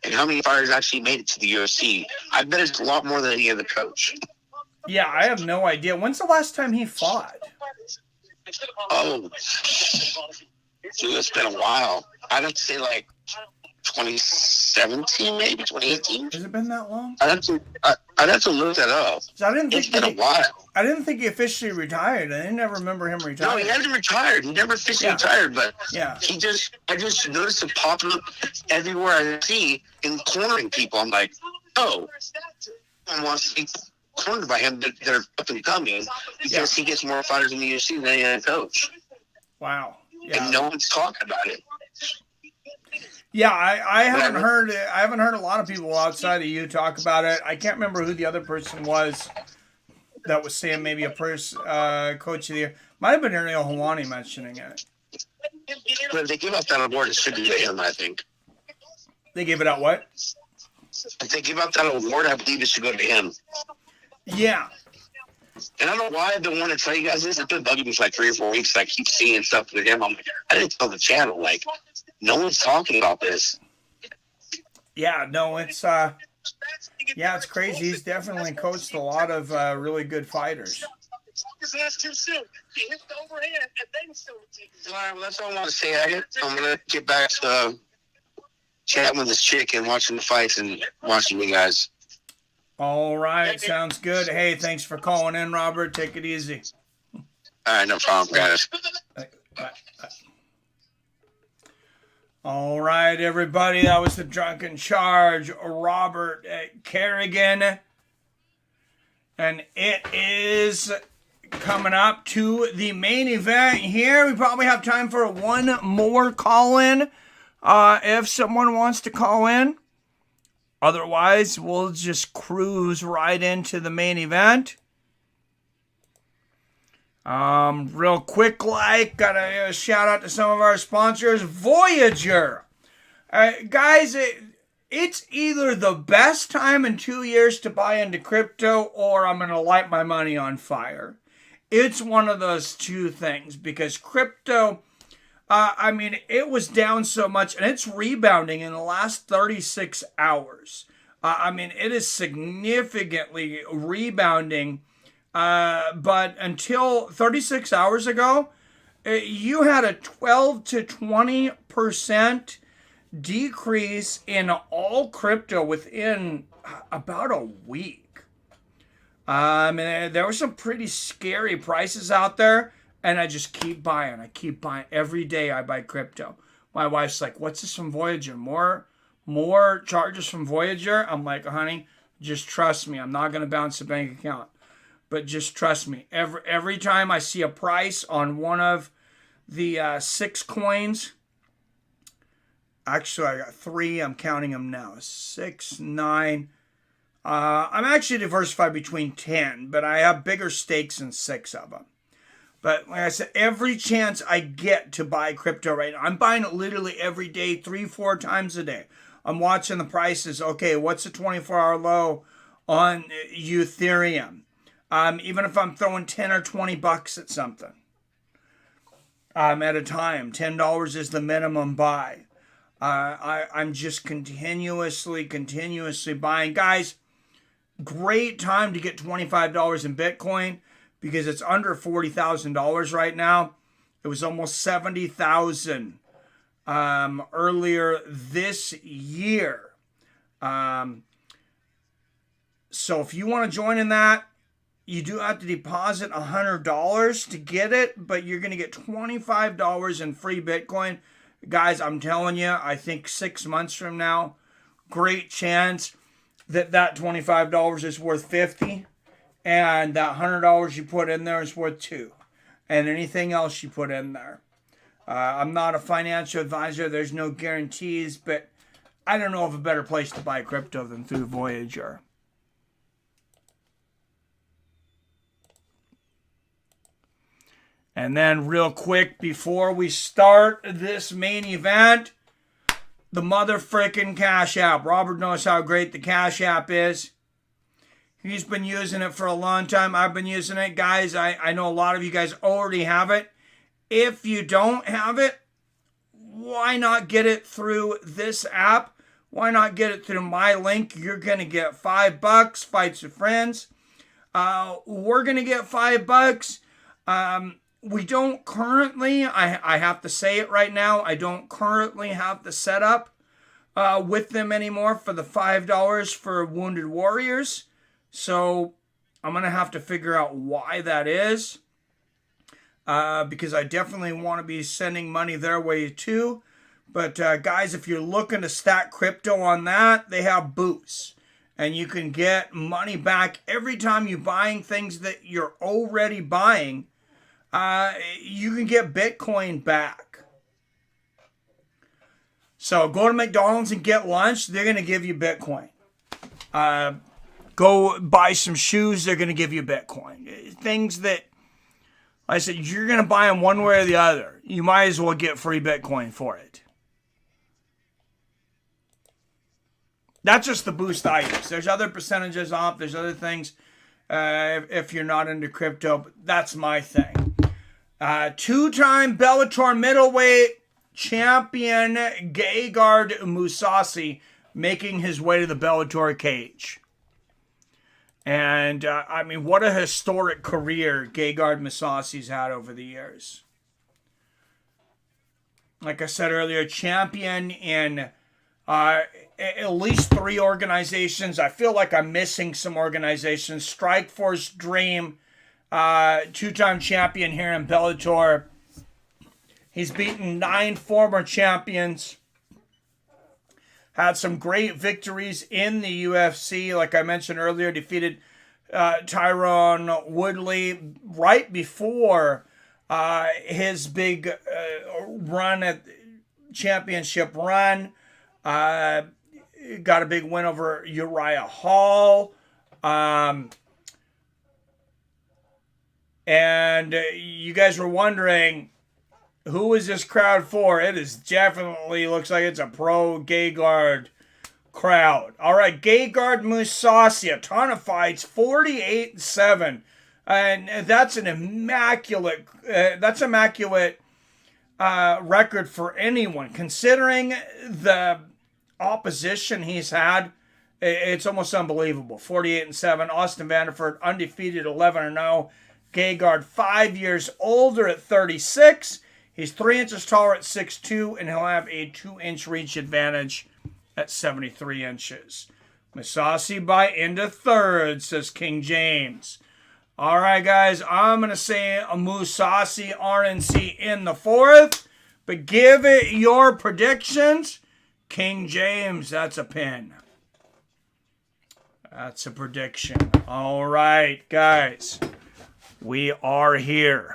And how many fighters actually made it to the UFC? I bet it's a lot more than any other coach. Yeah, I have no idea. When's the last time he fought? Oh, dude, it's been a while. I'd have to say like 2017, maybe 2018. Has it been that long? I'd have to look that up. So I didn't think It's been a while. I didn't think he officially retired. I didn't never remember him retiring. No, he hasn't retired. He never officially retired, but yeah. I just noticed it popping up everywhere I see in cornering people. I'm like, oh, I want to be cornered by him. They're up and coming because he gets more fighters in the UFC than any other coach. Wow. Yeah. And no one's talking about it. Yeah, I haven't heard it. I haven't heard a lot of people outside of you talk about it. I can't remember who the other person was that was saying maybe a coach of the year. Might have been Ariel Helwani mentioning it. But if they give out that award, it should be to him, I think. They gave it out what? If they give out that award, I believe it should go to him. Yeah. And I don't know why I've been wanting to tell you guys this. It's been bugging me for like 3 or 4 weeks. I keep seeing stuff with him. I'm like, I didn't tell the channel. Like, no one's talking about this. Yeah, no, it's it's crazy. He's definitely coached a lot of really good fighters. All right, well, that's all I want to say. I'm going to get back to chatting with this chick and watching the fights and watching you guys. All right, sounds good. Hey, thanks for calling in, Robert. Take it easy. All right, no problem, guys. Bye. All right, everybody. That was the Drunken Charge, Robert Kerrigan. And it is coming up to the main event here. We probably have time for one more call-in if someone wants to call in. Otherwise, we'll just cruise right into the main event. Real quick, gotta shout out to some of our sponsors. Voyager. Guys, it's either the best time in 2 years to buy into crypto or I'm going to light my money on fire. It's one of those two things because crypto, it was down so much and it's rebounding in the last 36 hours. It is significantly rebounding. But until 36 hours ago, you had a 12 to 20% decrease in all crypto within about a week. There were some pretty scary prices out there, and I just keep buying. I keep buying. Every day I buy crypto. My wife's like, what's this from Voyager? More charges from Voyager? I'm like, honey, just trust me. I'm not going to bounce the bank account. But just trust me. Every time I see a price on one of the 6 coins, actually I got 3. I'm counting them now. 6, 9. I'm actually diversified between 10, but I have bigger stakes in 6 of them. But like I said, every chance I get to buy crypto right now, I'm buying it literally every day, 3-4 times a day. I'm watching the prices. Okay, what's the 24-hour low on Ethereum? Even if I'm throwing 10 or 20 bucks at something at a time, $10 is the minimum buy. I'm just continuously buying. Guys, great time to get $25 in Bitcoin because it's under $40,000 right now. It was almost $70,000 earlier this year. So if you want to join in that, you do have to deposit $100 to get it, but you're going to get $25 in free Bitcoin. Guys, I'm telling you, I think 6 months from now, great chance that $25 is worth $50, and that $100 you put in there is worth $2, and anything else you put in there. I'm not a financial advisor. There's no guarantees, but I don't know of a better place to buy crypto than through Voyager. And then real quick, before we start this main event, the mother-frickin' Cash App. Robert knows how great the Cash App is. He's been using it for a long time. I've been using it. Guys, I know a lot of you guys already have it. If you don't have it, why not get it through this app? Why not get it through my link? You're going to get $5, Fights with Friends. We're going to get $5. We don't currently, I have to say it right now, I don't currently have the setup with them anymore for the $5 for Wounded Warriors. So I'm going to have to figure out why that is. Because I definitely want to be sending money their way too. But guys, if you're looking to stack crypto on that, they have boosts. And you can get money back every time you're buying things that you're already buying. You can get Bitcoin back. So go to McDonald's and get lunch. They're going to give you Bitcoin. Go buy some shoes. They're going to give you Bitcoin. Things that, like I said, you're going to buy them one way or the other. You might as well get free Bitcoin for it. That's just the boost I use. There's other percentages off. There's other things if you're not into crypto. But that's my thing. Two-time Bellator middleweight champion Gegard Mousasi making his way to the Bellator cage. And, I mean, what a historic career Gegard Mousasi's had over the years. Like I said earlier, champion in at least 3 organizations. I feel like I'm missing some organizations. Strikeforce Dream, 2-time champion here in Bellator. He's beaten 9 former champions. Had some great victories in the UFC. Like I mentioned earlier, defeated Tyrone Woodley right before his big run at championship run. Got a big win over Uriah Hall. And you guys were wondering, who is this crowd for? It is definitely looks like it's a pro Gegard crowd. All right, Gegard Mousasi, a ton of fights, 48-7, and that's an immaculate. Record for anyone, considering the opposition he's had. It's almost unbelievable. 48-7. Austin Vanderford undefeated, 11-0. Gegard 5 years older at 36. He's 3 inches taller at 6'2", and he'll have a 2-inch reach advantage at 73 inches. Mousasi by into third, says King James. All right, guys, I'm going to say a Mousasi RNC in the 4th, but give it your predictions. King James, that's a pin. That's a prediction. All right, guys, we are here.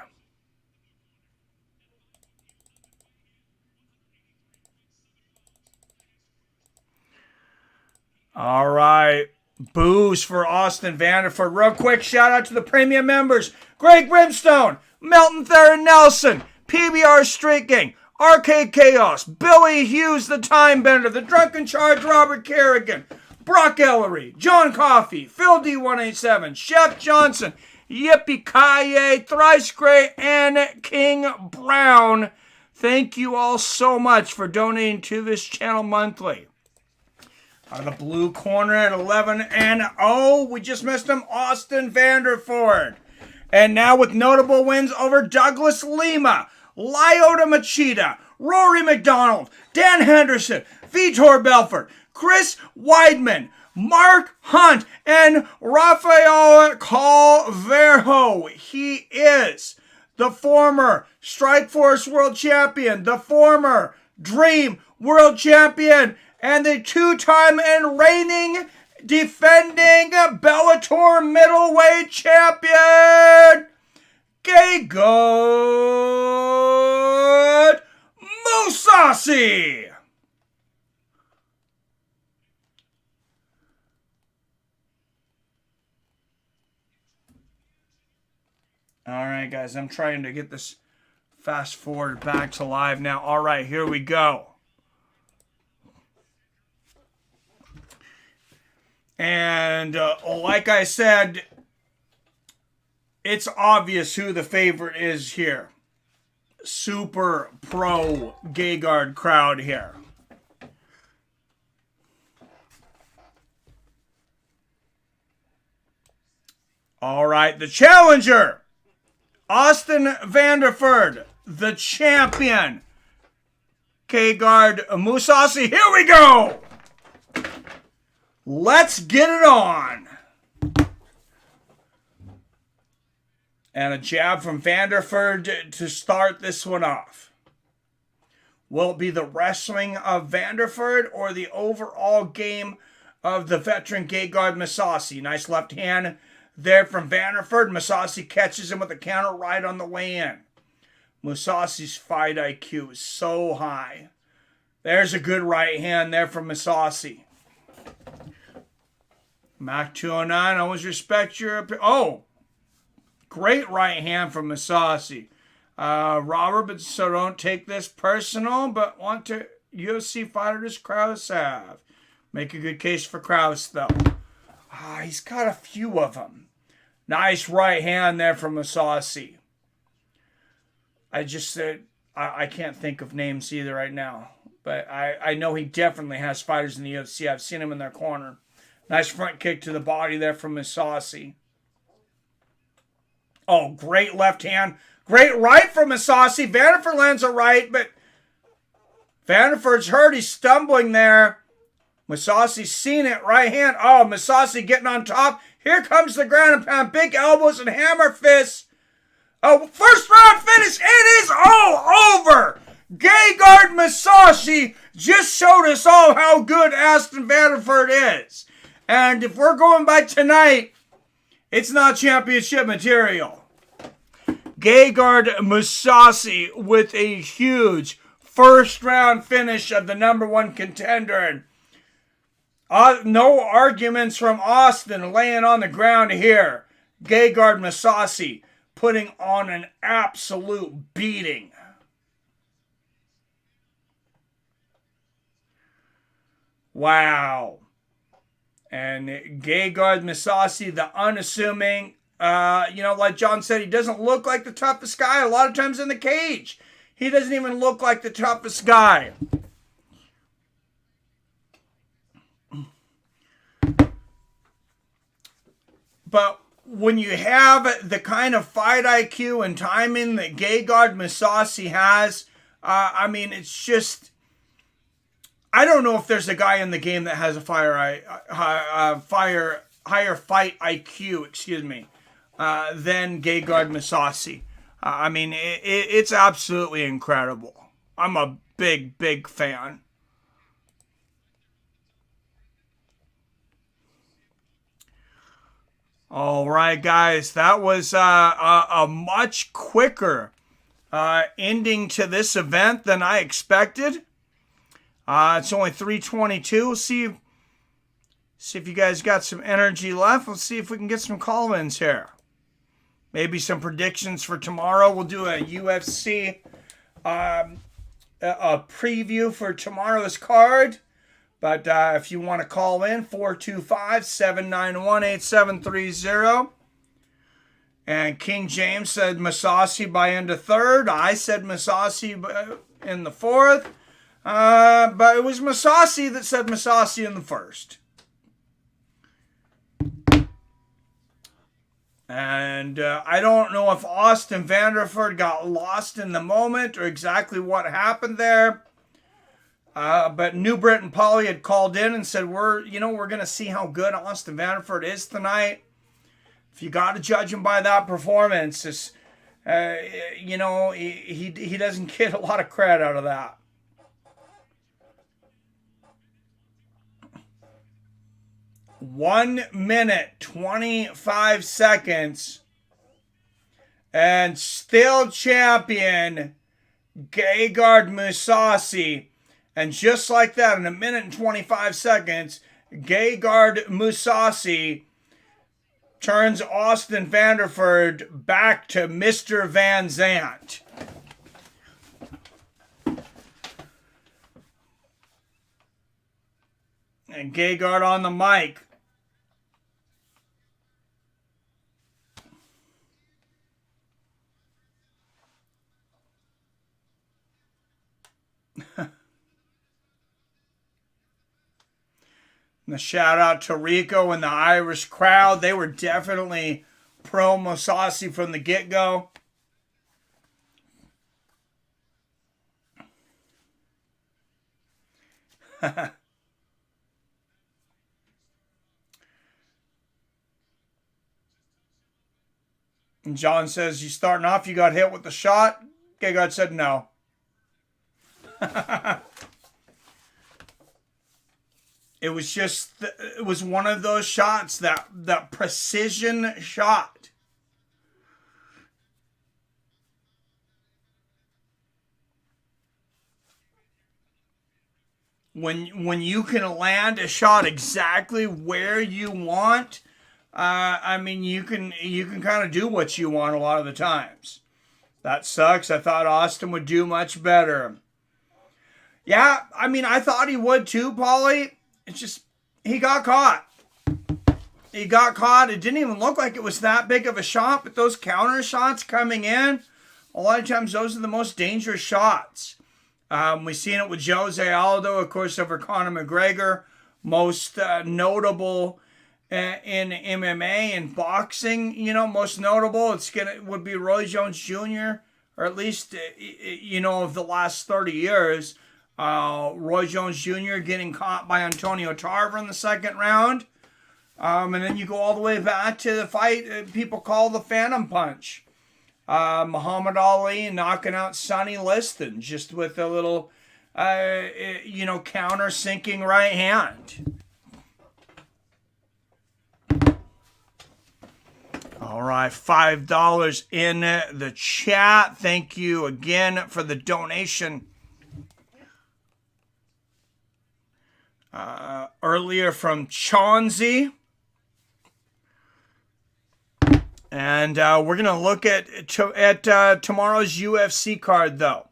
All right. Booze for Austin Vanderford. Real quick, shout out to the premium members. Greg Brimstone, Melton Theron Nelson, PBR Street Gang, RK Chaos, Billy Hughes, the Time Bender, the Drunken Charge, Robert Kerrigan, Brock Ellery, John Coffey, Phil D187, Chef Johnson, Yippee Kaye, Thrice Gray, and King Brown. Thank you all so much for donating to this channel monthly. Out of the blue corner at 11-0, we just missed him, Austin Vanderford. And now with notable wins over Douglas Lima, Lyota Machida, Rory McDonald, Dan Henderson, Vitor Belfort, Chris Weidman, Mark Hunt, and Rafael Calverjo. He is the former Strikeforce World Champion, the former Dream World Champion, and the 2-time and reigning defending Bellator middleweight champion, Gegard Mousasi. All right, guys, I'm trying to get this fast forward back to live now. All right, here we go. And like I said, it's obvious who the favorite is here. Super pro Gegard crowd here. All right, the challenger Austin Vanderford, the champion. Gegard Mousasi. Here we go. Let's get it on. And a jab from Vanderford to start this one off. Will it be the wrestling of Vanderford or the overall game of the veteran Gegard Mousasi? Nice left hand there from Vanderford. Mousasi catches him with a counter right on the way in. Mousasi's fight IQ is so high. There's a good right hand there from Mousasi. Mac 209, always respect your opinion. Oh, great right hand from Mousasi. Robert, but so don't take this personal, but want to UFC fighter does Krause have? Make a good case for Krause, though. He's got a few of them. Nice right hand there from Mousasi. I just said, I can't think of names either right now. But I know he definitely has fighters in the UFC. I've seen him in their corner. Nice front kick to the body there from Mousasi. Oh, great left hand. Great right from Mousasi. Vanderford lands a right, but Vanderford's hurt. He's stumbling there. Mousasi's seen it. Right hand. Oh, Mousasi getting on top. Here comes the ground and pound. Big elbows and hammer fists. Oh, first round finish. It is all over. Gegard Mousasi just showed us all how good Austin Vanderford is. And if we're going by tonight, it's not championship material. Gegard Mousasi with a huge first round finish of the number one contender. No arguments from Austin laying on the ground here. Gegard Mousasi putting on an absolute beating. Wow. And Gegard Mousasi, the unassuming, like John said, he doesn't look like the toughest guy a lot of times in the cage. He doesn't even look like the toughest guy. But when you have the kind of fight IQ and timing that Gegard Mousasi has, it's just... I don't know if there's a guy in the game that has a higher fight IQ, than Gegard Mousasi. It's absolutely incredible. I'm a big, big fan. All right, guys, that was a much quicker ending to this event than I expected. It's only 3:22. See if you guys got some energy left. Let's see if we can get some call-ins here. Maybe some predictions for tomorrow. We'll do a UFC a preview for tomorrow's card. But if you want to call in, 425-791-8730. And King James said Mousasi by end of third. I said Mousasi in the fourth. But it was Mousasi that said Mousasi in the first. And I don't know if Austin Vanderford got lost in the moment or exactly what happened there. But New Britain Polly had called in and said, we're going to see how good Austin Vanderford is tonight. If you got to judge him by that performance, he doesn't get a lot of credit out of that. One minute, 25 seconds, and still champion Gegard Mousasi. And just like that, in a minute and 25 seconds, Gegard Mousasi turns Austin Vanderford back to Mr. Van Zandt. And Gegard on the mic. And a shout out to Rico and the Irish crowd. They were definitely pro Mousasi from the get-go. And John says, you starting off, you got hit with the shot? Gegard said no. It was one of those shots, that precision shot. When you can land a shot exactly where you want, I mean, you can kind of do what you want a lot of the times. That sucks. I thought Austin would do much better. Yeah, I mean, I thought he would too, Paulie. It's just, he got caught. He got caught. It didn't even look like it was that big of a shot, but those counter shots coming in, a lot of times those are the most dangerous shots. We've seen it with Jose Aldo, of course, over Conor McGregor. Most notable in MMA and boxing, most notable, would be Roy Jones Jr., or at least, of the last 30 years. Roy Jones Jr. getting caught by Antonio Tarver in the second round. And then you go all the way back to the fight people call the Phantom Punch. Muhammad Ali knocking out Sonny Liston just with a little, counter sinking right hand. All right, $5 in the chat. Thank you again for the donation. Earlier from Chauncey. And we're going to look at tomorrow's UFC card, though.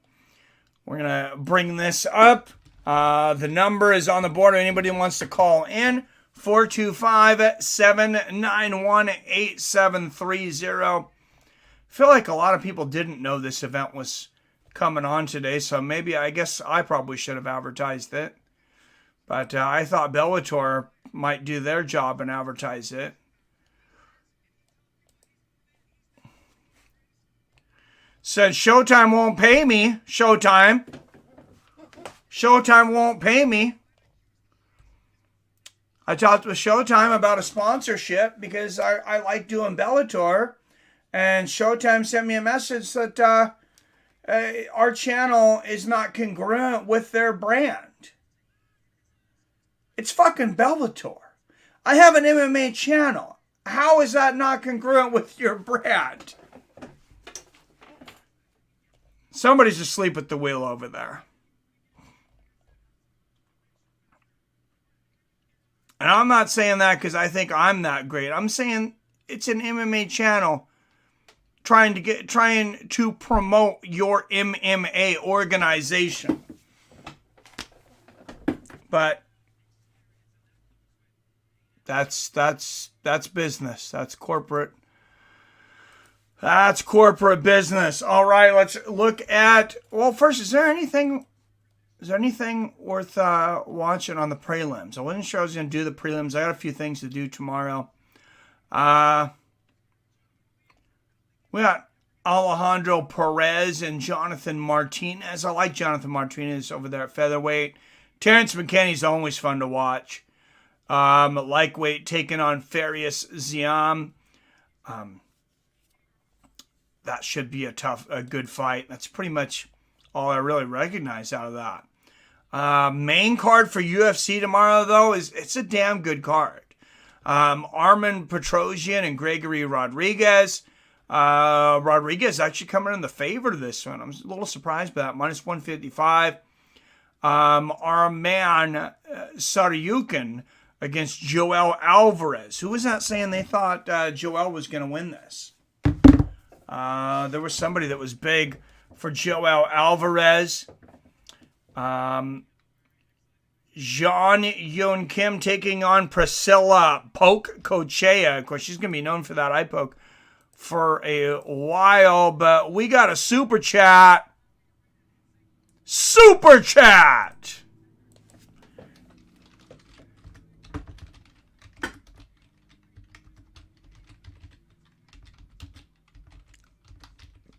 We're going to bring this up. The number is on the board. Anybody who wants to call in, 425-791-8730. I feel like a lot of people didn't know this event was coming on today, so I guess I probably should have advertised it. But I thought Bellator might do their job and advertise it. Said Showtime won't pay me. Showtime won't pay me. I talked with Showtime about a sponsorship because I like doing Bellator. And Showtime sent me a message that our channel is not congruent with their brand. It's fucking Bellator. I have an MMA channel. How is that not congruent with your brand? Somebody's asleep at the wheel over there. And I'm not saying that because I think I'm that great. I'm saying it's an MMA channel trying to promote your MMA organization. But that's business. That's corporate. That's corporate business. All right, let's look at. Well, first, is there anything worth watching on the prelims? I wasn't sure I was going to do the prelims. I got a few things to do tomorrow. We got Alejandro Perez and Jonathan Martinez. I like Jonathan Martinez over there at featherweight. Terrence McKinney's always fun to watch. Lightweight taking on Farias Ziam. That should be a good fight. That's pretty much all I really recognize out of that. Main card for UFC tomorrow, though, it's a damn good card. Armen Petrosyan and Gregory Rodriguez. Rodriguez actually coming in the favor to this one. I'm a little surprised by that. Minus 155. Arman Saryukin against Joel Alvarez. Who was that saying they thought Joel was going to win this? There was somebody that was big for Joel Alvarez. Jean Yoon Kim taking on Priscilla Poke Cochea. Of course, she's going to be known for that eye poke for a while, but we got a super chat. Super chat!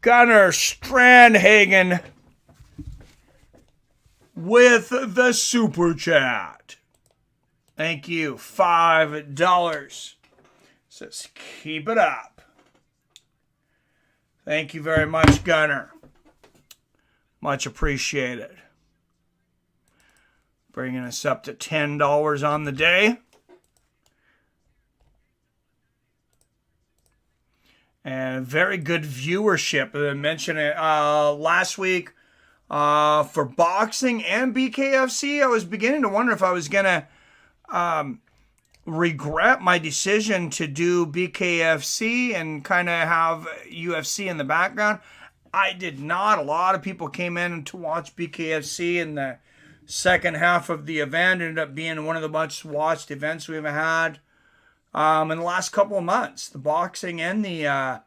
Gunnar Strandhagen with the super chat. Thank you. $5. Says keep it up. Thank you very much, Gunner. Much appreciated. Bringing us up to $10 on the day. And very good viewership. I mentioned it last week for boxing and BKFC. I was beginning to wonder if I was going to regret my decision to do BKFC and kind of have UFC in the background. I did not. A lot of people came in to watch BKFC in the second half of the event. It ended up being one of the much watched events we've had in the last couple of months. The boxing and the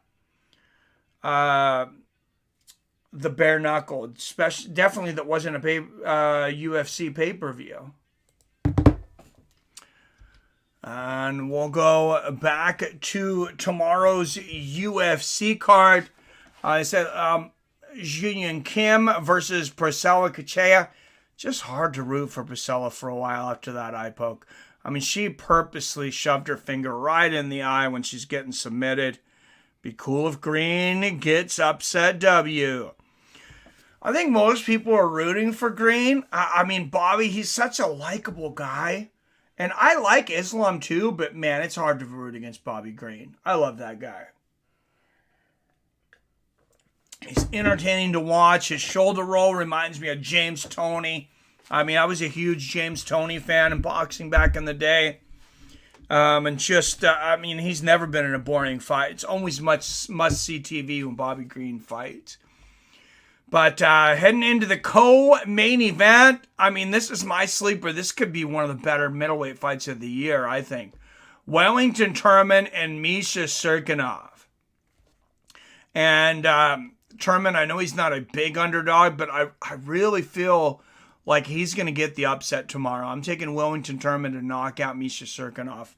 bare knuckle, especially definitely that wasn't a UFC pay-per-view. And we'll go back to tomorrow's UFC card. I said Julian Kim versus Priscilla Cachoeira. Just hard to root for Priscilla for a while after that eye poke. I mean, she purposely shoved her finger right in the eye when she's getting submitted. Be cool if Green gets upset W. I think most people are rooting for Green. I mean, Bobby, he's such a likable guy. And I like Islam too, but man, it's hard to root against Bobby Green. I love that guy. He's entertaining to watch. His shoulder roll reminds me of James Toney. I mean, I was a huge James Toney fan in boxing back in the day. And just, I mean, he's never been in a boring fight. It's always must-see TV when Bobby Green fights. But heading into the co-main event, I mean, this is my sleeper. This could be one of the better middleweight fights of the year, I think. Wellington Turman and Misha Serkinov. And Turman, I know he's not a big underdog, but I really feel like he's going to get the upset tomorrow. I'm taking Wellington Turman to knock out Misha Serkinov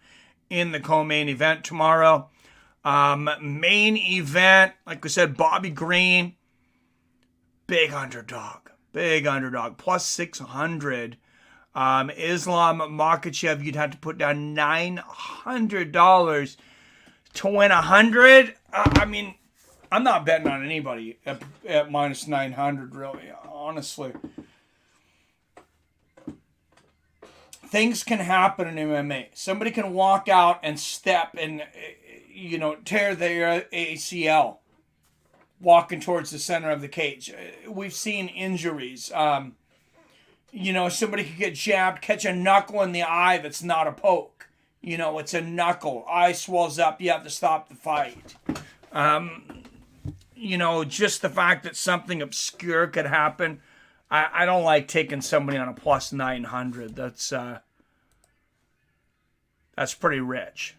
in the co-main event tomorrow. Main event, like we said, Bobby Green. Big underdog, plus 600. Islam Makhachev, you'd have to put down $900 to win 100. I mean, I'm not betting on anybody at minus 900, really, honestly. Things can happen in MMA. Somebody can walk out and step and, tear their ACL. Walking towards the center of the cage. We've seen injuries. Somebody could get jabbed, catch a knuckle in the eye that's not a poke. It's a knuckle. Eye swells up. You have to stop the fight. Just the fact that something obscure could happen. I don't like taking somebody on a plus 900. That's pretty rich.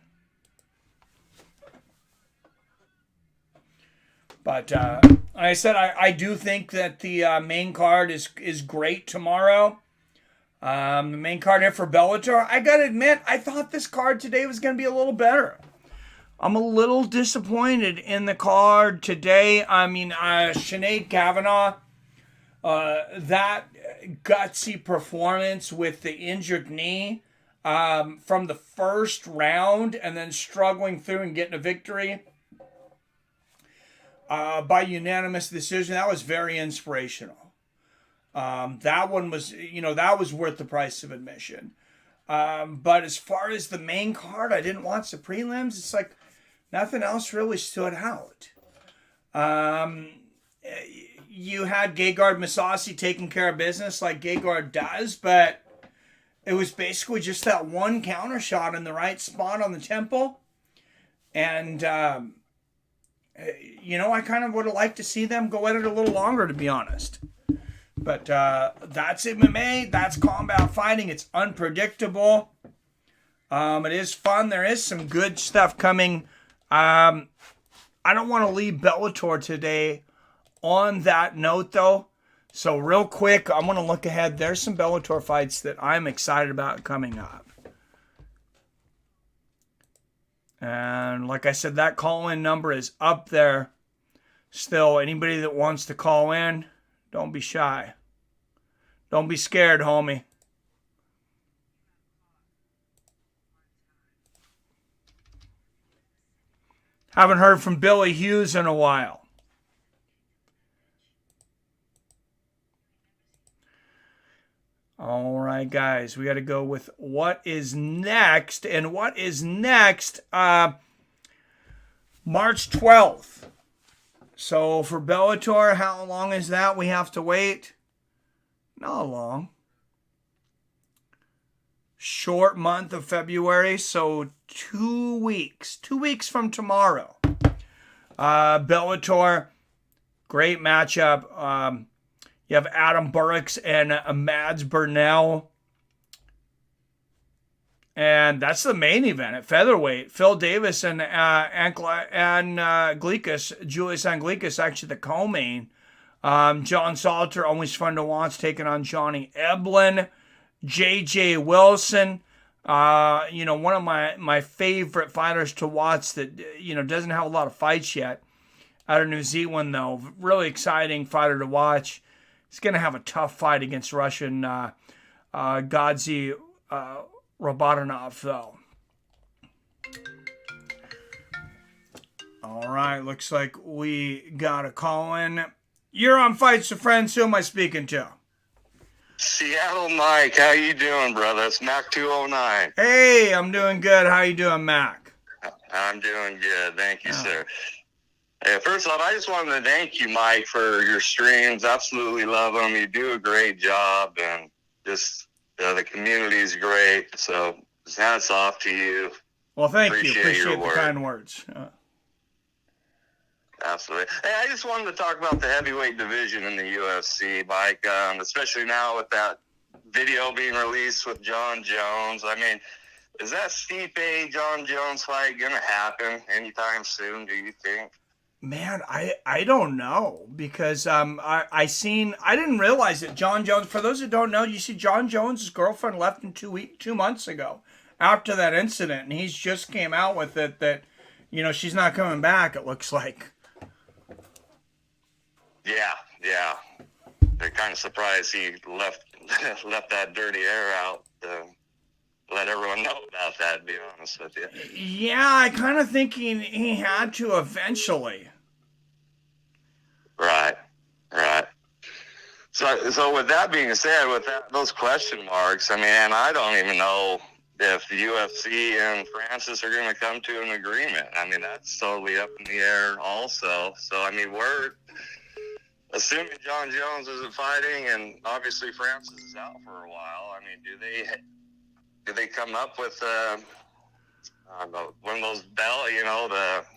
But like I said, I do think that the main card is great tomorrow. The main card here for Bellator, I got to admit, I thought this card today was going to be a little better. I'm a little disappointed in the card today. I mean, Sinead Kavanagh, that gutsy performance with the injured knee from the first round and then struggling through and getting a victory. By unanimous decision. That was very inspirational. That one was, that was worth the price of admission. But as far as the main card, I didn't watch the prelims. It's like nothing else really stood out. You had Gegard Mousasi taking care of business like Gegard does, but it was basically just that one counter shot in the right spot on the temple. And, I kind of would have liked to see them go at it a little longer, to be honest. But that's MMA. That's combat fighting. It's unpredictable. It is fun. There is some good stuff coming. I don't want to leave Bellator today on that note, though. So real quick, I'm going to look ahead. There's some Bellator fights that I'm excited about coming up. And like I said, that call-in number is up there. Still, anybody that wants to call in, don't be shy. Don't be scared, homie. Haven't heard from Billy Hughes in a while. All right, guys, we got to go with what is next. And what is next? March 12th. So for Bellator, how long is that? We have to wait? Not long. Short month of February, so 2 weeks. 2 weeks from tomorrow. Bellator, great matchup. You have Adam Burks and Mads Burnell. And that's the main event at featherweight. Phil Davis and Glikas, Julius Anglikas, actually the co-main. John Salter, always fun to watch, taking on Johnny Eblin. J.J. Wilson, one of my favorite fighters to watch that, doesn't have a lot of fights yet. Out of New Zealand, though. Really exciting fighter to watch. He's going to have a tough fight against Russian Gadzi Robotinov, though. All right, looks like we got a call in. You're on Fights with Friends. Who am I speaking to? Seattle Mike, how you doing, brother? It's Mac 209. Hey, I'm doing good. How you doing, Mac? I'm doing good. Thank you, sir. Hey, first off, I just wanted to thank you, Mike, for your streams. Absolutely love them. You do a great job, and just the community is great. So hats off to you. Well, thank you. Appreciate the kind words. Absolutely. Hey, I just wanted to talk about the heavyweight division in the UFC, Mike, especially now with that video being released with John Jones. I mean, is that Stipe John Jones fight going to happen anytime soon, do you think? Man, I don't know, because I didn't realize that John Jones, for those who don't know, you see John Jones' girlfriend left him 2 months ago after that incident, and he's just came out with it that, she's not coming back, it looks like. Yeah. They're kind of surprised he left that dirty air out to let everyone know about that, to be honest with you. Yeah, I kind of think he had to eventually. Right. So with that being said, with those question marks, I mean, I don't even know if the UFC and Francis are going to come to an agreement. I mean, that's totally up in the air also. So, I mean, we're assuming John Jones isn't fighting, and obviously Francis is out for a while. I mean, do they come up with one of those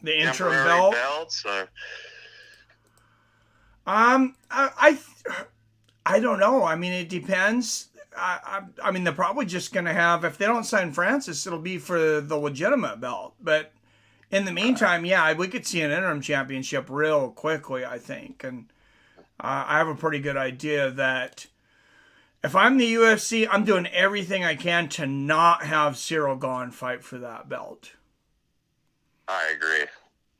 the interim belt belts? Or? I don't know. I mean, it depends. I mean, they're probably just going to have, if they don't sign Francis, it'll be for the legitimate belt. But in the meantime, yeah, we could see an interim championship real quickly, I think. And I have a pretty good idea that if I'm the UFC, I'm doing everything I can to not have Cyril Gahn fight for that belt. I agree.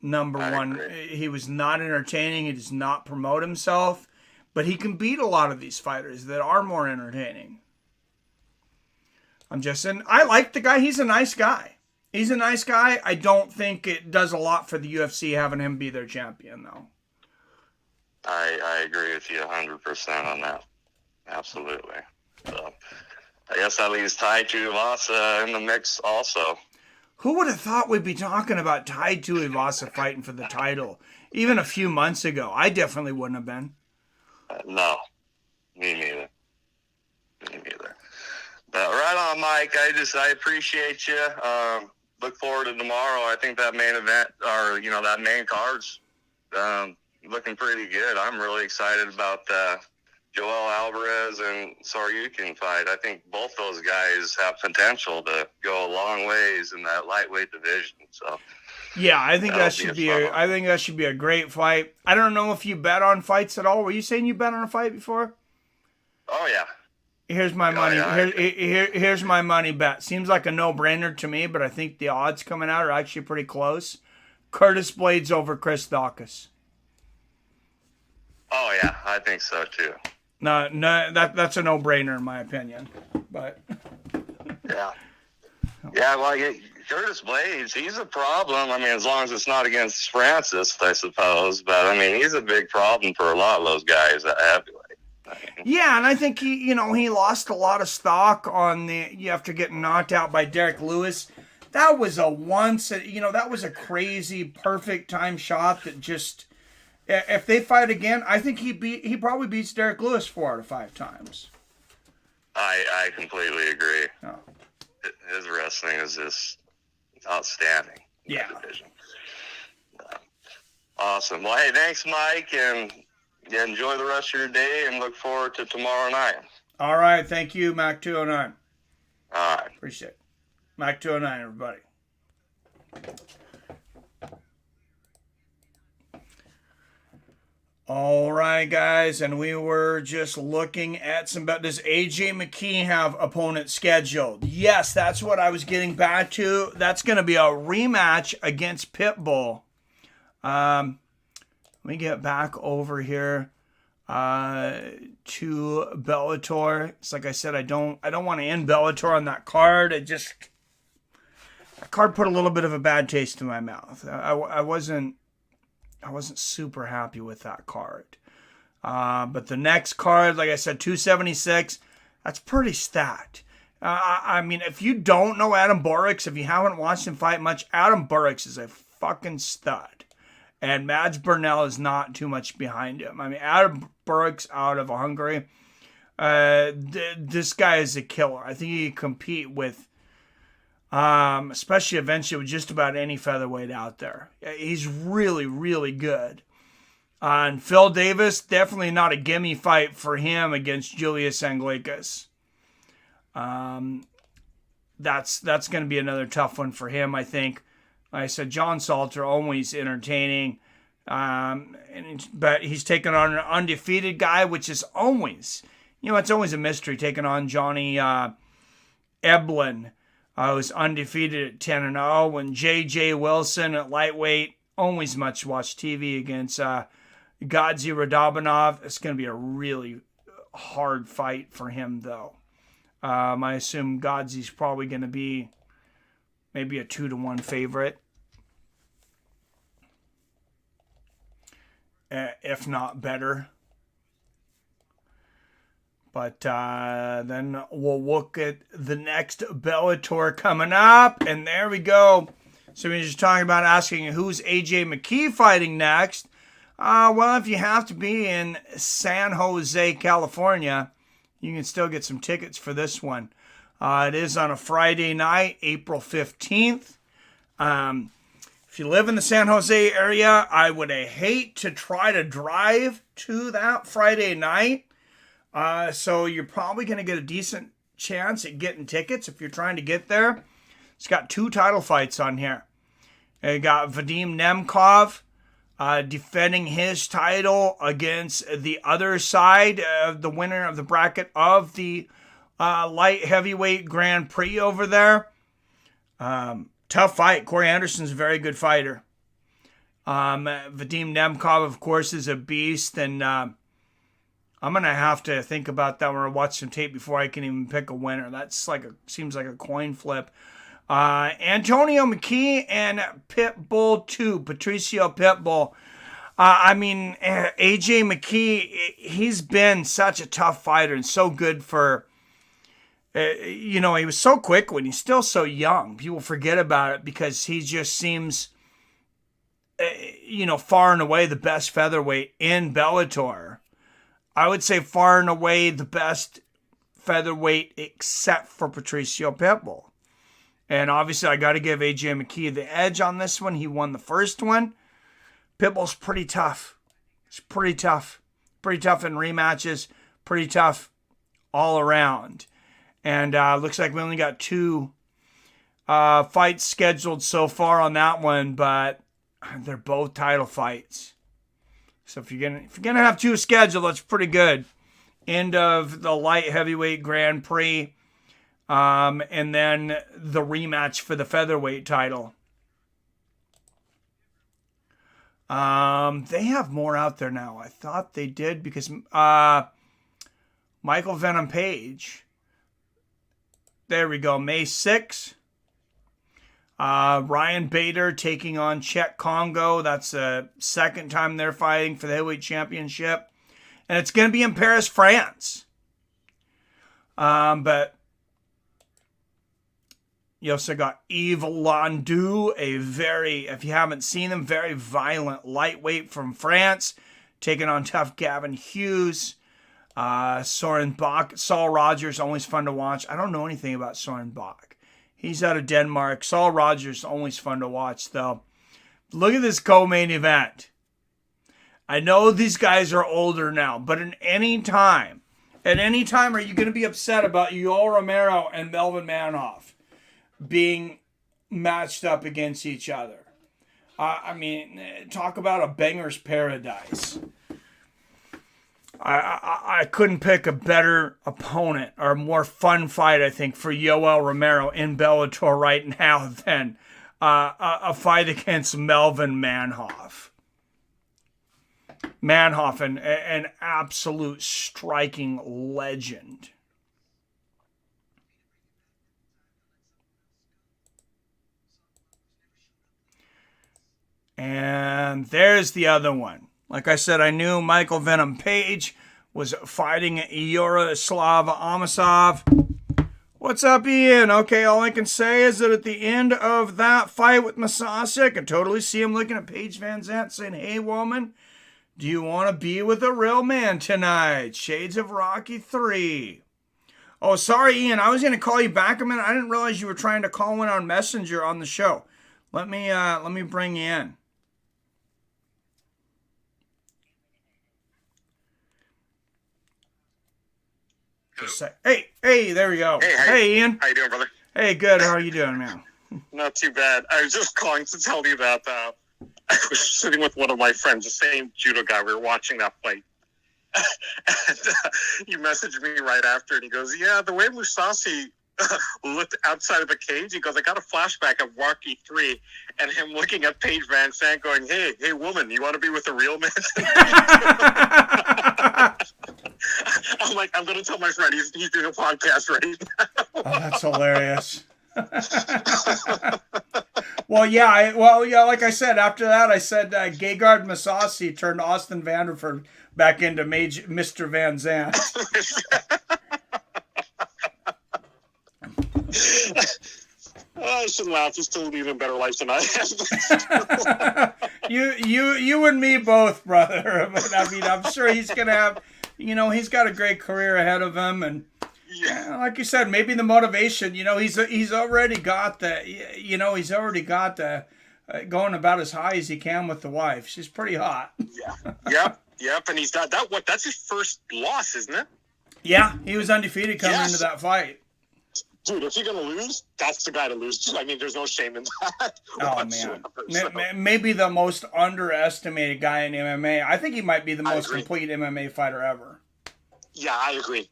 Number one, he was not entertaining. He does not promote himself. But he can beat a lot of these fighters that are more entertaining. I like the guy. He's a nice guy. I don't think it does a lot for the UFC having him be their champion, though. I agree with you 100% on that. Absolutely. So I guess that leaves Tai Tuivasa in the mix also. Who would have thought we'd be talking about Tai Tuivasa fighting for the title even a few months ago? I definitely wouldn't have been. No, me neither. But right on, Mike. I appreciate you. Look forward to tomorrow. I think that main event, or that main card's looking pretty good. I'm really excited about the Joel Alvarez and Saryukin fight. I think both those guys have potential to go a long ways in that lightweight division. So. Yeah, I think that should be a great fight. I don't know if you bet on fights at all. Were you saying you bet on a fight before? Oh yeah. Here's my money. Here's my money bet. Seems like a no-brainer to me, but I think the odds coming out are actually pretty close. Curtis Blades over Chris Daukaus. Oh yeah, I think so too. No, that's a no-brainer in my opinion. But Yeah. Yeah, well, Curtis Blades, he's a problem. I mean, as long as it's not against Francis, I suppose. But, I mean, he's a big problem for a lot of those guys at heavyweight. yeah, and I think he lost a lot of stock on after getting knocked out by Derek Lewis. That was that was a crazy, perfect time shot that just, if they fight again, I think he probably beats Derek Lewis 4 out of 5 times. I completely agree. Oh. His wrestling is just outstanding. Yeah. Division. Awesome. Well, hey, thanks, Mike, and enjoy the rest of your day, and look forward to tomorrow night. All right. Thank you, Mac 209. All right. Appreciate it. Mac 209, everybody. All right, guys, and we were just looking at does AJ McKee have opponents scheduled? Yes, that's what I was getting back to. That's going to be a rematch against Pitbull. Let me get back over here to Bellator. It's like I said, I don't want to end Bellator on that card. That card put a little bit of a bad taste in my mouth. I wasn't super happy with that card. But the next card, like I said, 276, that's pretty stacked. I mean, if you don't know Adam Borix, if you haven't watched him fight much, Adam Borix is a fucking stud. And Mads Burnell is not too much behind him. I mean, Adam Borix out of Hungary, this guy is a killer. I think he can compete with, especially eventually with just about any featherweight out there. He's really, really good. And Phil Davis, definitely not a gimme fight for him against Julius Anglikas. That's going to be another tough one for him, I think. Like I said, John Salter, always entertaining. But he's taken on an undefeated guy, which is always, it's always a mystery, taking on Johnny Eblin. Was undefeated at 10-0. And J.J. Wilson at lightweight, always much watch TV against Gadzi Radabinov. It's going to be a really hard fight for him, though. I assume Gadzi's probably going to be maybe a 2-1 favorite, if not better. But then we'll look at the next Bellator coming up. And there we go. So we're just talking about asking who's AJ McKee fighting next. Well, if you have to be in San Jose, California, you can still get some tickets for this one. It is on a Friday night, April 15th. If you live in the San Jose area, I would hate to try to drive to that Friday night. So you're probably going to get a decent chance at getting tickets if you're trying to get there. It's got 2 title fights on here. You got Vadim Nemkov defending his title against the other side, the winner of the bracket of the light heavyweight Grand Prix over there. Tough fight. Corey Anderson's a very good fighter. Vadim Nemkov, of course, is a beast, and I'm going to have to think about that when I watch some tape before I can even pick a winner. That's seems like a coin flip. Antonio McKee and Pitbull 2, Patricio Pitbull. AJ McKee, he's been such a tough fighter and so good for, he was so quick when he's still so young. People forget about it because he just seems, far and away the best featherweight in Bellator. I would say far and away the best featherweight except for Patricio Pitbull. And obviously I got to give AJ McKee the edge on this one. He won the first one. Pitbull's pretty tough. It's pretty tough. Pretty tough in rematches. Pretty tough all around. And looks like we only got 2 fights scheduled so far on that one, but they're both title fights. So if you're gonna have 2 scheduled, that's pretty good. End of the light heavyweight Grand Prix, and then the rematch for the featherweight title. They have more out there now. I thought they did because Michael Venom Page. There we go. May 6th. Ryan Bader taking on Czech Congo. That's the second time they're fighting for the heavyweight championship. And it's going to be in Paris, France. But you also got Yves Landu, a very, if you haven't seen him, very violent lightweight from France, taking on tough Gavin Hughes. Soren Bach, Saul Rogers, always fun to watch. I don't know anything about Soren Bach. He's out of Denmark. Saul Rogers, always fun to watch, though. Look at this co-main event. I know these guys are older now, but at any time are you going to be upset about Yoel Romero and Melvin Manhoff being matched up against each other? I mean, talk about a banger's paradise. I couldn't pick a better opponent or a more fun fight, I think, for Yoel Romero in Bellator right now than a fight against Melvin Manhoff. Manhoff, an absolute striking legend. And there's the other one. Like I said, I knew Michael Venom Page was fighting Yaroslav Amosov. What's up, Ian? Okay, all I can say is that at the end of that fight with Mousasi, I could totally see him looking at Paige Van Zandt saying, "Hey, woman, do you want to be with a real man tonight?" Shades of Rocky 3. Oh, sorry, Ian. I was going to call you back a minute. I didn't realize you were trying to call in on Messenger on the show. Let me bring you in. Hey, there we go. Hey, Ian. How you doing, brother? Hey, good. How are you doing, man? Not too bad. I was just calling to tell you that I was sitting with one of my friends, the same judo guy. We were watching that fight. And he messaged me right after, and he goes, "Yeah, the way Mousasi looked outside of the cage," he goes, "I got a flashback of Rocky 3 and him looking at Paige Van Zandt going, hey, woman, you want to be with a real man?" I'm like, I'm going to tell my friend he's doing a podcast right now. Oh, that's hilarious. Well, yeah, like I said, after that, I said Gegard Mousasi turned Austin Vanderford back into Mr. Van Zandt. I shouldn't laugh. He's still living a better life than I am. You and me both, brother. I mean, I'm sure he's going to have, he's got a great career ahead of him. And like you said, maybe the motivation, he's already got the, going about as high as he can with the wife. She's pretty hot. Yeah. Yep. And he's got that's his first loss, isn't it? Yeah. He was undefeated coming into that fight. Dude, if you're going to lose, that's the guy to lose. I mean, there's no shame in that. Oh, man. Maybe the most underestimated guy in MMA. I think he might be the most complete MMA fighter ever. Yeah, I agree.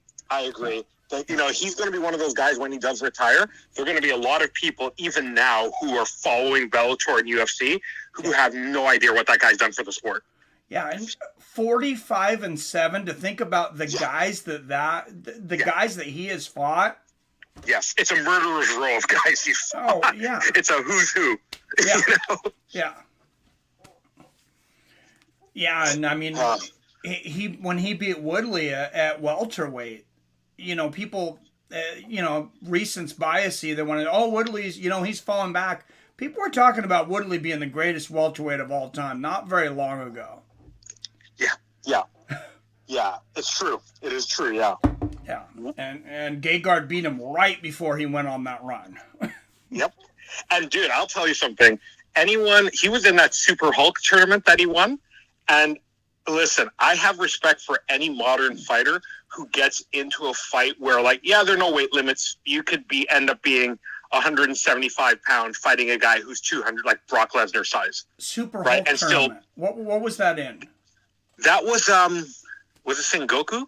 But, he's going to be one of those guys when he does retire. There are going to be a lot of people, even now, who are following Bellator and UFC, who have no idea what that guy's done for the sport. Yeah, and 45-7 to think about the guys guys that he has fought. Yes, it's a murderer's row of guys he's fought. Oh, yeah. It's a who's who. Yeah. Yeah, and I mean, he when he beat Woodley at welterweight, people, recent's biasy. They wanted, Woodley's, he's fallen back. People were talking about Woodley being the greatest welterweight of all time not very long ago. Yeah, it's true. It is true, yeah. Yeah, and Gegard beat him right before he went on that run. Yep. And, dude, I'll tell you something. He was in that Super Hulk tournament that he won. And, listen, I have respect for any modern fighter who gets into a fight where, there are no weight limits. You could end up being 175 pound fighting a guy who's 200, like Brock Lesnar size. Super Hulk tournament. Still, what was that in? That was it Sengoku?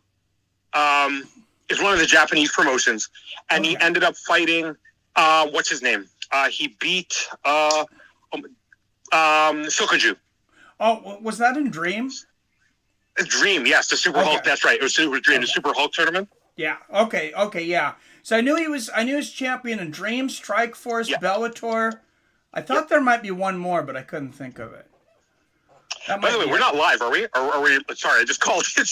It's one of the Japanese promotions, and he ended up fighting. What's his name? He beat Sokoju. Oh, was that in Dreams? Dream, yes, the Super Hulk. That's right. It was Dream, the Super Hulk tournament. Yeah. Okay. Yeah. So I knew he was champion in Dream, Strike Force, Bellator. I thought there might be one more, but I couldn't think of it. By the way, we're not live, are we? Or are we? Sorry, I just called you.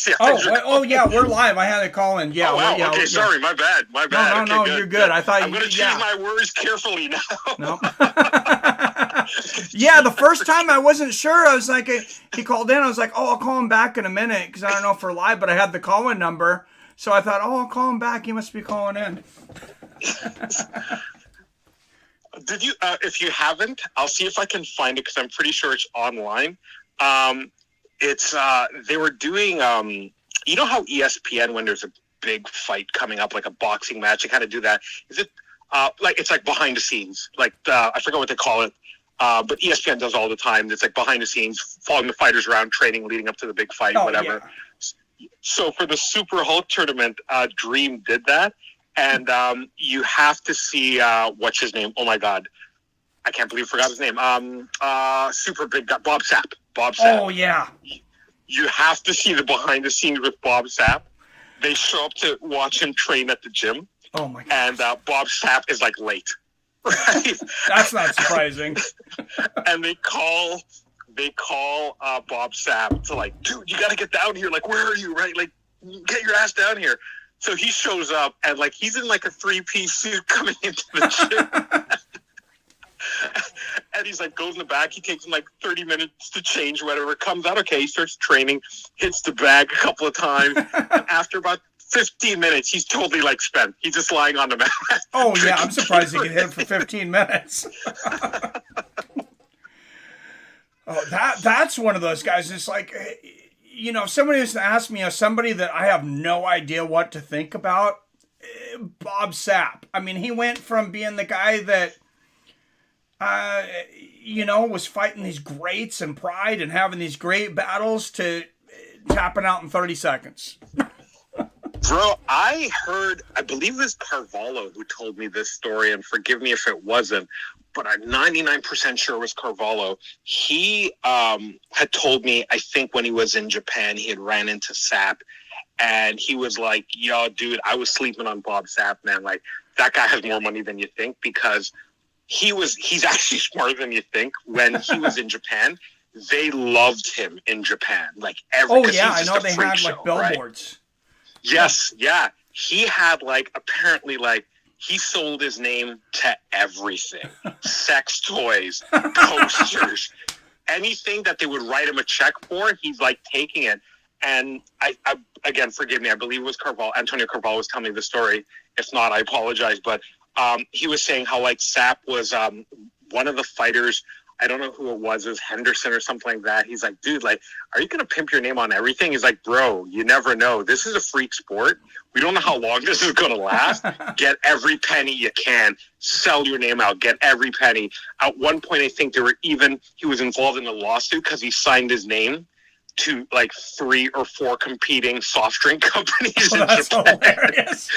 Yeah, we're live. I had to call in. Yeah. Oh, wow. Yeah, okay, sorry, my bad. No, you're good. I thought I'm going to choose my words carefully now. No. Yeah, the first time I wasn't sure. I was like, he called in. I was like, I'll call him back in a minute because I don't know if we're live, but I had the call-in number. So I thought, I'll call him back. He must be calling in. Did you? If you haven't, I'll see if I can find it because I'm pretty sure it's online. It's they were doing you know how ESPN, when there's a big fight coming up, like a boxing match, they kind of do that. Is it like it's like behind the scenes, like I forget what they call it, but ESPN does all the time. It's like behind the scenes, following the fighters around, training, leading up to the big fight, whatever. Yeah. So for the Super Hulk tournament, Dream did that, and you have to see what's his name? Oh my God, I can't believe I forgot his name. Super big guy, Bob Sapp. Oh yeah. You have to see the behind the scenes with Bob Sapp. They show up to watch him train at the gym. Oh my God. And Bob Sapp is like late. Right? That's not surprising. And they call Bob Sapp to like, dude, you got to get down here. Like, where are you? Right? Like, get your ass down here. So he shows up and like he's in like a 3-piece suit coming into the gym. And he's like, goes in the back. He takes him like 30 minutes to change, whatever. Comes out okay. He starts training, hits the bag a couple of times. And after about 15 minutes, he's totally like spent. He's just lying on the mat. Oh yeah, I'm surprised he could hit for 15 minutes. That's one of those guys. It's like, you know, if somebody was to ask me, somebody that I have no idea what to think about, Bob Sapp. I mean, he went from being the guy that, you know, was fighting these greats and pride and having these great battles to tapping out in 30 seconds. Bro, I believe it was Carvalho who told me this story, and forgive me if it wasn't, but I'm 99% sure it was Carvalho. He had told me, I think when he was in Japan, he had ran into Sapp, and he was like, yo, dude, I was sleeping on Bob Sapp, man. Like, that guy has more money than you think, because he's actually smarter than you think. When he was in Japan, they loved him in Japan. Like, I know they had like billboards. Right? Yes, yeah. He had like, apparently like, he sold his name to everything. Sex toys, posters, anything that they would write him a check for, he's like taking it. And I again, forgive me, I believe it was Antonio Carvalho was telling me the story. If not, I apologize. But he was saying how like Sapp was one of the fighters. I don't know who it was Henderson or something like that. He's like, dude, like, are you going to pimp your name on everything? He's like, bro, you never know. This is a freak sport. We don't know how long this is going to last. Get every penny you can. Sell your name out. Get every penny. At one point, I think he was involved in a lawsuit because he signed his name to like 3 or 4 competing soft drink companies in Japan. Hilarious.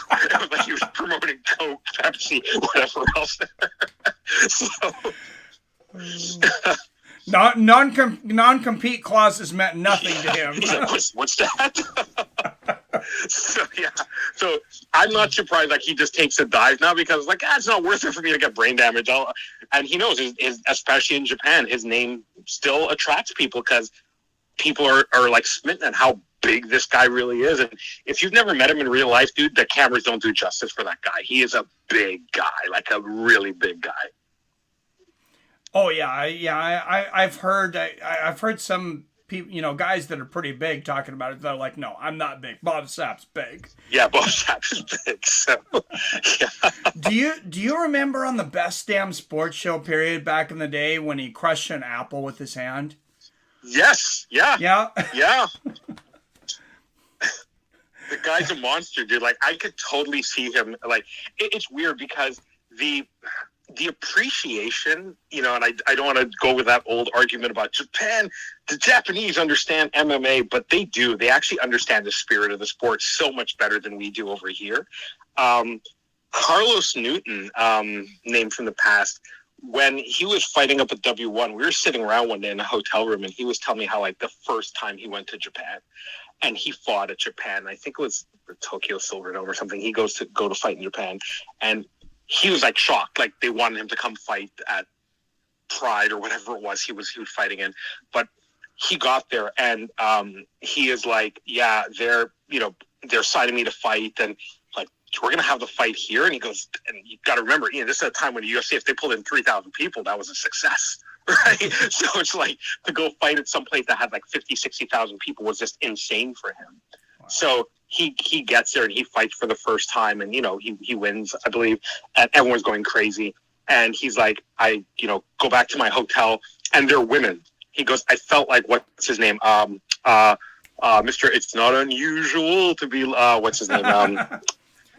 Like he was promoting Coke, Pepsi, whatever else. Non-compete clauses meant nothing to him. He's like, what's that? So I'm not surprised. Like he just takes a dive now because like it's not worth it for me to get brain damage. And he knows, especially in Japan, his name still attracts people because people are like smitten at how big this guy really is. And if you've never met him in real life, dude, the cameras don't do justice for that guy. He is a big guy, like a really big guy. Oh yeah, I've heard some people, you know, guys that are pretty big talking about it. They're like, no, I'm not big. Bob Sapp's big. Yeah, Bob Sapp is big. So, yeah. Do you remember on the Best Damn Sports Show period back in the day when he crushed an apple with his hand? Yes. Yeah. Yeah. Yeah. The guy's a monster, dude. Like I could totally see him. Like it's weird because the appreciation, you know, and I don't want to go with that old argument about Japan. The Japanese understand MMA, but they do. They actually understand the spirit of the sport so much better than we do over here. Carlos Newton, name from the past, when he was fighting up at W1, we were sitting around one day in a hotel room, and he was telling me how, like, the first time he went to Japan, and he fought at Japan. I think it was the Tokyo Silver Dome or something. He goes to fight in Japan, and he was, like, shocked. Like, they wanted him to come fight at Pride or whatever it was he was fighting in. But he got there, and he is like, yeah, they're signing me to fight, and like, we're going to have the fight here. And he goes, and you got to remember, this is a time when the UFC, if they pulled in 3,000 people, that was a success, right? So it's like, to go fight at some place that had like 50, 60,000 people was just insane for him. Wow. So he gets there and he fights for the first time, and, he wins, I believe, and everyone's going crazy. And he's like, I go back to my hotel, and they're women. He goes, I felt like, what's his name? Mr. It's not unusual to be, what's his name? You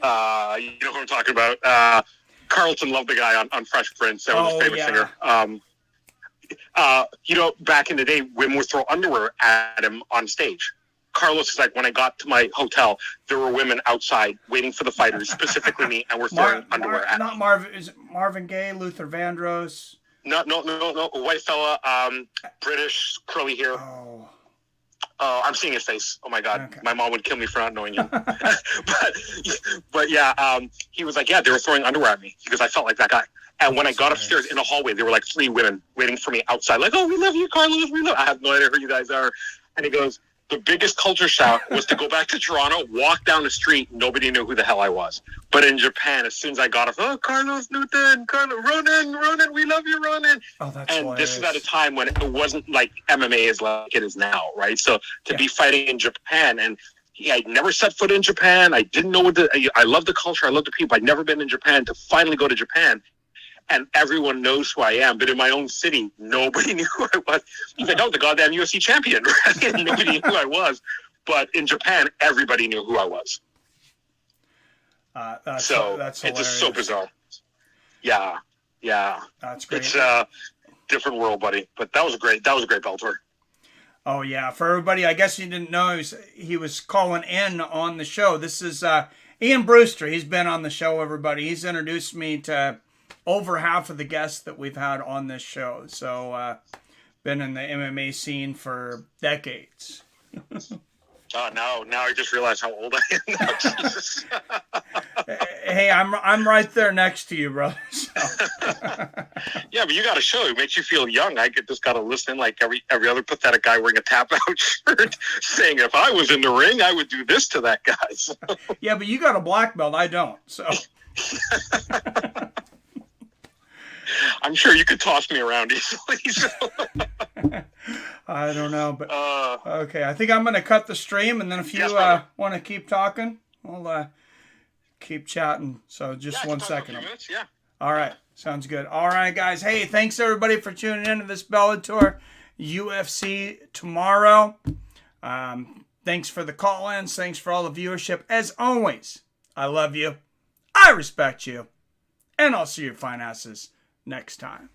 know who I'm talking about. Carlton loved the guy on Fresh Prince. That was his favorite singer. Back in the day, women would throw underwear at him on stage. Carlos is like, when I got to my hotel, there were women outside waiting for the fighters, specifically me, and we're throwing underwear at me. Is it Marvin Gaye, Luther Vandross? No. A white fella, British, curly hair. Oh. I'm seeing his face. Oh my God, Okay. My mom would kill me for not knowing him. but yeah, he was like, yeah, they were throwing underwear at me because I felt like that guy. And when I got upstairs in the hallway, there were like 3 women waiting for me outside, like, oh, we love you, Carlos. I have no idea who you guys are. And he goes, the biggest culture shock was to go back to Toronto, walk down the street, nobody knew who the hell I was. But in Japan, as soon as I got off, oh, Carlos Newton, Ronan, we love you, Ronan. Oh, that's and hilarious. this is at a time when it wasn't like MMA is like it is now, right? So to be fighting in Japan, and I'd never set foot in Japan. I didn't know I love the culture, I love the people. I'd never been in Japan. To finally go to Japan, and everyone knows who I am, but in my own city, nobody knew who I was. He's like, oh, the goddamn UFC champion, right? And nobody knew who I was. But in Japan, everybody knew who I was. That's it's just so bizarre. Yeah. That's great. It's a different world, buddy. But that was a great Bellator. Oh, yeah. For everybody, I guess you didn't know, he was calling in on the show. This is Ian Brewster. He's been on the show, everybody. He's introduced me to over half of the guests that we've had on this show. So, been in the MMA scene for decades. Now I just realized how old I am now. Jesus. Hey, I'm right there next to you, brother. So. Yeah, but you got a show. It makes you feel young. I just got to listen like every other pathetic guy wearing a tap-out shirt saying, if I was in the ring, I would do this to that guy. So. Yeah, but you got a black belt. I don't. So. I'm sure you could toss me around easily. So. I don't know, but okay. I think I'm going to cut the stream, and then if you want to keep talking, we'll keep chatting. So just 1 second. Minutes, yeah. All right. Sounds good. All right, guys. Hey, thanks everybody for tuning in to this Bellator UFC tomorrow. Thanks for the call-ins. Thanks for all the viewership. As always, I love you. I respect you. And I'll see your fine asses next time.